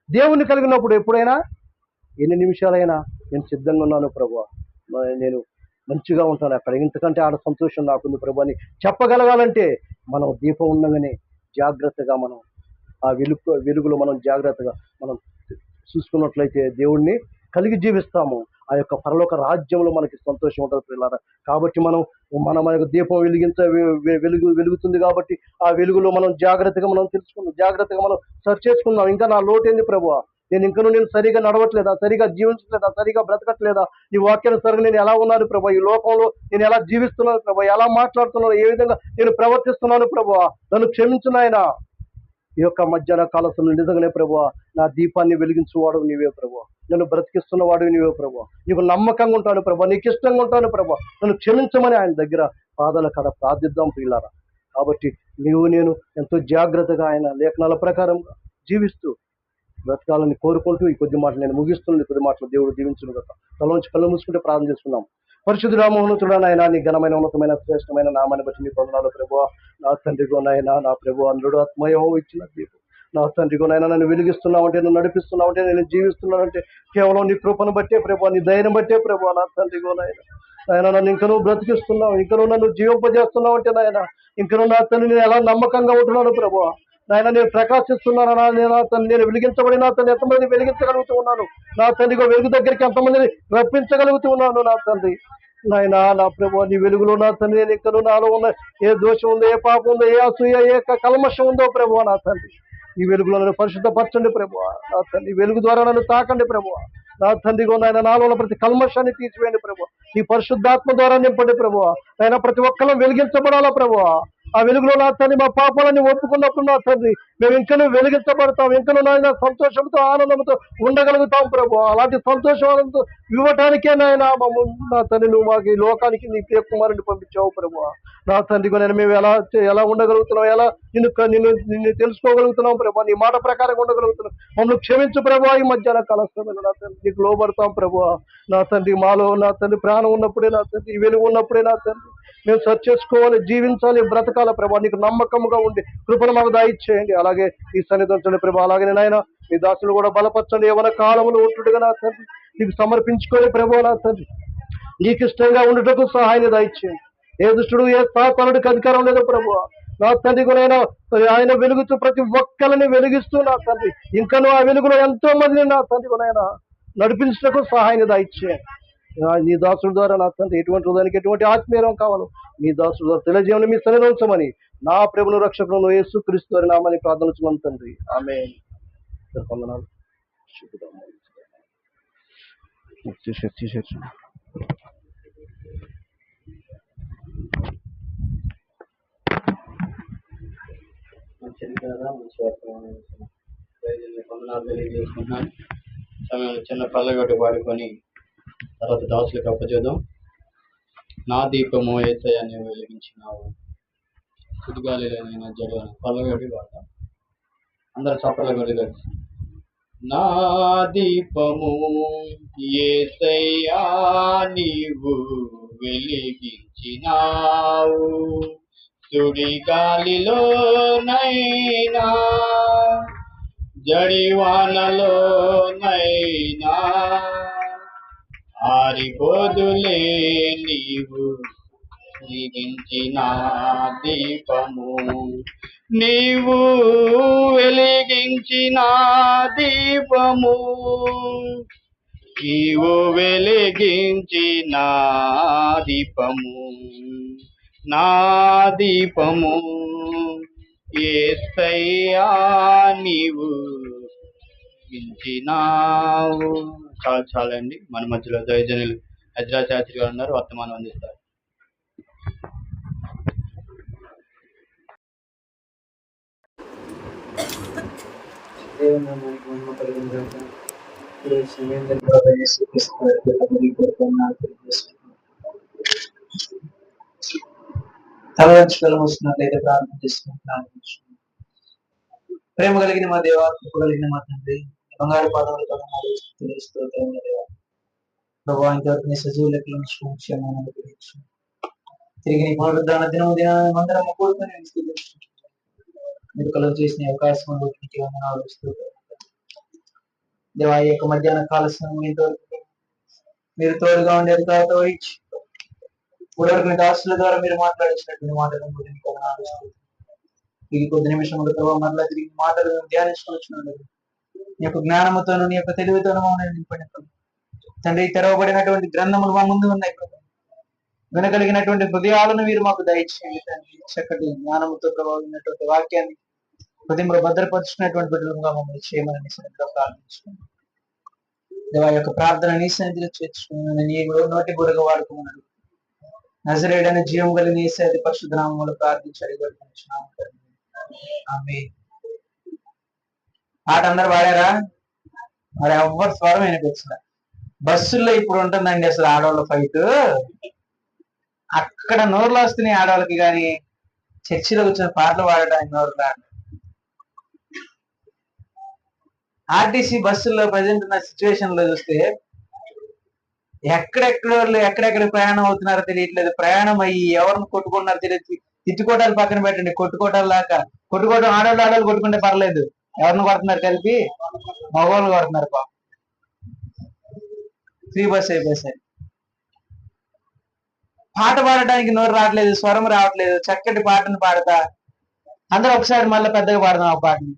దేవుణ్ణి కలిగినప్పుడు ఎప్పుడైనా ఎన్ని నిమిషాలైనా నేను సిద్ధంగా ఉన్నాను ప్రభువా, నేను మంచిగా ఉంటాను అక్కడ, ఇంతకంటే ఆడ సంతోషం నాకుంది ప్రభు అని చెప్పగలగాలంటే మనం దీపం ఉండగానే జాగ్రత్తగా మనం ఆ వెలుగులో మనం జాగ్రత్తగా మనం చూసుకున్నట్లయితే దేవుణ్ణి కలిగి జీవిస్తాము. ఆ యొక్క పరలోక రాజ్యంలో మనకి సంతోషం ఉంటుంది పిల్లరా. కాబట్టి మన దీపం వెలుగుతుంది కాబట్టి ఆ వెలుగులో మనం జాగ్రత్తగా మనం తెలుసుకుందాం, జాగ్రత్తగా మనం సర్చ్ చేసుకుందాం. ఇంకా నా లోటేంది ప్రభువా, నేను సరిగా నడవట్లేదా, సరిగా జీవించట్లేదా, సరిగా బ్రతకట్లేదా, నీ వాక్యానుసారంగా నేను ఎలా ఉన్నాను ప్రభా, ఈ లోకంలో నేను ఎలా జీవిస్తున్నాను ప్రభా, ఎలా మాట్లాడుతున్నాను, ఏ విధంగా నేను ప్రవర్తిస్తున్నాను ప్రభువా, నన్ను క్షమించు నాయనా. ఈ యొక్క మధ్యాహ్న కాల సమయంలో నిజంగానే ప్రభువా, నా దీపాన్ని వెలిగించువాడు నీవే ప్రభువా, నన్ను బ్రతికిస్తున్న వాడు నీవే ప్రభువా, నీకు నమ్మకంగా ఉంటాను ప్రభా, నీకు ఇష్టంగా ఉంటాను ప్రభా, నన్ను క్షమించమని ఆయన దగ్గర పాదాల కాడ ప్రార్థిద్దాం ప్రియులారా. కాబట్టి నేను ఎంతో జాగ్రత్తగా ఆయన లేఖనాల ప్రకారం జీవిస్తూ బ్రతకాలని కోరుకుంటూ ఈ కొద్ది మాటలు నేను ముగిస్తున్నాను. కొద్ది మాటలు దేవుడు దీవించును కదా. తలలోంచి కళ్ళు మూసుకుంటే ప్రార్థన చేసుకున్నాం. పరిశుద్ధుడా మహోన్నతుడా నాయన, నీ ఘనమైన ఉన్నతమైన శ్రేష్టమైన నామాన్ని బట్టి నీ వందనాలు ప్రభువా. నా తండ్రిగో నాయన, నా ప్రభు అందుడు ఆత్మయో ఇచ్చిన దీపం నా తండ్రిగో నాయన, నన్ను వెలిగిస్తున్నావంటే, నన్ను నడిపిస్తున్నావంటే, నేను జీవిస్తున్నానంటే కేవలం నీ కృపను బట్టే ప్రభు, నీ ధైర్యం బట్టే ప్రభు. నా తండ్రిగో నాయన నన్ను ఇంకా నువ్వు బ్రతికిస్తున్నావు, ఇంకా నువ్వు నన్ను జీవింపజేస్తున్నావు అంటే నాయన, ఇంకా నా తండ్రి నేను ఎలా నమ్మకంగా ఉంటున్నాను ప్రభు నాయన, నేను ప్రకాశిస్తున్నాను నేను వెలిగించబడి నా తండ్రి ఎంతమందిని వెలిగించగలుగుతూ ఉన్నాను నా తండ్రిగో, వెలుగు దగ్గరికి ఎంతమందిని రప్పించగలుగుతూ ఉన్నాను నా తండ్రి నాయన. నా ప్రభు నీ వెలుగులో నా తండ్రి నేను ఇంకా నాలో ఉన్న ఏ దోషం ఉందో, ఏ పాపం ఉందో, ఏ అసూయ, ఏ కల్మషం ఉందో ప్రభు నా తండ్రి, ఈ వెలుగులో నన్ను పరిశుద్ధపరచండి ప్రభు నా తండ్రి. వెలుగు ద్వారా నన్ను తాకండి ప్రభు నా తండ్రిగో నాయన, నాలో ఉన్న ప్రతి కల్మషాన్ని తీసివేయండి ప్రభు, నీ పరిశుద్ధాత్మ ద్వారా నింపండి ప్రభు నాయన. ప్రతి ఒక్కరూ వెలిగించబడాలా ప్రభు. ఆ వెలుగులో నా తండ్రి మా పాపాలని ఒప్పుకున్నప్పుడు నా తండ్రి మేము ఇంకనూ వెలిగించబడతాం, ఇంకనూ నాయన సంతోషంతో ఆనందంతో ఉండగలుగుతాం ప్రభు. అలాంటి సంతోషం ఇవ్వటానికే నాయన నా తండ్రి నువ్వు మాకు ఈ లోకానికి నీ ప్రియ కుమారుని పంపించావు ప్రభు నా తండ్రి. నేను మేము ఎలా ఉండగలుగుతున్నాం, ఎలా నిన్ను తెలుసుకోగలుగుతున్నాం ప్రభు, నీ మాట ప్రకారంగా ఉండగలుగుతున్నాం. మమ్మల్ని క్షమించు ప్రభు. ఈ మధ్యాహ్న కాలస్థలంలో నా తండ్రి నీకు లోబడతాం ప్రభు నా తండ్రి. మాలో నా తండ్రి ప్రాణం ఉన్నప్పుడే నా తండ్రి, ఈ వెలుగు ఉన్నప్పుడే నా తండ్రి మేము సర్చ్ చేసుకోవాలి, జీవించాలి, బ్రతకాల ప్రభా. నీకు నమ్మకంగా ఉండి కృపను మాకు దయచేయండి. అలాగే ఈ సన్నిధించండి ప్రభా. అలాగే నాయన మీ దాసులు కూడా బలపరచండి. ఏమైనా కాలంలో ఉంటుడుగా నా తండ్రి నీకు సమర్పించుకొని ప్రభు నా తండ్రి నీకు ఇష్టంగా ఉండటకు సహాయాన్ని దయచేయండి. ఏ దుష్టుడు ఏ సాతానుడికి అధికారం లేదు ప్రభు నా తండ్రి. కూడా ఆయన వెలుగుతూ ప్రతి ఒక్కరిని వెలిగిస్తూ నా తండ్రి ఇంకనూ ఆ వెలుగులో ఎంతో మందిని నా తండ్రి కూడా నడిపించటకు సహాయాన్ని దయచేయండి. నీ దాసుడు ద్వారా నా తండ్రి ఎటువంటి హృదయానికి ఎటువంటి ఆత్మీయం కావాలో మీ దాసుడు ద్వారా తెలియజేయమని మీ సన్నిధించమని నా ప్రభువును రక్షకులను యేసుక్రీస్తు వారి నామమున ప్రార్థించున్నాను తండ్రి. ఆమేన్. వందనాలు. తెలియజేసుకుంటున్నాను. సమయం చిన్న పల్లెగొట్టు పాడుకొని తర్వాత దాసులకు అప్పచేద్దాం. నా దీపము యేసయ్య నీవు వెలిగించినావు, సుడిగాలిలోనైనా జడవని పల్లెగొట్టి పాడతాం. అందరు చప్పట్ల కొట్టి కలిసి. నా దీపము యేసయ్య నీవు వెలిగించినావు, సుడిగాలిలోనైనా జడివానలోనైనా ఆరిపోదులే నీవు వెలిగించిన దీపము, నీవు వెలిగించిన దీపము నీవు వెలిగించిన దీపము, నా దీపము యేసయ్యా నీవు వెలిగించినావు. చాలండి. మన మధ్యలో దైవజనులు హజ్రా శాస్త్రి గారు ఉన్నారు, వర్తమానం అందిస్తారు. దేవుని నామానికి మహిమ కలుగును గాక. ఈరోజు సమయంలో ప్రభు యేసుక్రీస్తు వారి కొరకు వందనాలు తెలియజేస్తున్నాను. తలవంచుకలు మూసుకున్నట్లయితే ప్రార్థన చేసుకుంటున్నాను. ప్రేమ కలిగిన మా దేవ, కృప కలిగిన మా తండ్రి, బంగారు పాదములతో ప్రభావ ఇంతవరకు నీ సజీవ లెక్కలు తిరిగి నీ పునరుద్ధరణ దినమందరం కూడుకొని మీరు కలుగు చేసిన అవకాశం దేవా, ఈ యొక్క మధ్యాహ్న కాల సమయంలో మీరు తోడుగా ఉండే అధికారితో ఇచ్చి ఇప్పటివరకు దాసుల ద్వారా మీరు మాట్లాడించినటువంటి మాటలను ఇది కొద్ది నిమిషముల తర్వాత మరలా తిరిగి మాటలు ధ్యానించుకొని వచ్చినాడు. నీ యొక్క జ్ఞానముతోను నీ యొక్క తెలివితోను మమ్మల్ని నింపండి తండ్రి. తెరవబడినటువంటి గ్రంథములు మా ముందు ఉన్నాయి. వినగలిగినటువంటి హృదయాలను మీరు మాకు దయచేయండి తండ్రి. చక్కటి జ్ఞానముతో ప్రభావినటువంటి వాక్యాన్ని హృదయంలో భద్రపరుచుకున్నటువంటి బిడ్డలుగా మమ్మల్ని చేయమని నీ సన్నిధిలో ప్రార్థించుకున్నాను. దేవా, యొక్క ప్రార్థన నీ సన్నిధిలో చేర్చుకున్నాను. నీ నోటి బురగా వాడుకున్నాడు. నజరేయుడైన జీవం కలిగిన యేసు అతి పరిశుద్ధ నామములో ప్రార్థించారు. పాట అందరు పాడారా? మరి ఎవ్వరు స్వరం వినిపించరా? బస్సుల్లో ఇప్పుడు ఉంటుందండి అసలు ఆడవాళ్ళ ఫైట్. అక్కడ నోరులో వస్తున్నాయి ఆడవాళ్ళకి, కానీ చర్చిలో వచ్చిన పాటలు పాడడానికి నోరు రాదు. ఆర్టీసీ బస్సుల్లో ప్రజెంట్ ఉన్న సిచ్యువేషన్ లో చూస్తే ఎక్కడెక్కడ ప్రయాణం అవుతున్నారో తెలియట్లేదు. ప్రయాణం అయ్యి ఎవరిని కొట్టుకుంటున్నారో తెలియదు. తిట్టుకోవటాలు పక్కన పెట్టండి, కొట్టుకోవటాలు దాకా. కొట్టుకోవడం ఆడవాళ్ళు కొట్టుకుంటే పర్లేదు, ఎవరిని కొడుతున్నారు కలిపి? మగవాళ్ళు కొడుతున్నారు. పాపం ఫ్రీ బస్ అయిపోయి పాట పాడటానికి నోరు రావట్లేదు, స్వరం రావట్లేదు. చక్కటి పాటను పాడతా అందరూ ఒకసారి మళ్ళీ పెద్దగా పాడదాం ఆ పాటని.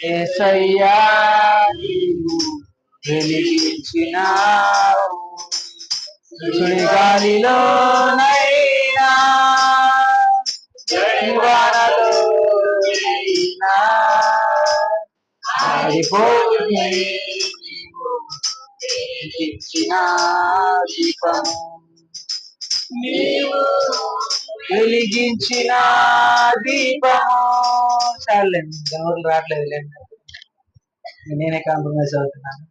యేసయ్యా వెలిగించినావు సుడిగాలిలోనైనా జడివానలోనైనా ఆరిపోయే వెలిగించిన దీపము, నీవు వెలిగించిన దీపము. చాలండి, ఎవరు రావట్లేదు లేండి, నేనే కాంప్రమైజ్ అవుతున్నాను.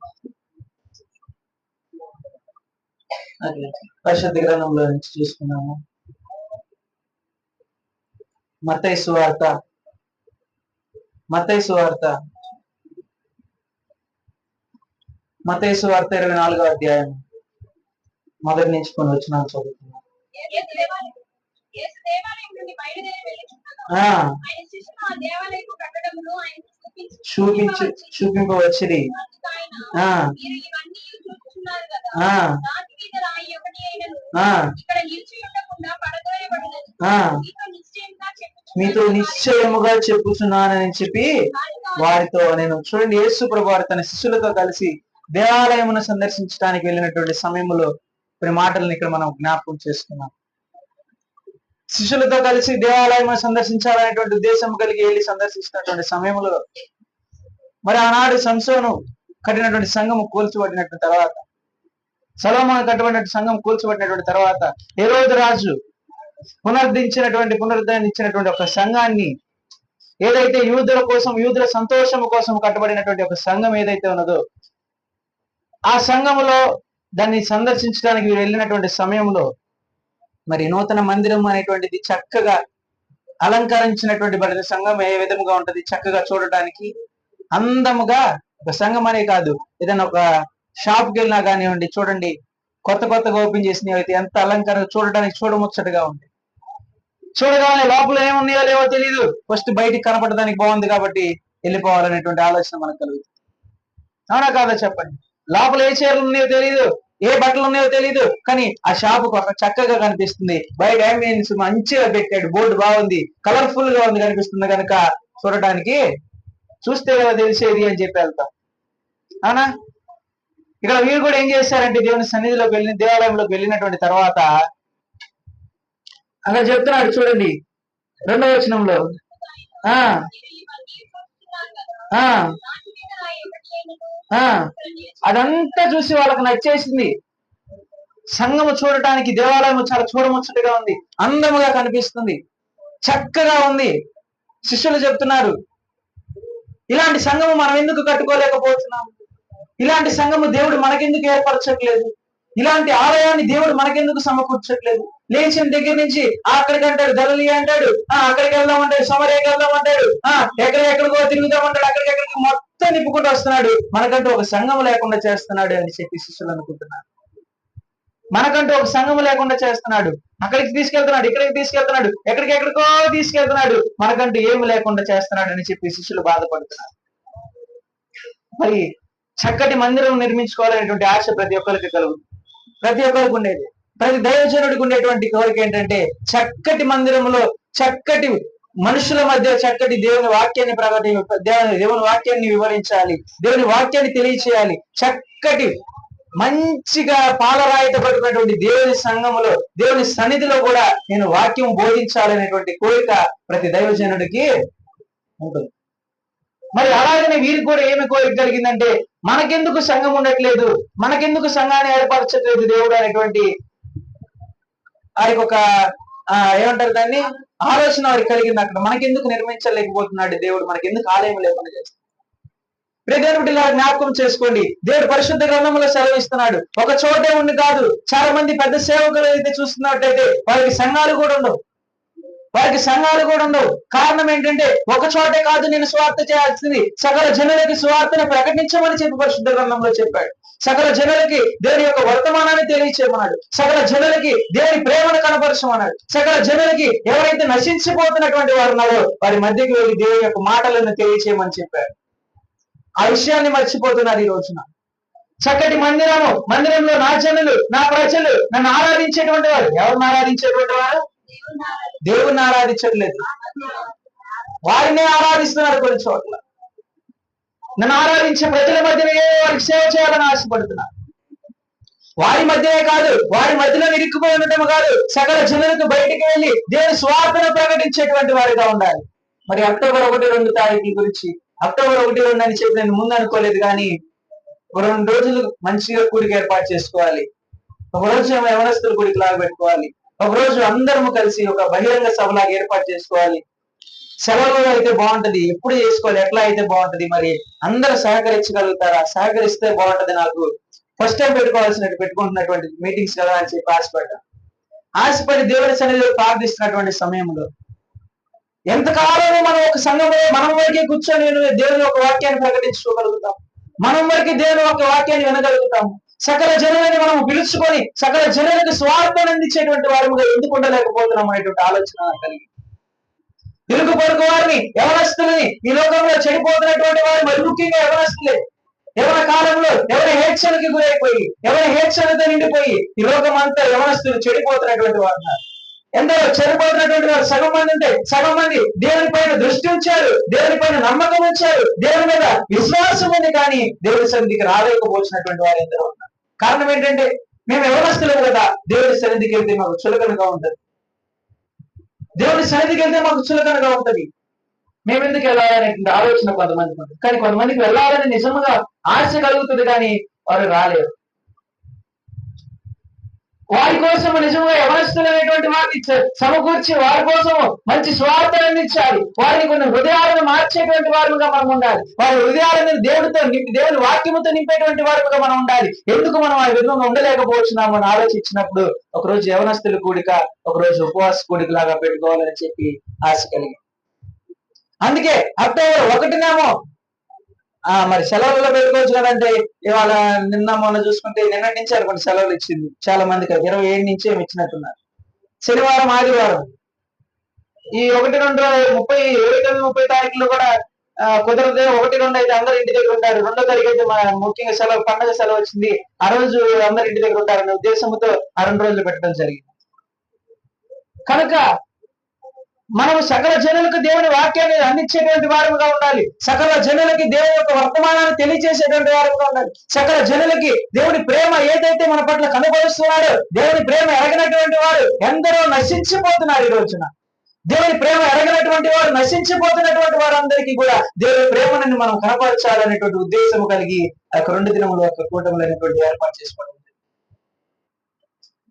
పరిశుద్ధ గ్రంథంలో నుంచి చూసుకున్నాము. మత్తయి సువార్త 24వ అధ్యాయం మొదటి నుంచి కొన్ని వచనాలు చదువుతున్నాం. చూపింపవచ్చిరి. మీతో నిశ్చయముగా చెప్పుచున్నానని చెప్పి వారితో నేను. చూడండి, యేసు ప్రభువారు తన శిష్యులతో కలిసి దేవాలయమును సందర్శించడానికి వెళ్ళినటువంటి సమయంలో కొన్ని మాటలను ఇక్కడ మనం జ్ఞాపకం చేసుకున్నాం. శిష్యులతో కలిసి దేవాలయమును సందర్శించాలనేటువంటి ఉద్దేశం కలిగి వెళ్ళి సందర్శించినటువంటి సమయంలో మరి ఆనాడు సంసోను కట్టినటువంటి సంఘము కూల్చబడినటువంటి తర్వాత, సొలొమోను కట్టబడినటువంటి సంఘం కూల్చబడినటువంటి తర్వాత హెరోదు రాజు పునరుద్ధరించినటువంటి ఒక సంఘాన్ని, ఏదైతే యూదుల కోసం, యూదుల సంతోషము కోసం కట్టబడినటువంటి ఒక సంఘం ఏదైతే ఉన్నదో, ఆ సంఘములో దాన్ని సందర్శించడానికి వీరు వెళ్ళినటువంటి సమయంలో మరి నూతన మందిరం అనేటువంటిది చక్కగా అలంకరించినటువంటి బడిన సంఘం ఏ విధంగా ఉంటది, చక్కగా చూడటానికి అందముగా. ఒక సంఘం అనే కాదు, ఏదైనా ఒక షాప్కి వెళ్ళినా కానివ్వండి, చూడండి కొత్తగా ఓపెన్ చేసినవి అయితే ఎంత అలంకరణ, చూడడానికి చూడముచ్చటగా ఉంది. చూడగానే లోపల ఏమున్నాయో లేవో తెలియదు, ఫస్ట్ బయటికి కనపడడానికి బాగుంది కాబట్టి వెళ్ళిపోవాలనేటువంటి ఆలోచన మనకు కలుగుతుంది. అవునా కాదా చెప్పండి? లోపల ఏ చీరలు ఉన్నాయో తెలియదు, ఏ బట్టలు ఉన్నాయో తెలియదు, కానీ ఆ షాపు చక్కగా కనిపిస్తుంది. బయట అంబియన్స్ మంచిగా పెట్టాడు, బోర్డు బాగుంది, కలర్ఫుల్ గా ఉంది కనిపిస్తుంది కనుక చూడటానికి, చూస్తే కదా తెలిసేది అని చెప్పి వెళ్తాం. అవునా? ఇక్కడ వీరు కూడా ఏం చేశారంటే దేవుని సన్నిధిలోకి వెళ్ళిన దేవాలయంలోకి వెళ్ళినటువంటి తర్వాత అలా చెప్తున్నాడు చూడండి 2వ వచనంలో. ఆ ఆ ఆ అదంతా చూసి వాళ్ళకి నచ్చేసింది. సంఘము చూడటానికి దేవాలయం చాలా చూడముచ్చటగా ఉంది, అందముగా కనిపిస్తుంది, చక్కగా ఉంది. శిష్యులు చెప్తున్నారు, ఇలాంటి సంఘము మనం ఎందుకు కట్టుకోలేకపోతున్నాం? ఇలాంటి సంఘము దేవుడు మనకెందుకు ఏర్పరచట్లేదు? ఇలాంటి ఆలయాన్ని దేవుడు మనకెందుకు సమకూర్చట్లేదు? లేచిన దగ్గర నుంచి అక్కడికి అంటాడు, గలిలయ అంటాడు, అక్కడికి వెళ్దాం అంటాడు, సమరయకి వెళ్దాం అంటాడు, ఎక్కడికో తిరుగుదామంటాడు, అక్కడికి మొత్తం నిప్పుకుంటూ వస్తున్నాడు. మనకంటూ ఒక సంఘం లేకుండా చేస్తున్నాడు అని చెప్పి శిష్యులు అనుకుంటున్నారు. మనకంటూ ఒక సంఘం లేకుండా చేస్తున్నాడు, అక్కడికి తీసుకెళ్తున్నాడు, ఇక్కడికి తీసుకెళ్తున్నాడు, ఎక్కడికో తీసుకెళ్తున్నాడు, మనకంటూ ఏమి లేకుండా చేస్తున్నాడు అని చెప్పి శిష్యులు బాధపడుతున్నారు. మరి చక్కటి మందిరం నిర్మించుకోవాలనేటువంటి ఆశ ప్రతి ఒక్కరికి కలుగుతుంది, ప్రతి ఒక్కరికి ఉండేది. ప్రతి దైవజనుడికి ఉండేటువంటి కోరిక ఏంటంటే చక్కటి మందిరంలో చక్కటి మనుషుల మధ్య చక్కటి దేవుని వాక్యాన్ని దేవుని వాక్యాన్ని వివరించాలి, దేవుని వాక్యాన్ని తెలియచేయాలి. చక్కటి మంచిగా పాలరాయటపడినటువంటి దేవుని సంఘములో, దేవుని సన్నిధిలో కూడా నేను వాక్యం బోధించాలనేటువంటి కోరిక ప్రతి దైవజనుడికి ఉంటుంది. మరి అలాగనే వీరికి కూడా ఏమి కోరిక కలిగిందంటే, మనకెందుకు సంఘం ఉండట్లేదు, మనకెందుకు సంఘాన్ని ఏర్పరచట్లేదు దేవుడు అనేటువంటి ఆ యొక్క ఏమంటారు దాన్ని ఆలోచన వారికి కలిగింది. అక్కడ మనకెందుకు నిర్మించలేకపోతున్నాడు దేవుడు, మనకెందుకు ఆలయం లేకుండా చేస్తాడు? దేవుడు ఇలా జ్ఞాపకం చేసుకోండి, దేవుడు పరిశుద్ధ గ్రంథంలో సెలవిస్తున్నాడు. ఒక చోటే ఉండి కాదు, చాలా మంది పెద్ద సేవకులు అయితే చూస్తున్నట్టయితే వారికి సంఘాలు కూడా ఉండవు, కారణం ఏంటంటే ఒక చోటే కాదు నేను స్వార్థ చేయాల్సింది, సకల జనులకి స్వార్థను ప్రకటించమని చెప్పి పరిశుద్ధ గ్రంథంలో చెప్పాడు. సకల జనులకి దేవుని యొక్క వర్తమానాన్ని తెలియచేయమన్నాడు, సకల జనులకి దేవుని ప్రేమను కనపరచమన్నాడు, సకల జనులకి ఎవరైతే నశించిపోతున్నటువంటి వారు ఉన్నారో వారి మధ్యకి వెళ్ళి దేవుని యొక్క మాటలను తెలియచేయమని చెప్పాడు. ఆ విషయాన్ని మర్చిపోతున్నారు ఈ రోజున. చక్కటి మందిరంలో నా జనులు, నా ప్రజలు నన్ను ఆరాధించేటువంటి వారు. ఎవరిని ఆరాధించేటువంటి వారు? దేవుణ్ణి ఆరాధించట్లేదు, వారినే ఆరాధిస్తున్నారు. కొన్ని చోట్ల నన్ను ఆరాధించే ప్రజల మధ్యనే వారికి సేవ చేయాలని ఆశపడుతున్నారు. వారి మధ్యనే కాదు, వారి మధ్యలో ఇరుక్కుపోయి ఉండటం కాదు, సకల జనులకు బయటికి వెళ్ళి దేవుని స్వార్థను ప్రకటించేటువంటి వారిగా ఉండాలి. మరి అక్టోబర్ 1-2 తారీఖుల గురించి, అక్టోబర్ 1-2 అని చెప్పి నేను ముందు అనుకోలేదు, కానీ 2 రోజులు మంచిగా కూడిక ఏర్పాటు చేసుకోవాలి. ఒక రోజు యవనస్తుల కూడిక లాగా పెట్టుకోవాలి, ఒక రోజు అందరము కలిసి ఒక బహిరంగ సభలాగా ఏర్పాటు చేసుకోవాలి. సెలవులు అయితే బాగుంటది, ఎప్పుడు చేసుకోవాలి, ఎట్లా అయితే బాగుంటది, మరి అందరూ సహకరించగలుగుతారా? సహకరిస్తే బాగుంటది. నాకు ఫస్ట్ టైం పెట్టుకుంటున్నటువంటి మీటింగ్స్ కదా అని చెప్పి ఆశపడి దేవుని సన్నిధిలో ప్రార్థిస్తున్నటువంటి సమయంలో ఎంతకాలము మనం ఒక సంఘంలో మనం వరకే కూర్చొని దేవుని ఒక వాక్యాన్ని ప్రకటించుకోగలుగుతాం, మనం వరకే దేవుని ఒక వాక్యాన్ని వినగలుగుతాము. సకల జనులని మనం పిలుచుకొని సకల జనులకు స్వార్థాన్ని అందించేటువంటి వారిగా ఎందుకు ఉండలేకపోతున్నాం అనేటువంటి ఆలోచన కలిగి, ఇరుగు పొరుగు వారిని, యవనస్తులని, ఈ లోకంలో చెడిపోతున్నటువంటి వారు, మరి ముఖ్యంగా యవనస్తులే, యవన కాలంలో ఎవరి హేక్షణకి గురైపోయి, ఎవరి హేక్షణతో నిండిపోయి ఈ లోకం అంతా యవనస్తులు చెడిపోతున్నటువంటి వారు. ఎందరో చెడిపోతున్నటువంటి వారు సగం మంది ఉంటే సగం మంది దేవుని పైన దృష్టి ఉంచారు, దేవుని పైన నమ్మకం ఉంచారు, దేవుని మీద విశ్వాసం ఉంది, కానీ దేవుని సన్నిధికి రాలేకపోతున్నటువంటి వారు ఎందరో ఉన్నారు. కారణం ఏంటంటే మేము యవనస్తులం కదా, దేవుని సన్నిధికి వెళ్తే మాకు చులకనగా ఉంటుంది, దేవుని సన్నిధికి వెళ్తే మాకు చులకనగా ఉంటుంది, మేము ఎందుకు వెళ్ళాలనేటువంటి ఆలోచన కొంతమందికి ఉంటుంది. కానీ కొంతమందికి వెళ్ళాలని నిజంగా ఆశ కలుగుతుంది, కానీ వారు రాలేరు. వారి కోసం నిజంగా యవనస్తులైనటువంటి వారిని సమకూర్చి వారి కోసం మంచి స్వార్థాన్ని అందించాలి, వారిని కొన్ని హృదయాలను మార్చేటువంటి వారుగా మనం ఉండాలి, వారి హృదయాలను దేవుని వాక్యముతో నింపేటువంటి వారుగా మనం ఉండాలి. ఎందుకు మనం ఆ విధంగా ఉండలేకపోతున్నాము అని ఆలోచించినప్పుడు ఒకరోజు యవనస్తుల కూడిక, ఒకరోజు ఉపవాస కూడిక లాగా పెట్టుకోవాలని చెప్పి ఆశ కలిగి, అందుకే అక్టోబర్ 1 మరి సెలవుల్లో పెట్టుకోవచ్చు కదంటే, ఇవాళ నిన్న మొన్న చూసుకుంటే నిన్నటి నుంచి అనుకోండి సెలవులు ఇచ్చింది చాలా మందికి, 27 నుంచి ఏమి ఇచ్చినట్టున్నారు. శనివారం ఆదివారం ఈ 1-2-30 తారీఖులో కూడా కుదరదు. 1-2 అయితే అందరు ఇంటి దగ్గర ఉంటారు, 2వ తారీఖు అయితే ముఖ్యంగా సెలవు, పండుగ సెలవు వచ్చింది, ఆ రోజు అందరు ఇంటి దగ్గర ఉంటారనే ఉద్దేశంతో ఆ 2 రోజులు పెట్టడం జరిగింది. కనుక మనము సకల జనులకు దేవుని వాక్యాన్ని అందించేటువంటి వారముగా ఉండాలి. సకల జనులకి దేవుని యొక్క వర్తమానాన్ని తెలియజేసేటువంటి వారముగా ఉండాలి. సకల జనులకి దేవుని ప్రేమ ఏదైతే మన పట్ల కనబరుస్తున్నాడో, దేవుని ప్రేమ ఎరగినటువంటి వారు ఎందరో నశించిపోతున్నారు. ఈ రోజున దేవుని ప్రేమ ఎరగినటువంటి వారు, నశించిపోతున్నటువంటి వారందరికీ కూడా దేవుని ప్రేమను మనం కనపరచాలనేటువంటి ఉద్దేశం కలిగి ఆ యొక్క 2 దినముల యొక్క కూటములు అనేటువంటి ఏర్పాటు చేసుకోవడం.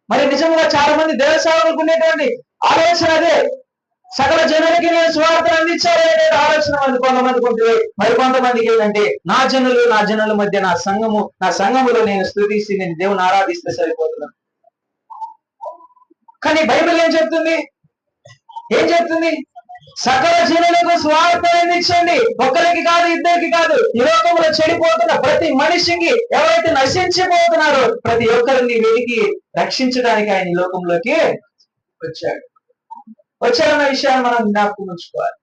మరి నిజంగా చాలా మంది దేవ సేవకులకు ఉండేటువంటి ఆలోచన అదే, సకల జనులకి నేను సువార్తను అందించాలనే ఆలోచన కొంతమందికి ఉంటుంది. మరి కొంతమందికి ఏంటంటే నా జనుల మధ్య నా సంఘములో నేను స్తుతిసి నేను దేవుని ఆరాధిస్తే సరిపోతున్నాను. కానీ బైబిల్ ఏం చెప్తుంది? సకల జనులకు సువార్తను అందించండి. ఒక్కరికి కాదు, ఇద్దరికి కాదు. ఈ లోకంలో చెడిపోతున్న ప్రతి మనిషికి, ఎవరైతే నశించిపోతున్నారో ప్రతి ఒక్కరిని వెలికి రక్షించడానికి ఆయన ఈ లోకంలోకి వచ్చాడన్న విషయాన్ని మనం జ్ఞాపకం ఉంచుకోవాలి.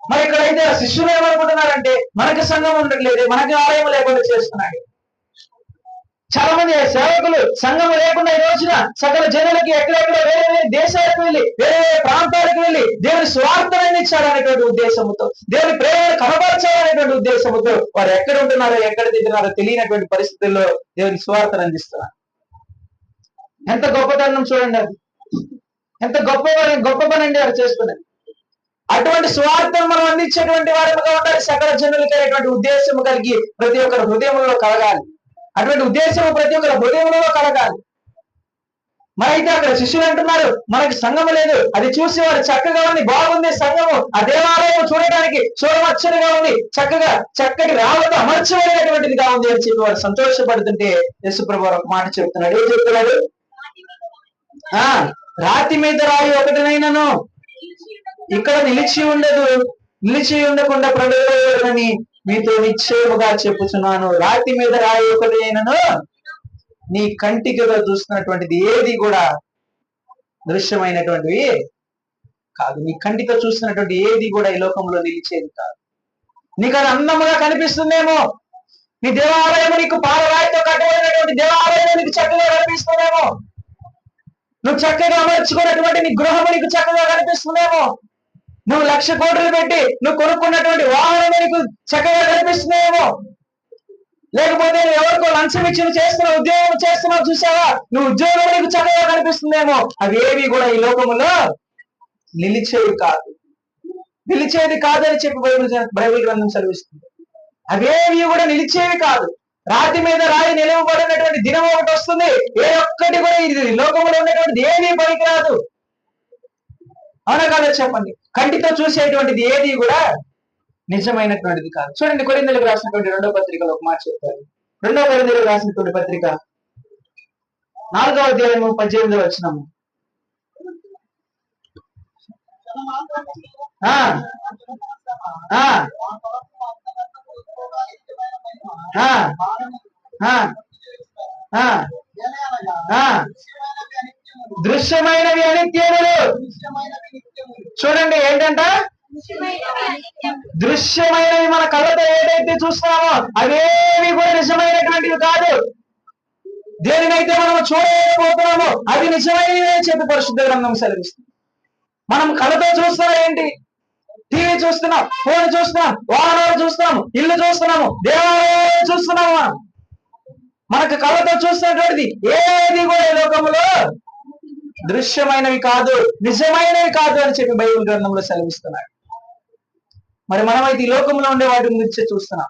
మరి ఇక్కడైతే శిష్యులు ఏమనుకుంటున్నారంటే మనకి సంఘం ఉండట్లేదు, మనకి ఆలయం లేకుండా చేస్తున్నాడు. చాలా మంది సేవకులు సంఘం లేకుండా ఈ రోజున సకల జనులకి ఎక్కడెక్కడ వేరే వేరే దేశాలకు వెళ్ళి, వేరే వేరే ప్రాంతాలకు వెళ్ళి దేవుని స్వార్థను అందించాలనేటువంటి ఉద్దేశంతో, దేవుని ప్రేమను కనబరచాలనేటువంటి ఉద్దేశంతో వారు ఎక్కడ ఉంటున్నారో ఎక్కడ తింటున్నారో తెలియనటువంటి పరిస్థితుల్లో దేవుని స్వార్థను అందిస్తున్నారు. ఎంత గొప్పతనం చూడండి, అది ఎంత గొప్ప పని అండి వారు చేస్తున్నది. అటువంటి స్వార్థం మనం అందించేటువంటి వారిగా ఉండాలి. సకల జనులకి అనేటువంటి ఉద్దేశం కలిగి ప్రతి ఒక్కరి హృదయంలో కలగాలి. అటువంటి ఉద్దేశం ప్రతి ఒక్కరి హృదయంలో కలగాలి. మరి అయితే అక్కడ శిష్యులు అంటున్నారు మనకి సంఘము లేదు. అది చూసి వారు చక్కగా ఉంది, బాగుంది సంఘము, ఆ దేవాలయం చూడడానికి చూడవచ్చనిగా ఉంది, చక్కటి రాళ్ళతో అమర్చబడినటువంటిదిగా ఉంది అని చెప్పి వారు సంతోషపడుతుంటే యేసుప్రభువు ఒక మాట చెప్తున్నాడు. ఏం చెప్తున్నాడు? రాతి మీద రాయి ఒకటినైనాను ఇక్కడ నిలిచి ఉండకుండా ప్రజలని మీతో నిశ్చయముగా చెప్పుచున్నాను. రాతి మీద రాయి ఒకటి అయినను నీ కంటికి చూస్తున్నటువంటిది ఏది కూడా దృశ్యమైనటువంటివి కాదు. నీ కంటితో చూస్తున్నటువంటి ఏది కూడా ఈ లోకంలో నిలిచేది కాదు. నీకు అది అందముగా కనిపిస్తుందేమో, నీ దేవాలయం నీకు పాలరాయితో కట్టబడినటువంటి దేవాలయం నీకు చక్కగా కనిపిస్తుందేమో, నువ్వు చక్కగా అమర్చుకున్నటువంటి నీ గృహము నీకు చక్కగా కనిపిస్తుందేమో, నువ్వు 1,00,000 కోట్లు పెట్టి నువ్వు కొనుక్కున్నటువంటి వాహనం నీకు చక్కగా కనిపిస్తుందేమో, లేకపోతే నువ్వు ఎవరికో లంచం ఇచ్చి చేస్తున్నావు, ఉద్యోగం చేస్తున్నావు చూసావా, నువ్వు ఉద్యోగం నీకు చక్కగా కనిపిస్తుందేమో. అవి ఏవి కూడా ఈ లోకములో నిలిచేది కాదు అని చెప్పి బైబిల్ గ్రంథం సెలవిస్తుంది. అవేవి కూడా నిలిచేవి కాదు. రాతి మీద రాయి నిలవబడినటువంటి దినం ఒకటి వస్తుంది. ఏ ఒక్కటి కూడా ఇది లోకంలో ఉన్నటువంటి ఏది పనికిరాదు. అవునా కాదా చెప్పండి? కంటితో చూసేటువంటిది ఏది కూడా నిజమైనటువంటిది కాదు. చూడండి, కొరింథీయులకు రాసినటువంటి 2వ పత్రికలో ఒక మాట చెప్తారు. 2వ కొరింథీయులకు రాసినటువంటి పత్రిక 4వ అధ్యాయము 18వ వచనము. దృశ్యమైనవి అనిత్యములు. చూడండి, ఏంటంట? దృశ్యమైనవి మన కళ్ళతో ఏదైతే చూస్తున్నామో అవేవి కూడా నిజమైనటువంటివి కాదు. దేనినైతే మనం చూడలేకపోతున్నామో అవి నిజమైనవి అని చెప్పి పరిశుద్ధ గ్రంథం సెలవిస్తుంది. మనం కళ్ళతో చూస్తున్నాం ఏంటి? టీవీ చూస్తున్నాం, ఫోన్ చూస్తున్నాం, వాహనాలు చూస్తున్నాము, ఇల్లు చూస్తున్నాము, దేవాలయాలు చూస్తున్నాము. మనకు కళ్ళతో చూస్తున్నటువంటిది ఏది కూడా ఈ లోకంలో దృశ్యమైనవి కాదు, నిజమైనవి కాదు అని చెప్పి బైబిల్ గ్రంథంలో సెలవిస్తున్నాడు. మరి మనమైతే ఈ లోకంలో ఉండే వాటి గురించి చూస్తున్నాం.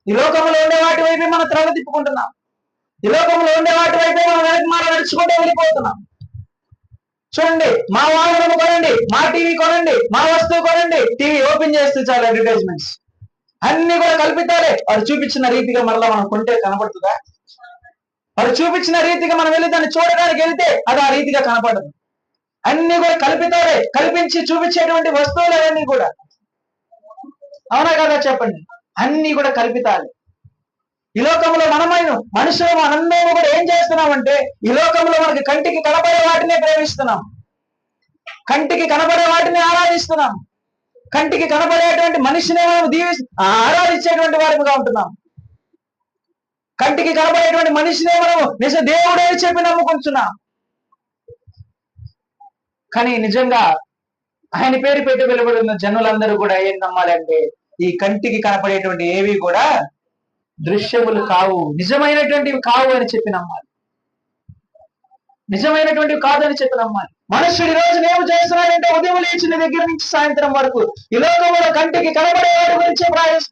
ఈ లోకంలో ఉండే వాటి వైపే మనం త్రవ తిప్పుకుంటున్నాం. ఈ లోకంలో ఉండే వాటి వైపే మనం నడుచుకుంటూ వెళ్ళిపోతున్నాం. చూడండి, మా వాహనం కొనండి, మా టీవీ కొనండి, మా వస్తువు కొనండి, టీవీ ఓపెన్ చేస్తే చాలు అడ్వర్టైజ్మెంట్స్ అన్ని కూడా కల్పితాలే. వారు చూపించిన రీతిగా మరలా మనం కొంటే కనపడుతుందా? వారు చూపించిన రీతిగా మనం వెళ్ళి దాన్ని చూడడానికి వెళ్తే అది ఆ రీతిగా కనపడదు. అన్ని కూడా కల్పితాలే, కల్పించి చూపించేటువంటి వస్తువులు అవన్నీ కూడా. అవునా కదా చెప్పండి? అన్ని కూడా కల్పితాలే. ఈ లోకంలో మనమైన మనుషులు మనందరూ కూడా ఏం చేస్తున్నామంటే ఈ లోకంలో మనకి కంటికి కనబడే వాటినే ప్రేమిస్తున్నాం, కంటికి కనబడే వాటిని ఆరాధిస్తున్నాం, కంటికి కనబడేటువంటి మనిషిని మనం ఆరాధించేటువంటి వారిగా ఉంటున్నాం. కంటికి కనబడేటువంటి మనిషినే మనము నిజ దేవుడే చెప్పి నమ్ముకుంటున్నాం. కానీ నిజంగా ఆయన పేరు పెట్టి వెలువడిన జనులందరూ కూడా ఏం నమ్మాలంటే ఈ కంటికి కనపడేటువంటి ఏవి కూడా దృశ్యములు కావు, నిజమైనటువంటివి కావు అని చెప్పి నమ్మాలి. నిజమైనటువంటివి కాదని చెప్పి నమ్మాలి. మనుషుడు ఈ రోజు ఏం చేస్తున్నాడంటే ఉదయం లేచిన దగ్గర నుంచి సాయంత్రం వరకు ఈ లోకంలో కంటికి కనబడే వాటి గురించి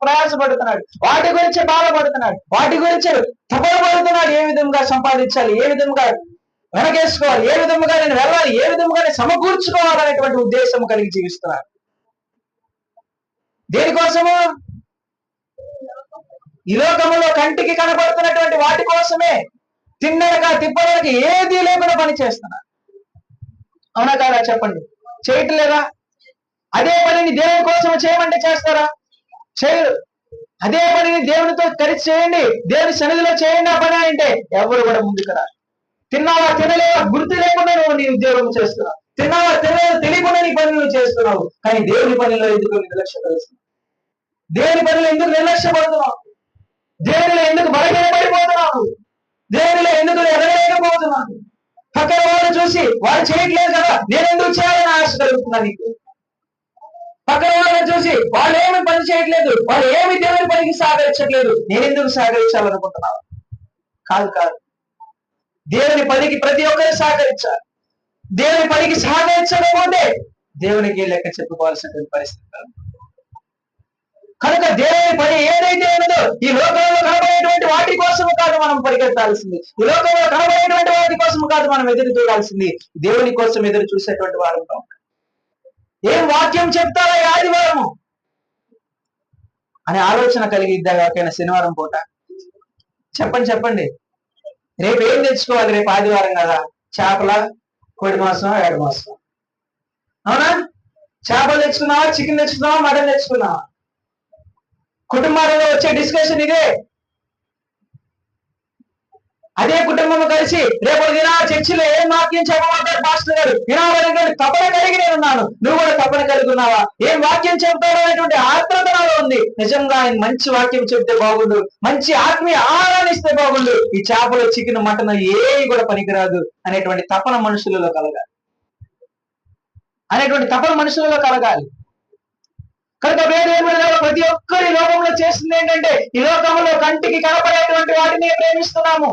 ప్రయాసపడుతున్నాడు, వాటి గురించి బాధపడుతున్నాడు, వాటి గురించి తపన పడుతున్నాడు. ఏ విధంగా సంపాదించాలి, ఏ విధంగా వెనకేసుకోవాలి, ఏ విధంగా నేను వెళ్ళాలి, ఏ విధంగా నేను సమకూర్చుకోవాలనేటువంటి ఉద్దేశం కలిగి జీవిస్తున్నాడు. దేనికోసము? ఈ లోకంలో కంటికి కనబడుతున్నటువంటి వాటి కోసమే తిన్నడక తిప్పడానికి ఏది లేకుండా పని చేస్తున్నారు. అవునా కాదా చెప్పండి? చేయట్లేదా? అదే పనిని దేవుని కోసం చేయమంటే చేస్తారా? చేయరు. అదే పనిని దేవునితో కలిసి చేయండి, దేవుని సన్నిధిలో చేయండి ఆ పని అంటే ఎవరు కూడా ముందుకు రా. తిన్నావా తినలేవా గుర్తు లేకుండా నువ్వు నీ ఉద్యోగం చేస్తున్నావు, తిన్నావా తినలేవా తెలియకుండా నీ పని నువ్వు చేస్తున్నావు. కానీ దేవుని పనిలో ఎందుకు నిర్లక్ష్యపరుస్తున్నావు? దేవుని పనిలో ఎందుకు నిర్లక్ష్యపడుతున్నావు? దేవునిలో ఎందుకు బలహీనపడిపోతున్నావు? దేవునిలో ఎందుకు ఎదగలేకపోతున్నావు? పక్కన వాళ్ళు చూసి వాళ్ళు చేయట్లేదు కదా, నేను ఎందుకు చేయాలని ఆశ కలుగుతున్నా నీకు? పక్కన వాళ్ళని చూసి వాళ్ళు ఏమి పని చేయట్లేదు, వాళ్ళు ఏమి దేవుని పనికి సహకరించట్లేదు, నేను ఎందుకు సహకరించాలనుకుంటున్నావు? కాదు కాదు, దేవుని పనికి ప్రతి ఒక్కరు సహకరించాలి. దేవుని పనికి సహకరించకపోతే దేవునికి లెక్క చెప్పుకోవాల్సిన పరిస్థితి. కనుక దేవుని పని ఏదైతే ఉన్నదో ఈ లోకంలో కనబడేటువంటి వాటి కోసం కాదు మనం పరిగెత్తాల్సింది, ఈ లోకంలో కనబడేటువంటి వాటి కోసం కాదు మనం ఎదురు చూడాల్సింది, దేవుని కోసం ఎదురు చూసేటువంటి వారు ఉంటాం. ఏం వాక్యం చెప్తారా ఈ ఆదివారము అనే ఆలోచన కలిగిద్దా ఎవరికైనా శనివారం పూట? చెప్పండి. రేపు ఏం తెచ్చుకోవాలి? రేపు ఆదివారం కదా, చేపల కోడి మాసం ఏడు మాసం, అవునా? చేపలు తెచ్చుకున్నావా, చికెన్ తెచ్చుకున్నావా, మటన్ తెచ్చుకున్నావా? కుటుంబాలలో వచ్చే డిస్కషన్ ఇదే. అదే కుటుంబం కలిసి రేపు దినా చర్చిలో ఏం వాక్యం చెప్పబోతాడు పాస్టర్ గారు, వినాలనేటువంటి తపన కలిగి నేనున్నాను, నువ్వు కూడా తపన కలిగి ఉన్నావా? ఏం వాక్యం చెప్తాడు అనేటువంటి ఆత్రత నాలో ఉంది. నిజంగా ఆయన మంచి వాక్యం చెప్తే బాగుండు, మంచి ఆత్మీయ ఆహారాన్ని ఇస్తే బాగుండు, ఈ చేపలు చికెన్ మటన్ ఏవి కూడా పనికిరాదు అనేటువంటి తపన మనుషులలో కలగాలి, కనుక ప్రతి ఒక్కరి లోకంలో చేస్తుంది ఏంటంటే ఈ లోకంలో కంటికి కనపడేటువంటి వాటిని ప్రేమిస్తున్నాము,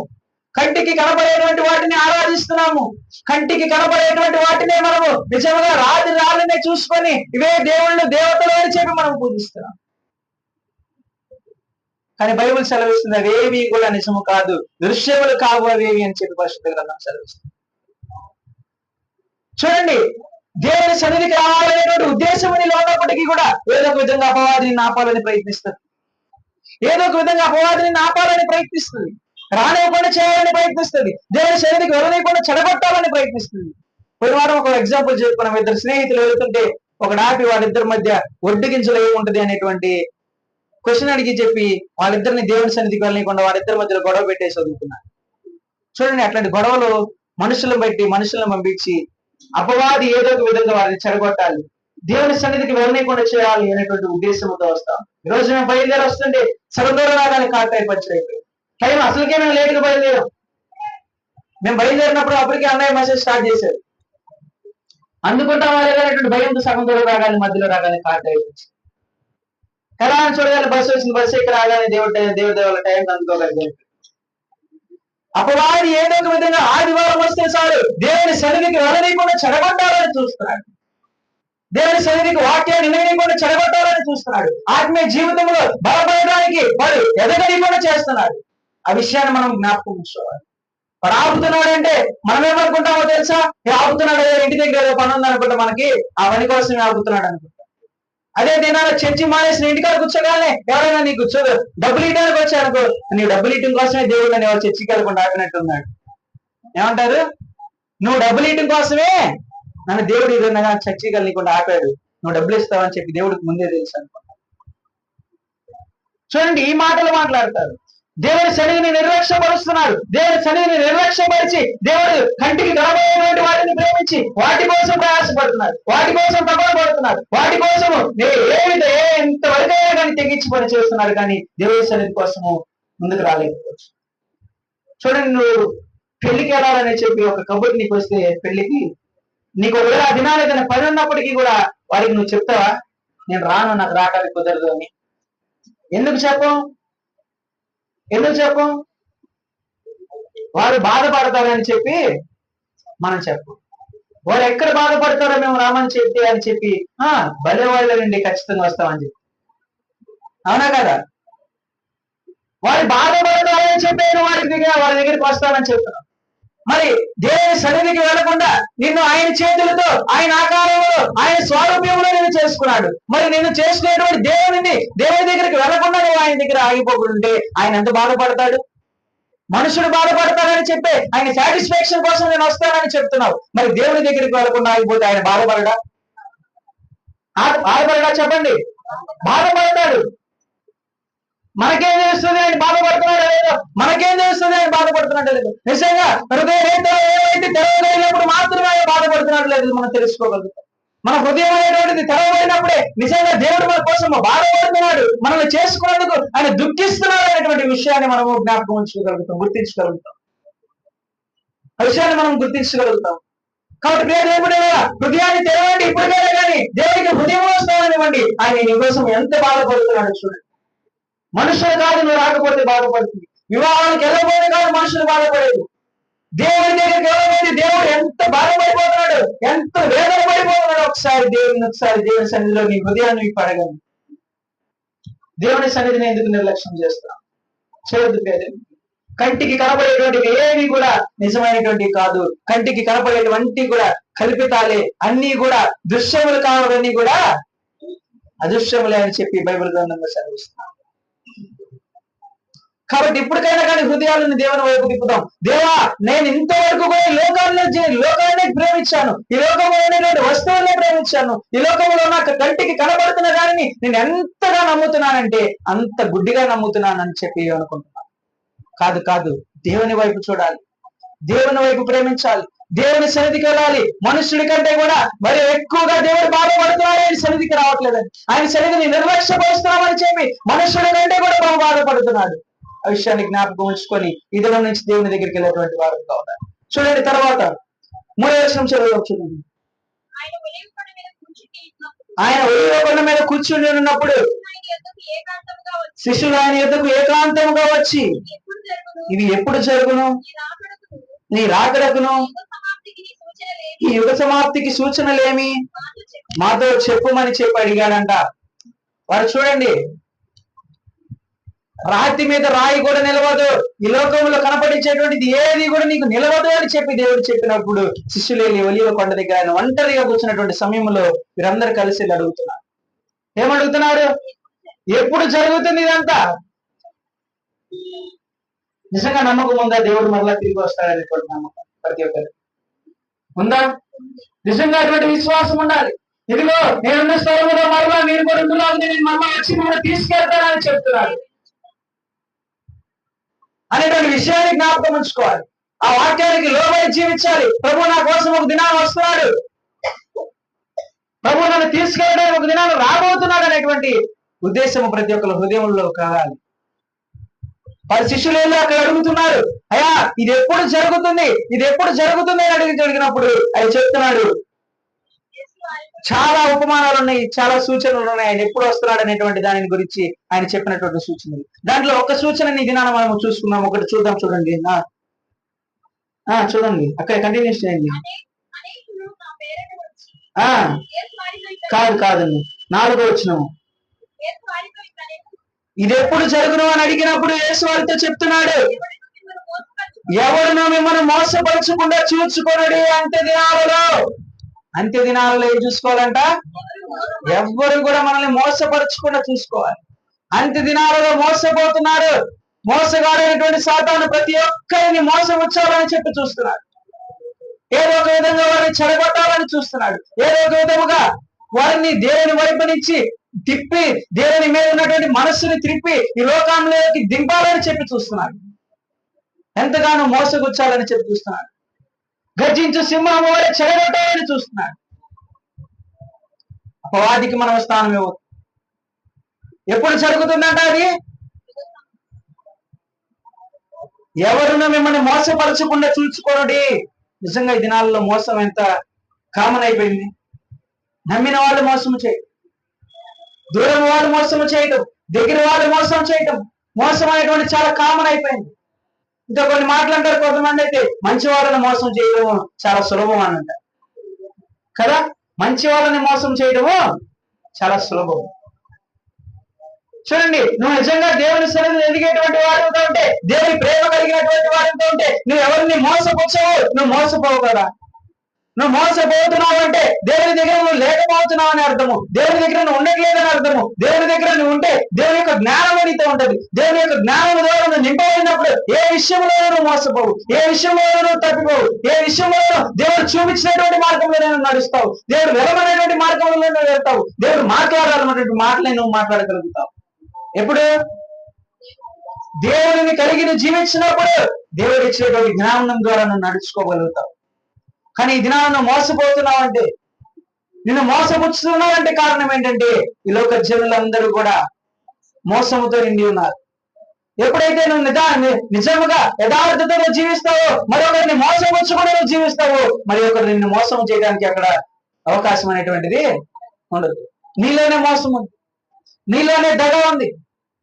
కంటికి కనపడేటువంటి వాటిని ఆరాధిస్తున్నాము, కంటికి కనపడేటువంటి వాటినే మనము నిజంగా రాళ్ళనే చూసుకొని ఇవే దేవుళ్ళు దేవతలు అని చెప్పి మనం పూజిస్తున్నాం. కానీ బైబిల్ సెలవిస్తుంది అవేవి కూడా నిజము కాదు, దృశ్యములు కావు అవేవి అని చెప్పి పరిశుద్ధ గ్రంథం సెలవిస్తుంది. చూడండి, దేవుని సన్నిధికి రావాలనేటువంటి ఉద్దేశం నీలో ఉన్నప్పటికీ కూడా ఏదో ఒక విధంగా అపవాదిని ఆపాలని ప్రయత్నిస్తుంది, రానివ్వకుండా చేయాలని ప్రయత్నిస్తుంది, దేవుని సన్నిధికి వెళ్ళనీయకుండా చెడగొట్టాలని ప్రయత్నిస్తుంది. పోయిన వారం ఒక ఎగ్జాంపుల్ చెప్పుకున్నాం. ఇద్దరు స్నేహితులు వెళ్తుంటే ఒక ఆపి వాళ్ళిద్దరి మధ్య ఒడ్డుగించలు ఏముంటది అనేటువంటి క్వశ్చన్ అడిగి చెప్పి వాళ్ళిద్దరిని దేవుని సన్నిధికి వెళ్ళనీయకుండా వాళ్ళిద్దరి మధ్యలో గొడవ పెట్టేసి వదులుతున్నారు. చూడండి, అట్లాంటి గొడవలు మనుషులను పంపించి అపవాది ఏదో ఒక విధంగా వారిని చెడగొట్టాలి, దేవుని సన్నిధికి వెళ్ళనీయకుండా చేయాలి అనేటువంటి ఉద్దేశంతో వస్తాం. ఈ రోజు మేము బయలుదేరి వస్తుంటే సగం దూరం రాగానే కార్ టైర్ పంచర్ అయిపోయింది. టైం అసలుకే మేము లేట్గా బయలుదేరాం. మేము బయలుదేరినప్పుడు అప్పటికే అన్నయ్య మెసేజ్ స్టార్ట్ చేశారు, అందుకుంటాం అనేటువంటి భయంతో సగం దూరం రాగానే మధ్యలో రాగానే కార్ టైర్ వచ్చింది. ఎలా అని చూడగానే బస్సు వచ్చింది, బస్సు ఇక్కడ రాగానే దేవుడి దేవుళ్ళ టైం అందుకోగలిగారు. అపవాది ఏదో ఒక విధంగా ఆదివారం వస్తే చాలు దేవుని సన్నిధికి వెళ్ళనీయకుండా చెడగొట్టాలని చూస్తున్నాడు, దేవుని సన్నిధికి వాక్యాన్ని విననీయకుండా చెడగొట్టాలని చూస్తున్నాడు, ఆత్మీయ జీవితంలో బలపడడానికి వాడు ఎదగనీయకుండా చేస్తున్నాడు. ఆ విషయాన్ని మనం జ్ఞాపకం ఉంచుకోవాలి. వాడు ఆపుతున్నాడంటే మనం ఏమనుకుంటామో తెలుసా? ఆపుతున్నాడు, ఇంటి దగ్గర ఏదో పని ఉందనుకుంటా, మనకి ఆ పని కోసం ఆపుతున్నాడు అనుకుంటా. అదే దినాల చర్చి మానేసిన ఇంటికాడ కూర్చోగానే ఎవరైనా నీకు డబ్బులు ఇవ్వడానికి వచ్చానుకో, నీ డబ్బులు ఇవ్వడం కోసమే దేవుడు అని ఎవరు చర్చికి వెళ్ళకుండా ఆపినట్టున్నాడు. ఏమంటారు? నువ్వు డబ్బులు ఇవ్వడం కోసమే నన్ను దేవుడు ఏదైనా చర్చికి వెళ్ళకుండా ఆపాడు, నువ్వు డబ్బులు ఇస్తావని చెప్పి దేవుడికి ముందే తెలుసు అనుకుంటా. చూడండి, ఈ మాటలు మాట్లాడతారు. దేవుని సన్నిధిని నిర్లక్ష్యపరుస్తున్నారు. దేవుని సన్నిధిని నిర్లక్ష్యపరిచి దేవుడు కంటికి కనబడేటువంటి వాటిని ప్రేమించి వాటి కోసం ప్రయాసపడుతున్నారు, వాటి కోసం తపన పడుతున్నారు, వాటి కోసము ఎంతవరకైనా కానీ తెగించి పని చేస్తున్నారు. కానీ దేవుని సన్నిధి కోసము ముందుకు రాలేకపోవచ్చు. చూడండి, నువ్వు పెళ్లికి వెళ్ళాలని చెప్పి ఒక కబుర్కి నీకు వస్తే, పెళ్లికి నీకు ఒకవేళ ఆ దినాలు ఏదైనా పని ఉన్నప్పటికీ కూడా వాడికి నువ్వు చెప్తావా నేను రాను, నాకు రావడానికి కుదరదు అని? ఎందుకు చెప్పం? వారు బాధపడతారని చెప్పి మనం చెప్పం. వారు ఎక్కడ బాధపడతారో మేము రామని చెప్పి అని చెప్పి భలే వాళ్ళండి ఖచ్చితంగా వస్తామని చెప్పి, అవునా కదా? వారు బాధపడతారని చెప్పి వారి దగ్గరికి వస్తానని చెప్తున్నాం. మరి దేవుని సన్నిధికి వెళ్లకుండా నిన్ను ఆయన చేతులతో, ఆయన ఆకారంలో, ఆయన స్వరూపంలో నిన్ను చేసుకున్నాడు. మరి నిన్ను చేసినటువంటి దేవుని దగ్గరికి వెళ్లకుండా నువ్వు ఆయన దగ్గర ఆగిపోకుంటే ఆయన ఎంత బాధపడతాడు? మనుషుడు బాధపడతాడని చెప్పి ఆయన సాటిస్ఫాక్షన్ కోసం నేను వస్తానని చెప్తున్నావు. మరి దేవుని దగ్గరికి వెళ్లకుండా ఆగిపోతే ఆయన బాధపడడా? చెప్పండి, బాధపడతాడు. మనకేం తెలుస్తుంది ఆయన బాధపడుతున్నాడో లేదో? మనకేం తెలుస్తుంది ఆయన బాధపడుతున్నాడో లేదో? నిజంగా హృదయ నేత్రాలు ఏవైతే తెరవలేనప్పుడు మాత్రమే ఆయన బాధపడుతున్నాడు లేదు మనం తెలుసుకోగలుగుతాం. మన హృదయం అనేటువంటిది తెరవలేనప్పుడే నిజంగా దేవుడు మన కోసం బాధపడుతున్నాడు, మనల్ని చేసుకున్నందుకు ఆయన దుఃఖిస్తున్నాడు అనేటువంటి విషయాన్ని మనము జ్ఞాపకం ఉంచుకోగలుగుతాం, గుర్తించగలుగుతాం. ఆ విషయాన్ని మనం గుర్తించగలుగుతాం. కాబట్టి దేవుడు హృదయాన్ని తెరవండి, ఇప్పటికైనా కానీ దేవుడికి హృదయంలో స్థాననివ్వండి. ఆయన నీ కోసం ఎంత బాధపడుతున్నాడు చూడండి. మనుషులు కాదు నువ్వు రాకపోతే బాధపడుతుంది. వివాహానికి వెళ్ళబోతే కాదు మనుషులు బాధపడేది. దేవుడి దగ్గరికి వెళ్ళబోతే దేవుడు ఎంత బాధపడిపోతున్నాడు, ఎంత వేదన పడిపోతున్నాడు. ఒకసారి దేవుని సన్నిధిలో నీ హృదయాన్ని పడగలను. దేవుని సన్నిధిని ఎందుకు నిర్లక్ష్యం చేస్తున్నాం? చేయొద్దు పేరు. కంటికి కనపడేటువంటి ఏవి కూడా నిజమైనటువంటి కాదు. కంటికి కనపడేటువంటి కూడా కల్పితాలే, అన్ని కూడా దృశ్యములు కావాలన్నీ కూడా అదృశ్యములే అని చెప్పి బైబిల్ గ్రంథంలో చదివిస్తున్నాం. కాబట్టి ఇప్పటికైనా కానీ హృదయాలను దేవుని వైపు తిప్పుదాం. దేవా, నేను ఇంతవరకు కూడా లోకాన్ని ప్రేమించాను, ఈ లోకంలో ఉన్నటువంటి వస్తువులనే ప్రేమించాను, ఈ లోకంలో నాకు కంటికి కనబడుతున్న దానిని నేను ఎంతగా నమ్ముతున్నానంటే అంత గుడ్డిగా నమ్ముతున్నానని చెప్పి అనుకుంటున్నాను. కాదు, దేవుని వైపు చూడాలి, దేవుని వైపు ప్రేమించాలి, దేవుని సన్నిధికి వెళ్ళాలి. మనుషుడి కంటే కూడా మరి ఎక్కువగా దేవుడు బాధపడుతున్నాడు, ఆయన సన్నిధికి రావట్లేదని, ఆయన సన్నిధిని నిర్లక్ష్యపరుస్తున్నామని చెప్పి మనుషుడి కంటే కూడా బాధపడుతున్నాడు. ఆ విషయాన్ని జ్ఞాపకం ఉంచుకొని ఇదిలో నుంచి దేవుని దగ్గరికి వెళ్ళేటువంటి వారు కావాలి. చూడండి తర్వాత 3వ వచనం చూడండి. ఆయన ఒలీవ కొండ మీద కూర్చుని ఉన్నప్పుడు శిష్యులు ఆయన యొద్దకు ఏకాంతముగా వచ్చి, ఇవి ఎప్పుడు జరుగును? నీ రాకడకును ఈ యుగ సమాప్తికి సూచనలేమి మాతో చెప్పుమని చెప్పి అడిగాడంట. వారు చూడండి, రాతి మీద రాయి కూడా నిలవదు, ఈ లోకంలో కనపడించేటువంటిది ఏది కూడా నీకు నిలవదు అని చెప్పి దేవుడు చెప్పినప్పుడు శిష్యులేని ఒలీవ కొండ దగ్గర ఆయన ఒంటరిగా కూర్చున్నటువంటి సమయంలో వీరందరూ కలిసి అడుగుతున్నారు. ఏమడుగుతున్నారు? ఎప్పుడు జరుగుతుంది ఇదంతా? నిజంగా నమ్మకం ఉందా దేవుడు మరలా తిరిగి వస్తాడనేటువంటి నమ్మకం ప్రతి ఒక్కరు ఉందా? నిజంగా అటువంటి విశ్వాసం ఉండాలి. ఇదిగో నేనున్న స్థలంలో మరలా మీరు కూడా నేను మరలా వచ్చి మిమ్మల్ని తీసుకెళ్తానని చెప్తున్నాడు అనేటువంటి విషయాన్ని జ్ఞాపకం ఉంచుకోవాలి. ఆ వాక్యానికి లోబడి జీవించాలి. ప్రభు నా కోసం ఒక దినాలు వస్తున్నాడు, ప్రభు నన్ను తీసుకెళ్ళడానికి ఒక దినాలు రాబోతున్నాడు అనేటువంటి ఉద్దేశం ప్రతి ఒక్కరి హృదయంలో కావాలి. వారి శిష్యులు అక్కడ అడుగుతున్నారు, అయ్యా ఇది ఎప్పుడు జరుగుతుంది అని అడిగినప్పుడు ఆయన చెప్తున్నాడు, చాలా ఉపమానాలు ఉన్నాయి, చాలా సూచనలు ఉన్నాయి. ఆయన ఎప్పుడు వస్తున్నాడు అనేటువంటి దాని గురించి ఆయన చెప్పినటువంటి సూచనలు. దాంట్లో ఒక సూచన ఈ దినాన మనం చూసుకున్నాం. ఒకటి చూద్దాం, చూడండి. చూడండి, అక్కడ కంటిన్యూస్ చేయండి. కాదండి, 4వ వచనం. ఇది ఎప్పుడు జరుగును అని అడిగినప్పుడు యేసు వారితో చెప్తున్నాడు, ఎవరునో మిమ్మల్ని మోసపరచకుండా చూచుకొనుడి. అంత్య దినాలలో ఏం చూసుకోవాలంట? ఎవ్వరు కూడా మనల్ని మోసపరచకుండా చూసుకోవాలి. అంత్య దినాలలో మోసపోతున్నారు. మోసగాడైనటువంటి సాతాను ప్రతి ఒక్కరిని మోసముచ్చాలని చెప్పి చూస్తున్నాడు. ఏదో ఒక విధంగా వారిని చెడగొట్టాలని చూస్తున్నాడు. ఏదో ఒక విధముగా వారిని దేవుని వైపు నుంచి తిప్పి, దేవుని మీద ఉన్నటువంటి మనస్సుని తిప్పి ఈ లోకంలోకి దింపాలని చెప్పి చూస్తున్నాడు. ఎంతగానో మోసగుచ్చాలని చెప్పి చూస్తున్నాడు. గర్జించు సింహం వలె చెడగొట్టాలని చూస్తున్నాడు. అపవాదికి మనం స్థానం ఇవ్వదు. ఎప్పుడు జరుగుతుందంట అది? ఎవరునో మిమ్మల్ని మోసపరచకుండా చూసుకోండి. నిజంగా ఈ దినాల్లో మోసం ఎంత కామన్ అయిపోయింది. దేవుని సన్నిధికి వెళ్ళాలి, దేవుని వైపు చూడాలి, దేవుని సన్నిధిలో జీవించాలి. దేవుని సన్నిధిలో నమ్మిన వాళ్ళు మోసం చేయడం, దూరం వాళ్ళు మోసం చేయడం, దగ్గర వాళ్ళు మోసం చేయడం, మోసం అనేటువంటి చాలా కామన్ అయిపోయింది. ఇంకా కొన్ని మాటలు అంటారు కొంతమంది అయితే, మంచి వాళ్ళని మోసం చేయడము చాలా సులభం అని అంటారు కదా. మంచి వాళ్ళని మోసం చేయడము చాలా సులభం. చూడండి, నువ్వు నిజంగా దేవుని సన్నిధిలో ఎదిగేటువంటి వాడుతో ఉంటే, దేవుని ప్రేమ కలిగినటువంటి వాడుతో ఉంటే, నువ్వు ఎవరిని మోసపుచ్చావు, నువ్వు మోసపోవు కదా. నువ్వు మోసపోతున్నావు అంటే దేవుని దగ్గర నువ్వు లేకపోతున్నావు అని అర్థము, దేవుని దగ్గర నువ్వు ఉండట్లేదని అర్థము. దేవుని దగ్గర నువ్వు ఉంటే దేవుని యొక్క జ్ఞానం నీతో ఉంటది. దేవుని యొక్క జ్ఞానం ద్వారా నువ్వు నింపబడినప్పుడు ఏ విషయంలో నువ్వు మోసపోవు, ఏ విషయంలో నువ్వు తప్పిపోవు, ఏ విషయంలో దేవుడు చూపించినటువంటి మార్గంలో నువ్వు నడుస్తావు, దేవుడు వెలమనేటువంటి మార్గంలో నువ్వు వెళ్తావు, దేవుడు మాట్లాడాలన్నటువంటి మాటలే నువ్వు మాట్లాడగలుగుతావు. ఎప్పుడు దేవుడిని కలిగి నువ్వు జీవించినప్పుడు దేవుడు ఇచ్చినటువంటి జ్ఞానం ద్వారా నువ్వు నడుచుకోగలుగుతావు. కానీ ఈ దినాన్ని నువ్వు మోసపోతున్నావు అంటే, నిన్ను మోసపుచ్చుతున్నావు అంటే కారణం ఏంటంటే, ఈ లోక జనులందరూ కూడా మోసముతో నిండి ఉన్నారు. ఎప్పుడైతే నువ్వు నిజముగా యథార్థతతో జీవిస్తావో, మరొకరిని మోసపుచ్చుకుని నువ్వు జీవిస్తావో, మరి ఒకరు నిన్ను మోసం చేయడానికి అక్కడ అవకాశం అనేటువంటిది ఉండదు. నీలోనే మోసం ఉంది, నీలోనే దగ ఉంది,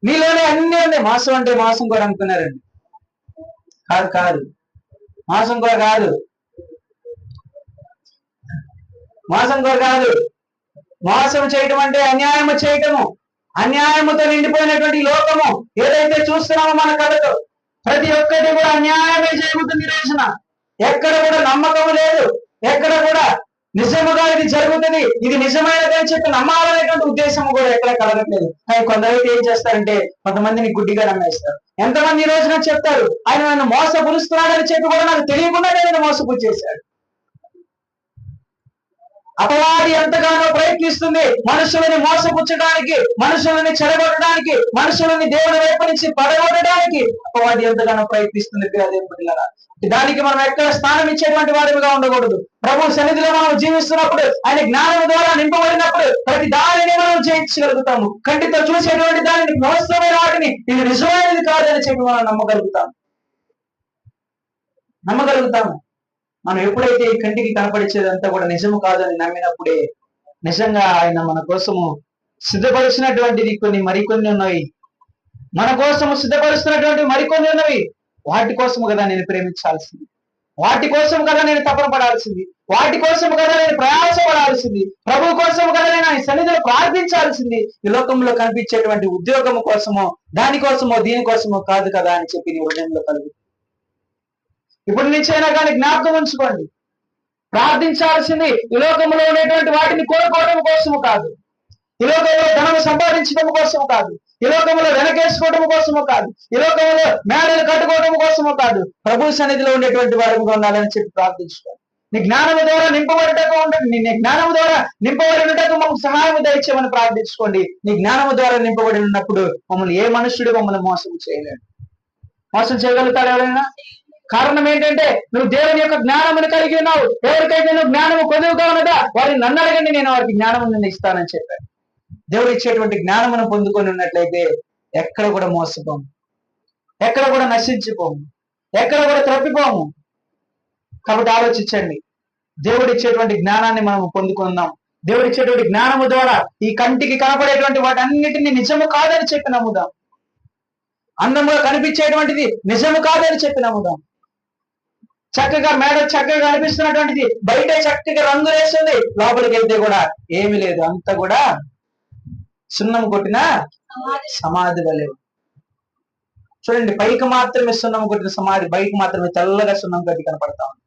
నీలోనే అన్ని ఉంది. మోసం అంటే మోసం కూడా అనుకున్నారండి. కాదు కాదు, మోసం కూడా కాదు, మోసం కూడా కాదు. మోసం చేయటం అంటే అన్యాయము చేయటము. అన్యాయముతో నిండిపోయినటువంటి లోకము ఏదైతే చూస్తున్నామో మన కళ్ళతో, ప్రతి ఒక్కటి కూడా అన్యాయమే జరుగుతుంది ఈ రోజున. ఎక్కడ కూడా నమ్మకం లేదు, ఎక్కడ కూడా నిజముగా ఇది జరుగుతుంది, ఇది నిజమైనదని చెప్పి నమ్మాలనేటువంటి ఉద్దేశం కూడా ఎక్కడ కలగట్లేదు. కానీ కొందరైతే ఏం చేస్తారంటే, కొంతమందిని గుడ్డిగా నమ్మేస్తారు. ఎంతమంది ఈ రోజున చెప్తారు, ఆయన నన్ను మోసపురుస్తున్నాడని చెప్పి కూడా నాకు తెలియకుండానే నేను మోసపుచ్చేశాడు. అపవాది ఎంతగానో ప్రయత్నిస్తుంది మనుషులని మోసపుచ్చడానికి, మనుషులని చెడగొట్టడానికి, మనుషులని దేవుని వైపు నుంచి పడగొట్టడానికి అపవాది ఎంతగానో ప్రయత్నిస్తుంది. దానికి మనం ఎక్కడ స్థానం ఇచ్చేటువంటి వారిగా ఉండకూడదు. ప్రభు సన్నిధిలో మనం జీవిస్తున్నప్పుడు, ఆయన జ్ఞానం ద్వారా నింపబడినప్పుడు ప్రతి దానిని మనం జయించగలుగుతాము. కంటితో చూసేటువంటి దానిని, మోసమైన వాటిని ఇది నిజమైనది కాదని చెప్పి మనం నమ్మగలుగుతాము. మనం ఎప్పుడైతే ఈ కంటికి కనపడిచేదంతా కూడా నిజము కాదని నమ్మినప్పుడే నిజంగా ఆయన మన కోసము సిద్ధపరిచినటువంటిది మరికొన్ని ఉన్నాయి. మన కోసము సిద్ధపరుస్తున్నటువంటి మరికొన్ని ఉన్నవి. వాటి కోసము కదా నేను ప్రేమించాల్సింది, వాటి కోసం కదా నేను తపన పడాల్సింది, వాటి కోసం కదా నేను ప్రయాసపడాల్సింది, ప్రభు కోసం కదా నేను ఆయన సన్నిధిలో ప్రార్థించాల్సింది. ఈ లోకంలో కనిపించేటువంటి ఉద్యోగం కోసమో, దానికోసమో, దీనికోసమో కాదు కదా అని చెప్పి నీ హృదయంలో కలుగు. ఇప్పుడు నుంచైనా కానీ జ్ఞాపకం ఉంచుకోండి, ప్రార్థించాల్సింది ఈ లోకంలో ఉండేటువంటి వాటిని కోరుకోవడం కోసము కాదు, ఈ లోకంలో ధనం సంపాదించడం కోసము కాదు, ఈ లోకంలో వెనకేసుకోవడం కోసము కాదు, ఈ లోకంలో మేడలు కట్టుకోవడం కోసము కాదు. ప్రభు సన్నిధిలో ఉండేటువంటి వారిగా ఉండాలని చెప్పి ప్రార్థించుకోండి. నీ జ్ఞానము ద్వారా నింపబడటకు ఉంటుంది, నీ జ్ఞానము ద్వారా నింపబడినటకు మాకు సహాయం దయచేయమని ప్రార్థించుకోండి. నీ జ్ఞానము ద్వారా నింపబడి ఉన్నప్పుడు మమ్మల్ని ఏ మనుష్యుడు మమ్మల్ని మోసం చేయలేడు. మోసం చేయగలుగుతాడు ఎవరైనా? కారణం ఏంటంటే, నువ్వు దేవుని యొక్క జ్ఞానమును కలిగి ఉన్నావు. ఎవరికైతే నువ్వు జ్ఞానము కొదువుగా ఉన్నదా వారిని నన్ను అడగండి, నేను వారికి జ్ఞానమును ఇస్తానని చెప్పాడు. దేవుడు ఇచ్చేటువంటి జ్ఞానమును పొందుకొని ఉన్నట్లయితే ఎక్కడ కూడా మోసపోము, ఎక్కడ కూడా నశించిపోము, ఎక్కడ కూడా తప్పిపోము. కాబట్టి ఆలోచించండి, దేవుడు ఇచ్చేటువంటి జ్ఞానాన్ని మనం పొందుకుందాం. దేవుడు ఇచ్చేటువంటి జ్ఞానము ద్వారా ఈ కంటికి కనపడేటువంటి వాటి అన్నిటినీ నిజము కాదని చెప్పి నమ్ముదాం. అందంగా కనిపించేటువంటిది నిజము కాదని చెప్పి నమ్ముదాం. చక్కగా మేడ చక్కగా కనిపిస్తున్నటువంటిది బయట చక్కగా రంగు వేస్తుంది, లోపలికి వెళ్తే కూడా ఏమీ లేదు, అంతా కూడా సున్నం కొట్టిన సమాధి వలె. చూడండి, పైకి మాత్రమే సున్నం కొట్టిన సమాధి, బయటకు మాత్రమే తెల్లగా సున్నం కట్టి కనపడతా ఉంది.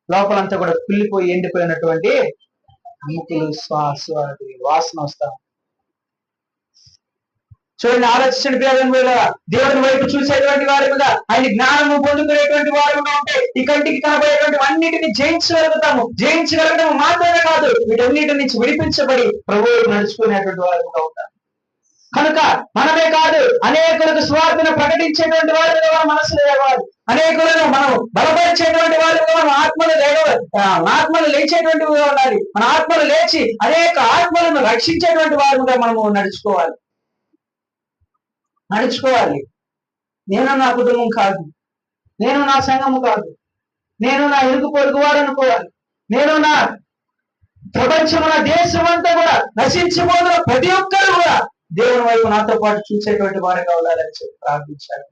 లోపలంతా కూడా కుళ్ళిపోయి ఎండిపోయినటువంటి అమ్ముకులు వాసన వస్తాం. చూడండి, ఆలోచించండి ప్రియమైన దేవుని వైపు చూసేటువంటి వారుగా, ఆయన జ్ఞానము పొందుకునేటువంటి వారుగా ఉంటే ఈ కంటికి కనబడేటువంటి అన్నిటిని జయించగలుగుతాము. జయించగలగడం మాత్రమే కాదు, వీటన్నిటి నుంచి విడిపించబడి ప్రభువుకు నడుచుకునేటువంటి వారుగా ఉంటారు. కనుక మనమే కాదు, అనేకులకు స్వార్థను ప్రకటించేటువంటి వారుగా మన మనసులో లేవాలి. అనేకులను మనం బలపరిచేటువంటి వారుగా మనం ఆత్మలు లేచేటువంటివిగా ఉండాలి. మన ఆత్మలు లేచి అనేక ఆత్మలను రక్షించేటువంటి వారుగా మనము నడుచుకోవాలి. నేను నా కుటుంబం కాదు, నేను నా సంఘము కాదు, నేను నా ఇరుగు పొరుగు వారు అనుకోవాలి, నేను నా ప్రపంచంలో దేశం అంతా కూడా నశించిపోతున్న ప్రతి ఒక్కరు కూడా దేవుని వైపు నాతో పాటు చూసేటువంటి వారు కావాలని చెప్పి ప్రార్థించాలి.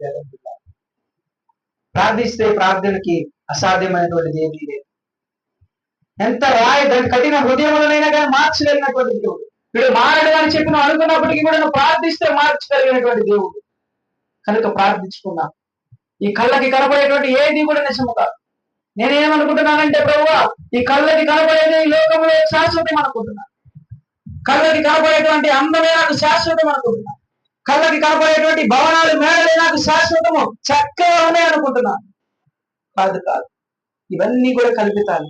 ప్రార్థిస్తే ప్రార్థనకి అసాధ్యమైనటువంటిది ఏమీ లేదు. ఎంత దాని కఠిన హృదయములనైనా కానీ మార్చగలిగినటువంటి దేవుడు. వీడు మారడు అని చెప్పి నువ్వు అనుకున్నప్పటికీ కూడా నువ్వు ప్రార్థిస్తే మార్చగలిగినటువంటి దేవుడు. కనుక ప్రార్థించుకున్నాను. ఈ కళ్ళకి కనబడేటువంటి ఏది కూడా నిజము కాదు. నేనేమనుకుంటున్నానంటే ప్రభువా, ఈ కళ్ళకి కనబడేది ఈ లోకంలో శాశ్వతం అనుకుంటున్నాను. కళ్ళకి కనబడేటువంటి అందమే నాకు శాశ్వతం అనుకుంటున్నాను. కళ్ళకి కనబడేటువంటి భవనాలు మేడలే నాకు శాశ్వతము చక్కగా ఉన్నాయి అనుకుంటున్నాను. కాదు కాదు, ఇవన్నీ కూడా కల్పితాలు.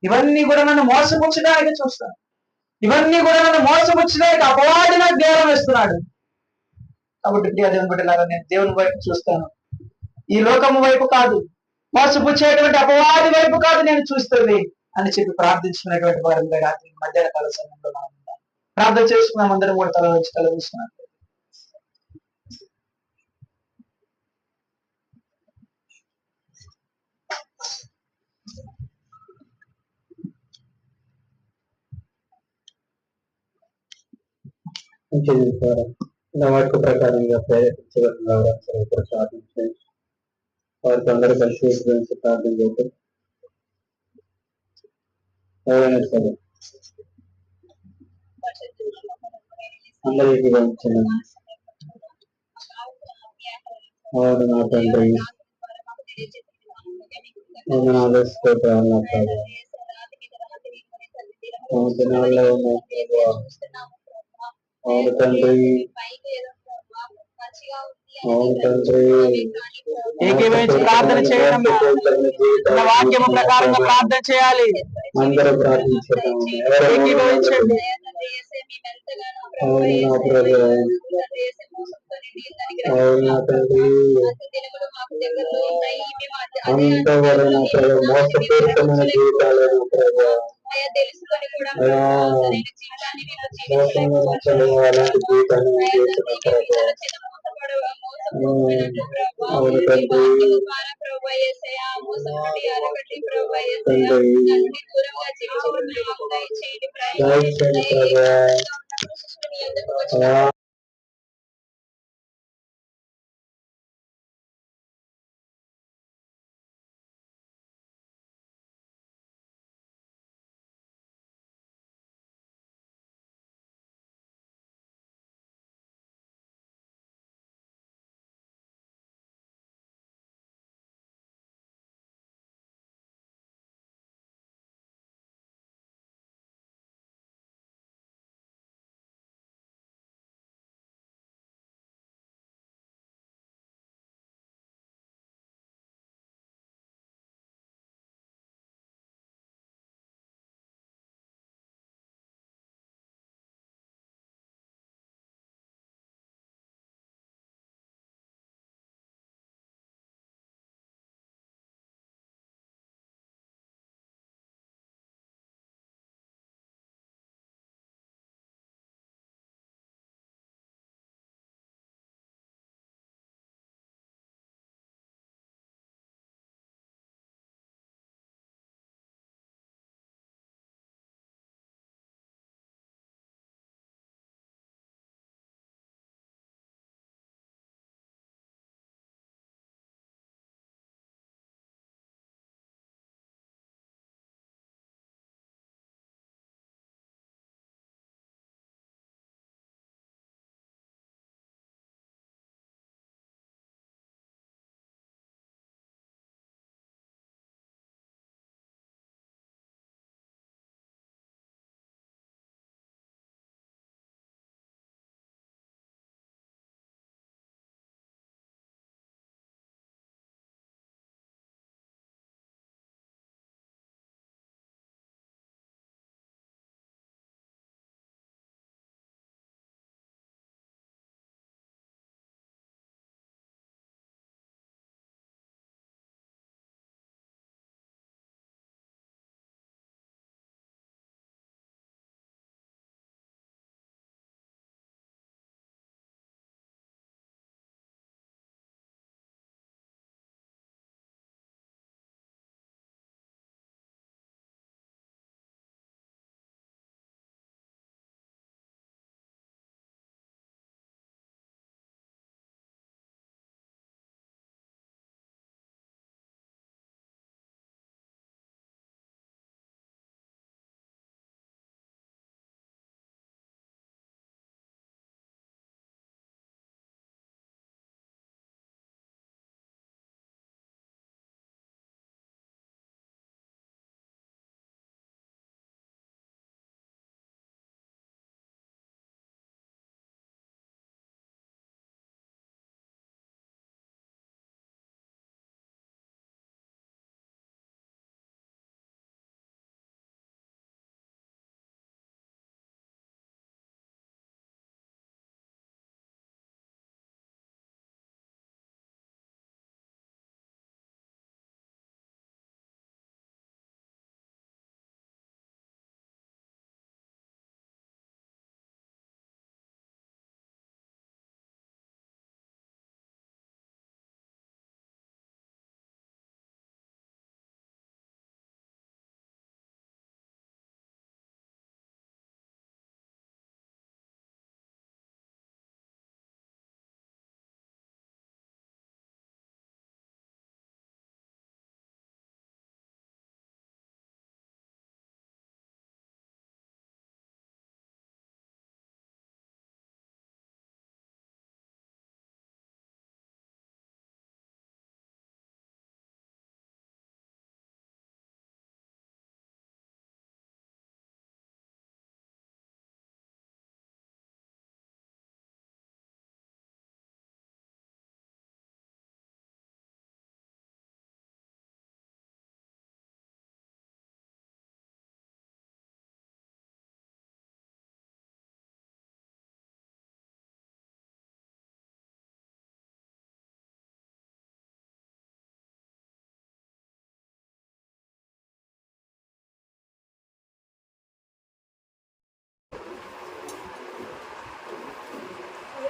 ఇవన్నీ కూడా నన్ను మోసపుచ్చడానికి చూస్తాను. ఇవన్నీ కూడా నన్ను మోసపుచ్చడానికి అపవాది నాకు ధ్యానం వేస్తున్నాడు. కాబట్టి దేవుని బిడ్డలారా, నేను దేవుని వైపు చూస్తాను, ఈ లోకము వైపు కాదు, మోసపుచ్చేటువంటి అపవాది వైపు కాదు నేను చూస్తుంది అని చెప్పి ప్రార్థించుకునేటువంటి వారంగా రాత్రి మధ్యాహ్న కాల సమయంలో మనం ఉన్నాం. ప్రార్థన చేసుకున్నాం. అందరం కూడా తల నుంచి తల చూస్తున్నాం. వాటి ప్రకారంగా ప్రేరేపించగలిగిన ప్రార్థించండి. వారికి అందరూ కలిసి గురించి ప్రార్థన చేద్దాం. ఎవరైనా సరే అందరికీ వంచండి. అవును నా తండ్రి, వందనాలు స్తోత్రాలు నా ప్రభు. దినాల్లో ఉన్న అవును తండ్రి, అవును తండ్రి, ఏకీభవించి ప్రార్థన చేయడం, వాక్యము ప్రకారంగా ప్రార్థన చేయాలి. అందరూ ప్రార్థించడం. ఏకీభవించండి. అవును నా ప్రభు, అవును నా తండ్రి, అంతవరకు నా ప్రభు మోసపూరితమైన జీవితాలు ప్రభు, అలాంటి జీవితాన్ని చేసిన ప్రభు. అవును తండ్రి, ప్రభు.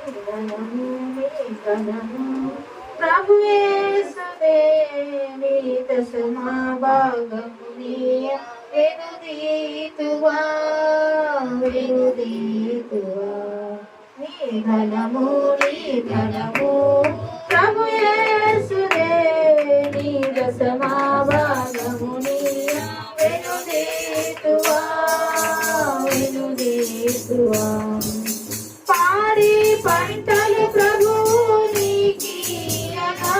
ఘనము నీ ఘనము ప్రభు యేసువే నీ దశమా భాగము నీయ వెనుదీతువా వెనుదీతువా నీ ఘనము ప్రభు యేసువే నీ దశమా భాగము నీయ వెనుదీతువా వెనుదీతువా పాడి పంటలు ప్రభువు నీకియగా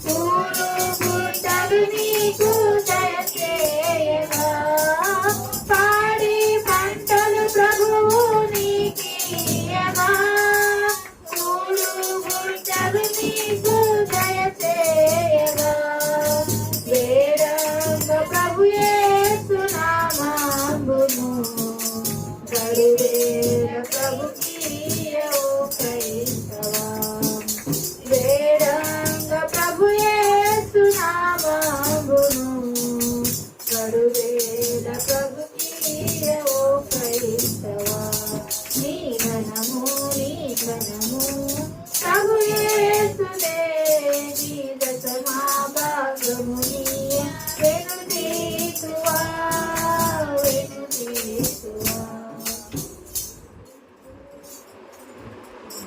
పూలు గుట్టలు నీకు దయచేయగా పాడి పంటలు ప్రభువు నీకియగా పూలు గుట్టలు నీకు దయచేయగా వేరంగ ప్రభు యేసు నామమును గరుడేర ప్రభు కీయో క్రైస్తవా వేరంగ ప్రభు యేసు నామమును గరుడేర ప్రభు కీయో క్రైస్తవా నీ ఘనము ప్రభు యేసునే నీ దశమా భాగము నీయ వెనుదీతువా వెనుదీతువా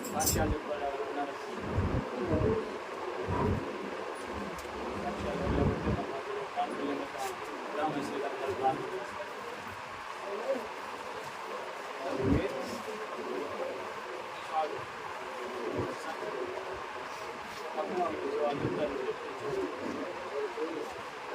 సాక్ష్యాలు కూడా ఉన్నారు. సాక్ష్యాలు లేకపోతే గ్రామశ్రీ గారు ప్రార్థన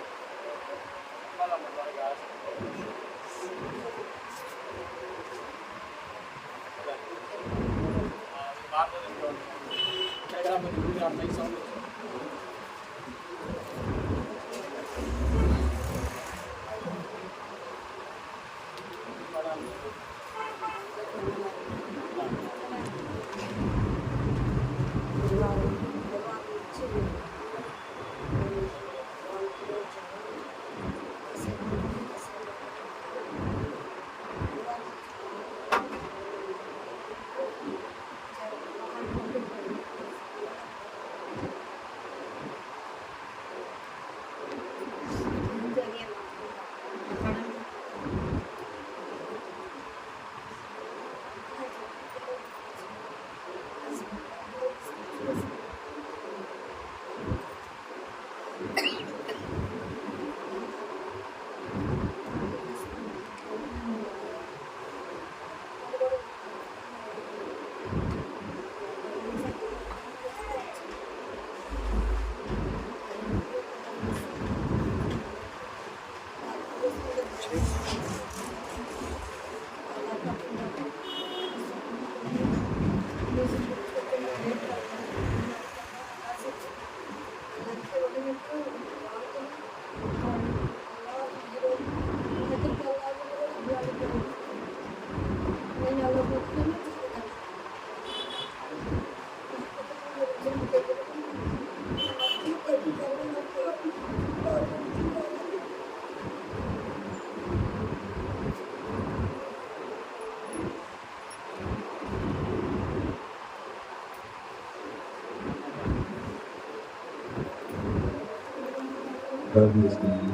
ప్రార్థిస్తున్నాను.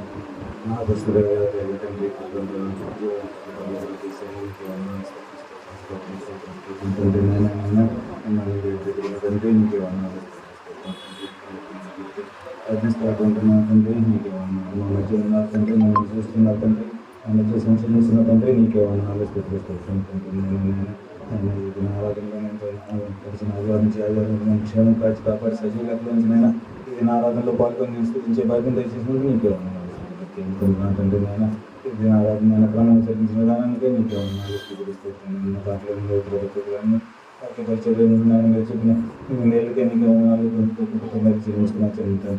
నా దశగా తండ్రి తండ్రి నీకే అన్నారు అర్థిస్తాకుంటున్నా తండ్రి నీకే అన్నారు మా మధ్య ఉన్న తండ్రి మనం చూస్తున్నా తండ్రి మా మధ్య సంచరిస్తున్న తండ్రి నీకే అన్నారు ఆరాధనలో నేను తెలిసిన ఆదివారం చేయాలి క్షేమం కాచి కాపాడి సజీవులలోంచినైనా ఇది ఆరాధనలో పాల్గొని నేను స్థుతించే భాగ్యం దయచేసినందుకు నీకే ఉన్నాను తండ్రి నాయన ఇది ఆరాధన క్రమం చరించిన విధానానికే నీకే ఉన్నాను స్థితిస్తున్నాను దాంట్లో ప్రభుత్వాన్ని వాక్యపరిచయం చెప్పిన నేళ్ళకే నీకే ఉన్నాను జీవించుకున్నా తండ్రి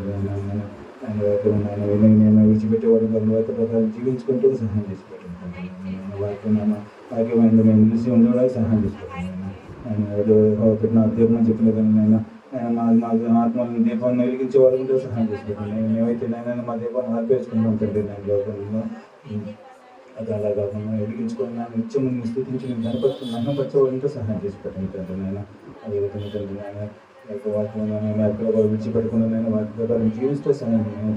ఆయన వాక్యం ఆయన నేను విడిచిపెట్టేవాడు వాక్య ప్రకారం జీవించుకుంటూ సహాయం చేసి పెట్టాను వాక్యమైన మేము నిలిచి ఉండడానికి సహాయం చేసి పెట్టాను ఆయన పెట్టిన దీపం చెప్పిన కానీ మా ఆత్మలను దీపాన్ని వెలిగించే వాళ్ళు ఉంటే సహాయం చేసి పెట్టాను మేమైతే నేను మా దీపాన్ని ఆర్పేసుకుంటాం తండ్రి నేను లోకంలో అది అలా కాకుండా ఎదిగించుకొని నేను నిత్యం నేను స్థుతించి నేను మహిమపరచవాలంటే సహాయం చేసి పెట్టండి తండ్రి నాయన. అదేవిధంగా తండ్రి నాయన యొక్క వాక్యంలో నేను ఎక్కడ కూడా విడిచిపెట్టకుండా నేను వాటి ప్రకారం జీవిస్తూ సహాయం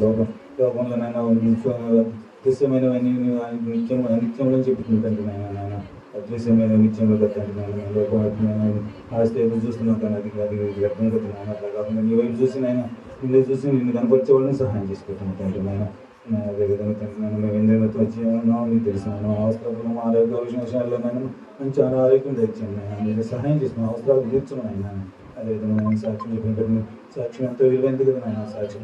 లోకంలోనైనా దృశ్యమైనవన్నీ నిత్యంలో చెప్పుకుంటాను తండ్రి నాయన. అదృశ్యమైన నిత్యంలో తండ్రి నాయన లోకం ఆస్తి ఎదురు చూస్తున్నాం కానీ అది వ్యర్థం కదా నాయన. అట్లా కాకుండా నీ వైపు చూసి నాయన నిన్ను చూసి నిన్ను కనపరిచే వాళ్ళని సహాయం చేసి పెట్టాను తండ్రి నాయన. అదేవిధంగా తండ్రి నాయన మేము ఎందుకు వచ్చి ఉన్నామో నీకు తెలిసినాను. అవసరాలు మా ఆరోగ్య విషయాల్లో నేను మంచి ఆరోగ్యం తెచ్చాను నాయన. మీరు సహాయం చేసిన అవసరాలు తీర్చున్నాను ఆయన. అదేవిధంగా నేను సాక్ష్యం చెప్పిన సాక్ష్యం ఎంతో విలువైంది కదా నాయన. సాక్ష్యం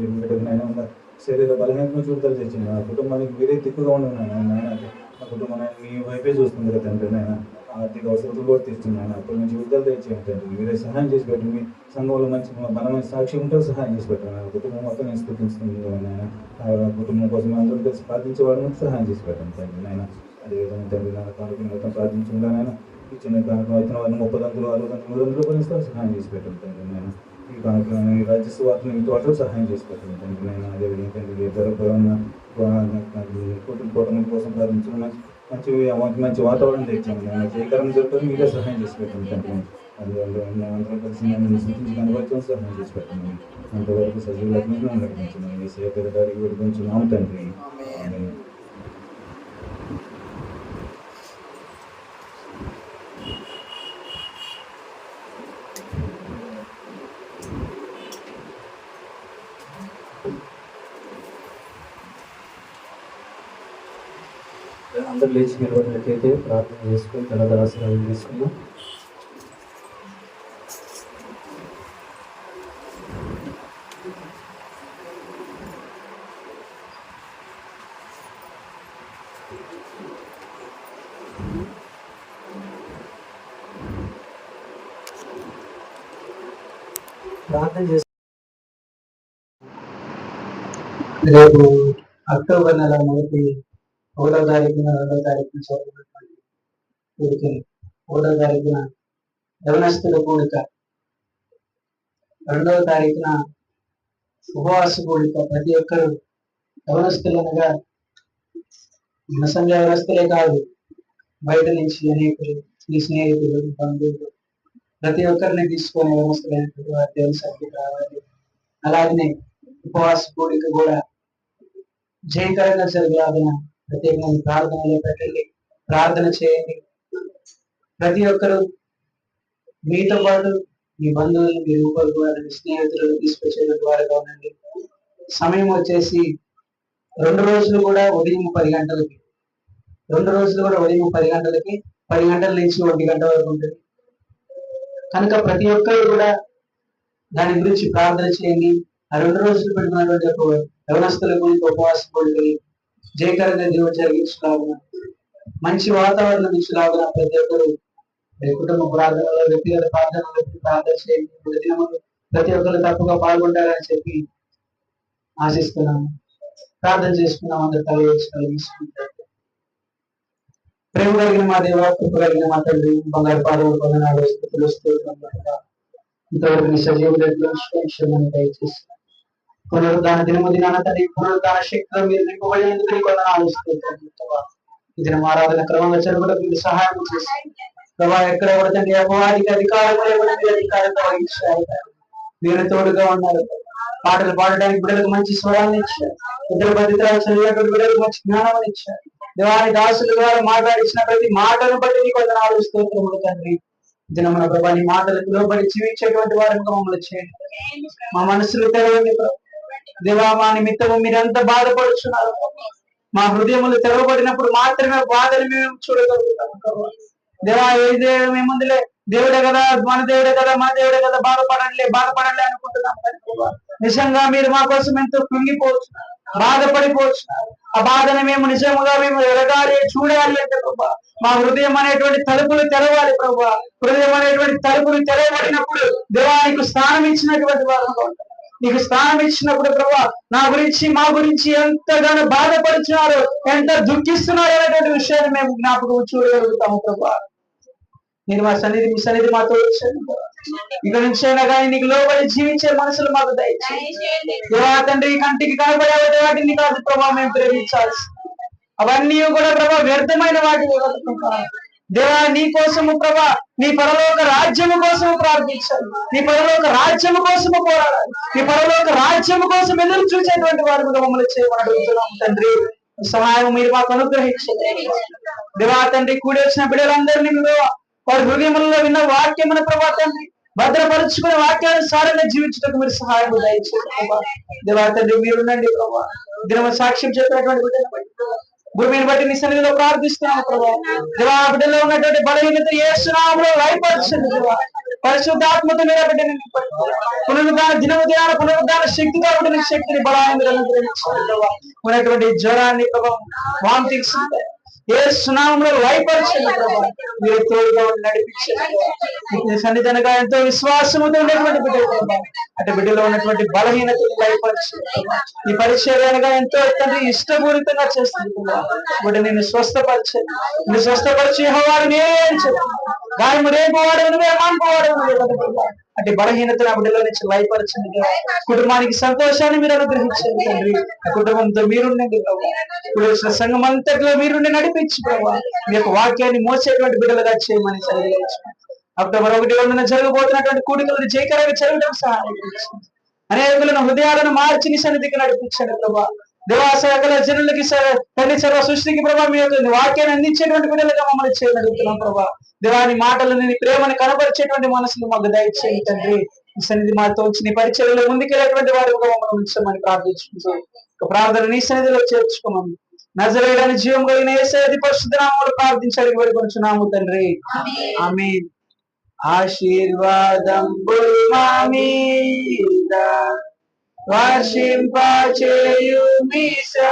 చెప్పినట్టు నాయన ఉన్న శరీర బలహీనతను చూడతారు తెచ్చింది. నా కుటుంబానికి మీరే తిక్కుగా ఉండను నాయన. నా కుటుంబం మీ వైపే చూస్తుంది కదా తండ్రి నాయన. ఆర్థిక అవసరాలు కూడా తీర్చున్నాను. అప్పటి నుంచి విడుదల తెచ్చేయండి తండ్రి. మీరే సహాయం చేసి పెట్టండి. మీ సంఘంలో మంచి బలమైన సాక్షి ఉంటే సహాయం చేసి పెట్టండి. కుటుంబం మొత్తం నేను స్థుతిస్తుంది నాయన. కుటుంబం కోసం అందరూ కలిసి ప్రార్థించే వాళ్ళని సహాయం చేసి పెట్టండి తండ్రి నాయన. అదేవిధంగా తండ్రి నాయన కానుకని మొత్తం ప్రార్థించుకుంటా నాయన. ఈ చిన్న కానుక వచ్చిన వాళ్ళని 30 60 100 రూపాయలు సహాయం చేసి పెట్టండి తండ్రి నాయన. ఈ కానుకలను ఈ రాజ్యస్వ వార్తలు ఇంటి వాటిలో సహాయం చేసి పెట్టండి తండ్రి నాయన. అదేవిధంగా తండ్రి కుటుంబం కోసం ప్రార్థించడం మంచి వాతావరణం తెచ్చాము నేను. చేయకరం జరుగుతుంది మీరే సహాయం చేసి పెట్టండి తండ్రి. అందువల్ల అందరం కలిసి నేను సూచించి కనబరచడం సహాయం చేసి పెట్టండి. అంతవరకు సజీవులకు నడిపించండి. ఈ సేవ గారికి విడిపించున్నాము తండ్రి. అందరూ లేచి నిలబడినట్లయితే ప్రార్థన చేసుకుని తలదరాశనం తీసుకున్నాం. ప్రార్థన చేసి రేపు అక్టోబర్ నెల 1వ తారీఖున 2వ తారీఖున జరుగుతున్నటువంటి కూడికలు. 1వ తారీఖున యవనస్తుల కూడిక, 2వ తారీఖున ఉపవాస కూడిక. ప్రతి ఒక్కరు యవనస్తులు అనగా మన సంఘ యవనస్తులే కాదు, బయట నుంచి అనేకులు, మీ స్నేహితులు, బంధువులు ప్రతి ఒక్కరిని తీసుకొని యవనస్తులైనటువంటి వారి దేవుని సన్నిధికి రావాలి. అలాగనే ఉపవాస కూడిక కూడా జయకరంగా జరగాలన్న ప్రత్యేకమైన ప్రార్థనలో పెట్టండి, ప్రార్థన చేయండి. ప్రతి ఒక్కరు మీతో పాటు మీ బంధువులు, మీ రూపాయలు వారిని, స్నేహితులను తీసుకొచ్చే ద్వారా ఉండండి. సమయం వచ్చేసి 2 రోజులు కూడా ఉదయం 10 గంటలకి, 2 రోజులు కూడా ఉదయం 10 గంటలకి, 10 గంటల నుంచి 1 గంట వరకు ఉంటుంది కనుక ప్రతి ఒక్కరు కూడా దాని గురించి ప్రార్థన చేయండి. ఆ 2 రోజులు పెట్టుకున్నటువంటి యవనస్తుల గురించి ఉపవాస కూడికలు జయకరంగా దేవుడు జరిగించలాగున, మంచి వాతావరణం ఇచ్చేలాగున ప్రతి ఒక్కరు కుటుంబ ప్రార్థనలో, వ్యక్తిగత ప్రార్థనలో ప్రార్థన చేయండి. ప్రతి ఒక్కరు తప్పుగా పాల్గొంటారని చెప్పి ఆశిస్తున్నాము. ప్రార్థన చేసుకున్నాం. అందరు తల తీసుకుంటారు. ప్రేమ కలిగిన మా దేవ, కృప కలిగిన మా తండ్రి, బంగారు పాదములు పొందనాలు స్థుతులు ఇంతవరకు నీ సజీవులతో క్షేమాన్ని దయచేసి పునరుద్ధాన దినాన తండ్రి, పునరుద్ధాన శక్తిలో మీరు నింపబడినందుకు నీకు వందనాలు స్తుతులు. ఇది మా ఆరాధన క్రమంగా జరుగుటకు మీరు సహాయం చేసి ప్రభా, ఎక్కడ పడుతుంది అపవాదికి అధికారం అధికారంగా వహించారు. మీరు తోడుగా ఉన్నారు. పాటలు పాడడానికి బిడ్డలకు మంచి స్వరాన్ని ఇచ్చారు. ఇద్దరు పవిత్రాలు చదివేటువంటి బిడ్డలకు మంచి జ్ఞానాన్ని ఇచ్చారు. దేవాని దాసులు ద్వారా మాట్లాడించిన ప్రతి మాటను బట్టి నీకు వందనాలు స్తోత్రములు తండ్రి. దినమున ప్రభా, నీ మాటలకు లోబడి జీవించేటువంటి వారిని మమ్మల్ని చేయండి. మా మనసులు తెరవండి దేవా. మా నిమిత్తము మీరెంత బాధపడుచున్నారు. మా హృదయములు తెరవబడినప్పుడు మాత్రమే బాధలు మేము చూడగలుగుతాము దేవా. ఏ దేవుడు మేముందులే, దేవుడే కదా, మన దేవుడే కదా, మన దేవుడే కదా, బాధపడలే అనుకుంటున్నాం. నిజంగా మీరు మా కోసం ఎంతో కృంగిపోతున్నారు, బాధపడిపోతున్నారు. ఆ బాధను మేము నిజంగా మేము ఎరగాలి, చూడాలి అంటే ప్రభా, మా హృదయం అనేటువంటి తలుపులు తెరవాలి ప్రభా. హృదయం అనేటువంటి తలుపులు తెరవబడినప్పుడు దేవానికి స్థానం ఇచ్చినటువంటి వారు, నీకు స్థానం ఇచ్చినప్పుడు ప్రభా, నా గురించి మా గురించి ఎంతగానో బాధపడుతున్నారు, ఎంత దుఃఖిస్తున్నారు అనేటువంటి విషయాన్ని మేము జ్ఞాపకం చూడగలుగుతాము ప్రభా. మీరు మా సన్నిధి, మీ సన్నిధి మాతో వచ్చాను. ఇక నుంచి అయినా కానీ నీకు లోబడి జీవించే మనసులు మాకు దయచేయండి దేవా తండ్రి. కంటికి కనబడే వాటిని కాదు ప్రభా మేము ప్రేమించాల్సి, అవన్నీ కూడా ప్రభా వ్యర్థమైన వాటి దేవా నీ కోసము ప్రభా నీ పరలోక రాజ్యము కోసము ప్రార్థించాలి, నీ పరలోక రాజ్యము కోసము పోరాడాలి, నీ పరలోక రాజ్యము కోసం ఎదురు చూసేటువంటి వారు కూడా మమ్మల్ని చేయమని అడుగుతున్నాం తండ్రి. సహాయం మీరు మాకు అనుగ్రహించండి దేవా తండ్రి. కూడి వచ్చిన బిడ్డలందరినీ వారి హృదయంలో విన్న వాక్యమును ప్రభా తండ్రి భద్రపరుచుకునే వాక్యానుసారంగా జీవించడానికి మీరు సహాయం దయచేయండి దేవా తండ్రి. మీరుండండి ప్రభా. దినము సాక్ష్యం చెప్పినటువంటి బిడ్డలు బట్టి భూమిని బట్టి నీ సన్నిధిలో ప్రార్థిస్తున్నాము ప్రభా. దేవా బిడ్డలో ఉన్నటువంటి బలహీనత యేసు నామములో లయపరచండి దేవా. పరిశుద్ధాత్మతో మీద బిడ్డని పునరుద్ధాన దినముదాన పునరుద్ధాన శక్తి కాబట్టి నీ శక్తిని బలాన్ని మీరు అనుగ్రహించండి దేవా. ఉన్నటువంటి జ్వరాన్ని ప్రభావం వామిటింగ్స్ యేసు నామములో లయపరచండి ప్రభా. మీరు తోడుగా నడిపించండి సన్నిధనగా ఎంతో విశ్వాసముతో ఉన్నటువంటి బిడ్డలు ప్రభా. అంటే బిడ్డలో ఉన్నటువంటి బలహీనతను లయపరచండి. ఈ పరిచర్యగా ఎంతో తండ్రి ఇష్టపూరితంగా చేస్తుంది బిడ్డ నిన్ను స్వస్థపరచండి. నిన్ను స్వస్థపరిచి యెహోవాను నేను చెప్పాను గాయము రేపువాడు ఏమానుకోవాడు అంటే బలహీనతను ఆ బిడ్డలో నుంచి లయపరచండి. కుటుంబానికి సంతోషాన్ని మీరు అనుగ్రహించండి తండ్రి. కుటుంబంతో మీరుండండి ప్రభావ. ఇప్పుడు వచ్చిన సంఘం అంతట్లో మీరుండి నడిపించి ప్రభావ. మీ యొక్క వాక్యాన్ని మోసేటువంటి బిడ్డలుగా చేయమని చదివచ్చు. అక్టోబర్ 1 జరగబోతున్నటువంటి కూడికలను జయకరంగా జరగడం సహాయం అనేకులను హృదయాలను మార్చి నీ సన్నిధికి నడిపించండి ప్రభా. దేవా సకల జనులకి తండ్రి సర్వ సృష్టికి ప్రభా మీ యొక్క వాక్యాన్ని అందించేటువంటి బిడ్డలుగా మమ్మల్ని చేయగలుగుతున్నాం ప్రభా. దేవాని మాటలను నీ ప్రేమను కనపరిచేటువంటి మనసును మాకు దయచేయండి తండ్రి. ఈ సన్నిధి మాతో వచ్చి నీ పరిచర్యలో ముందుకెళ్ళేటువంటి వారు మమ్మల్ని ఉంచమని ప్రార్థించుకుంటూ ఒక ప్రార్థన నీ సన్నిధిలో చేర్చుకోమని నజరేయుడైన జీవం కలిగిన యేసయ్య పరిశుద్ధ నామములో ప్రార్థించడానికి వేడుకొనుచున్నాము తండ్రి. ఆమేన్. ఆశీర్వాదం మా మీద వర్షింపచేయు మీసా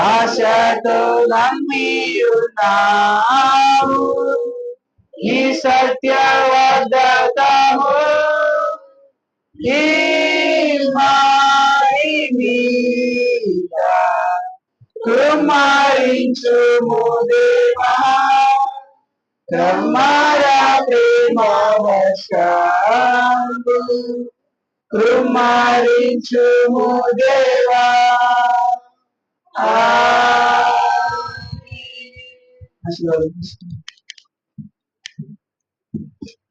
ఆశతో నమ్మి ఉన్నాము ఈ సత్యవద్దతము ఈ మారి మీద కుమారించుము దేవా. కమ్మరా ప్రేమ వర్షాలు కుమారించుము దేవా.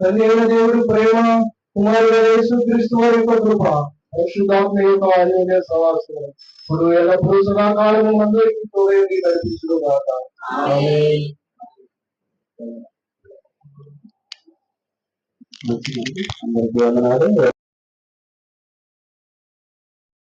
తండ్రి అయిన దేవుడి ప్రేమ, కుమారుడు యేసుక్రీస్తు వారి యొక్క కృప, పరిశుద్ధాత్మ యొక్క అన్యోన్య సహవాసం ఇప్పుడు ఎల్లప్పుడూ సదాకాలము అందరికీ తోడేండి నడిపించును గాక. ఆమేన్. అందరికీ వందనాలు.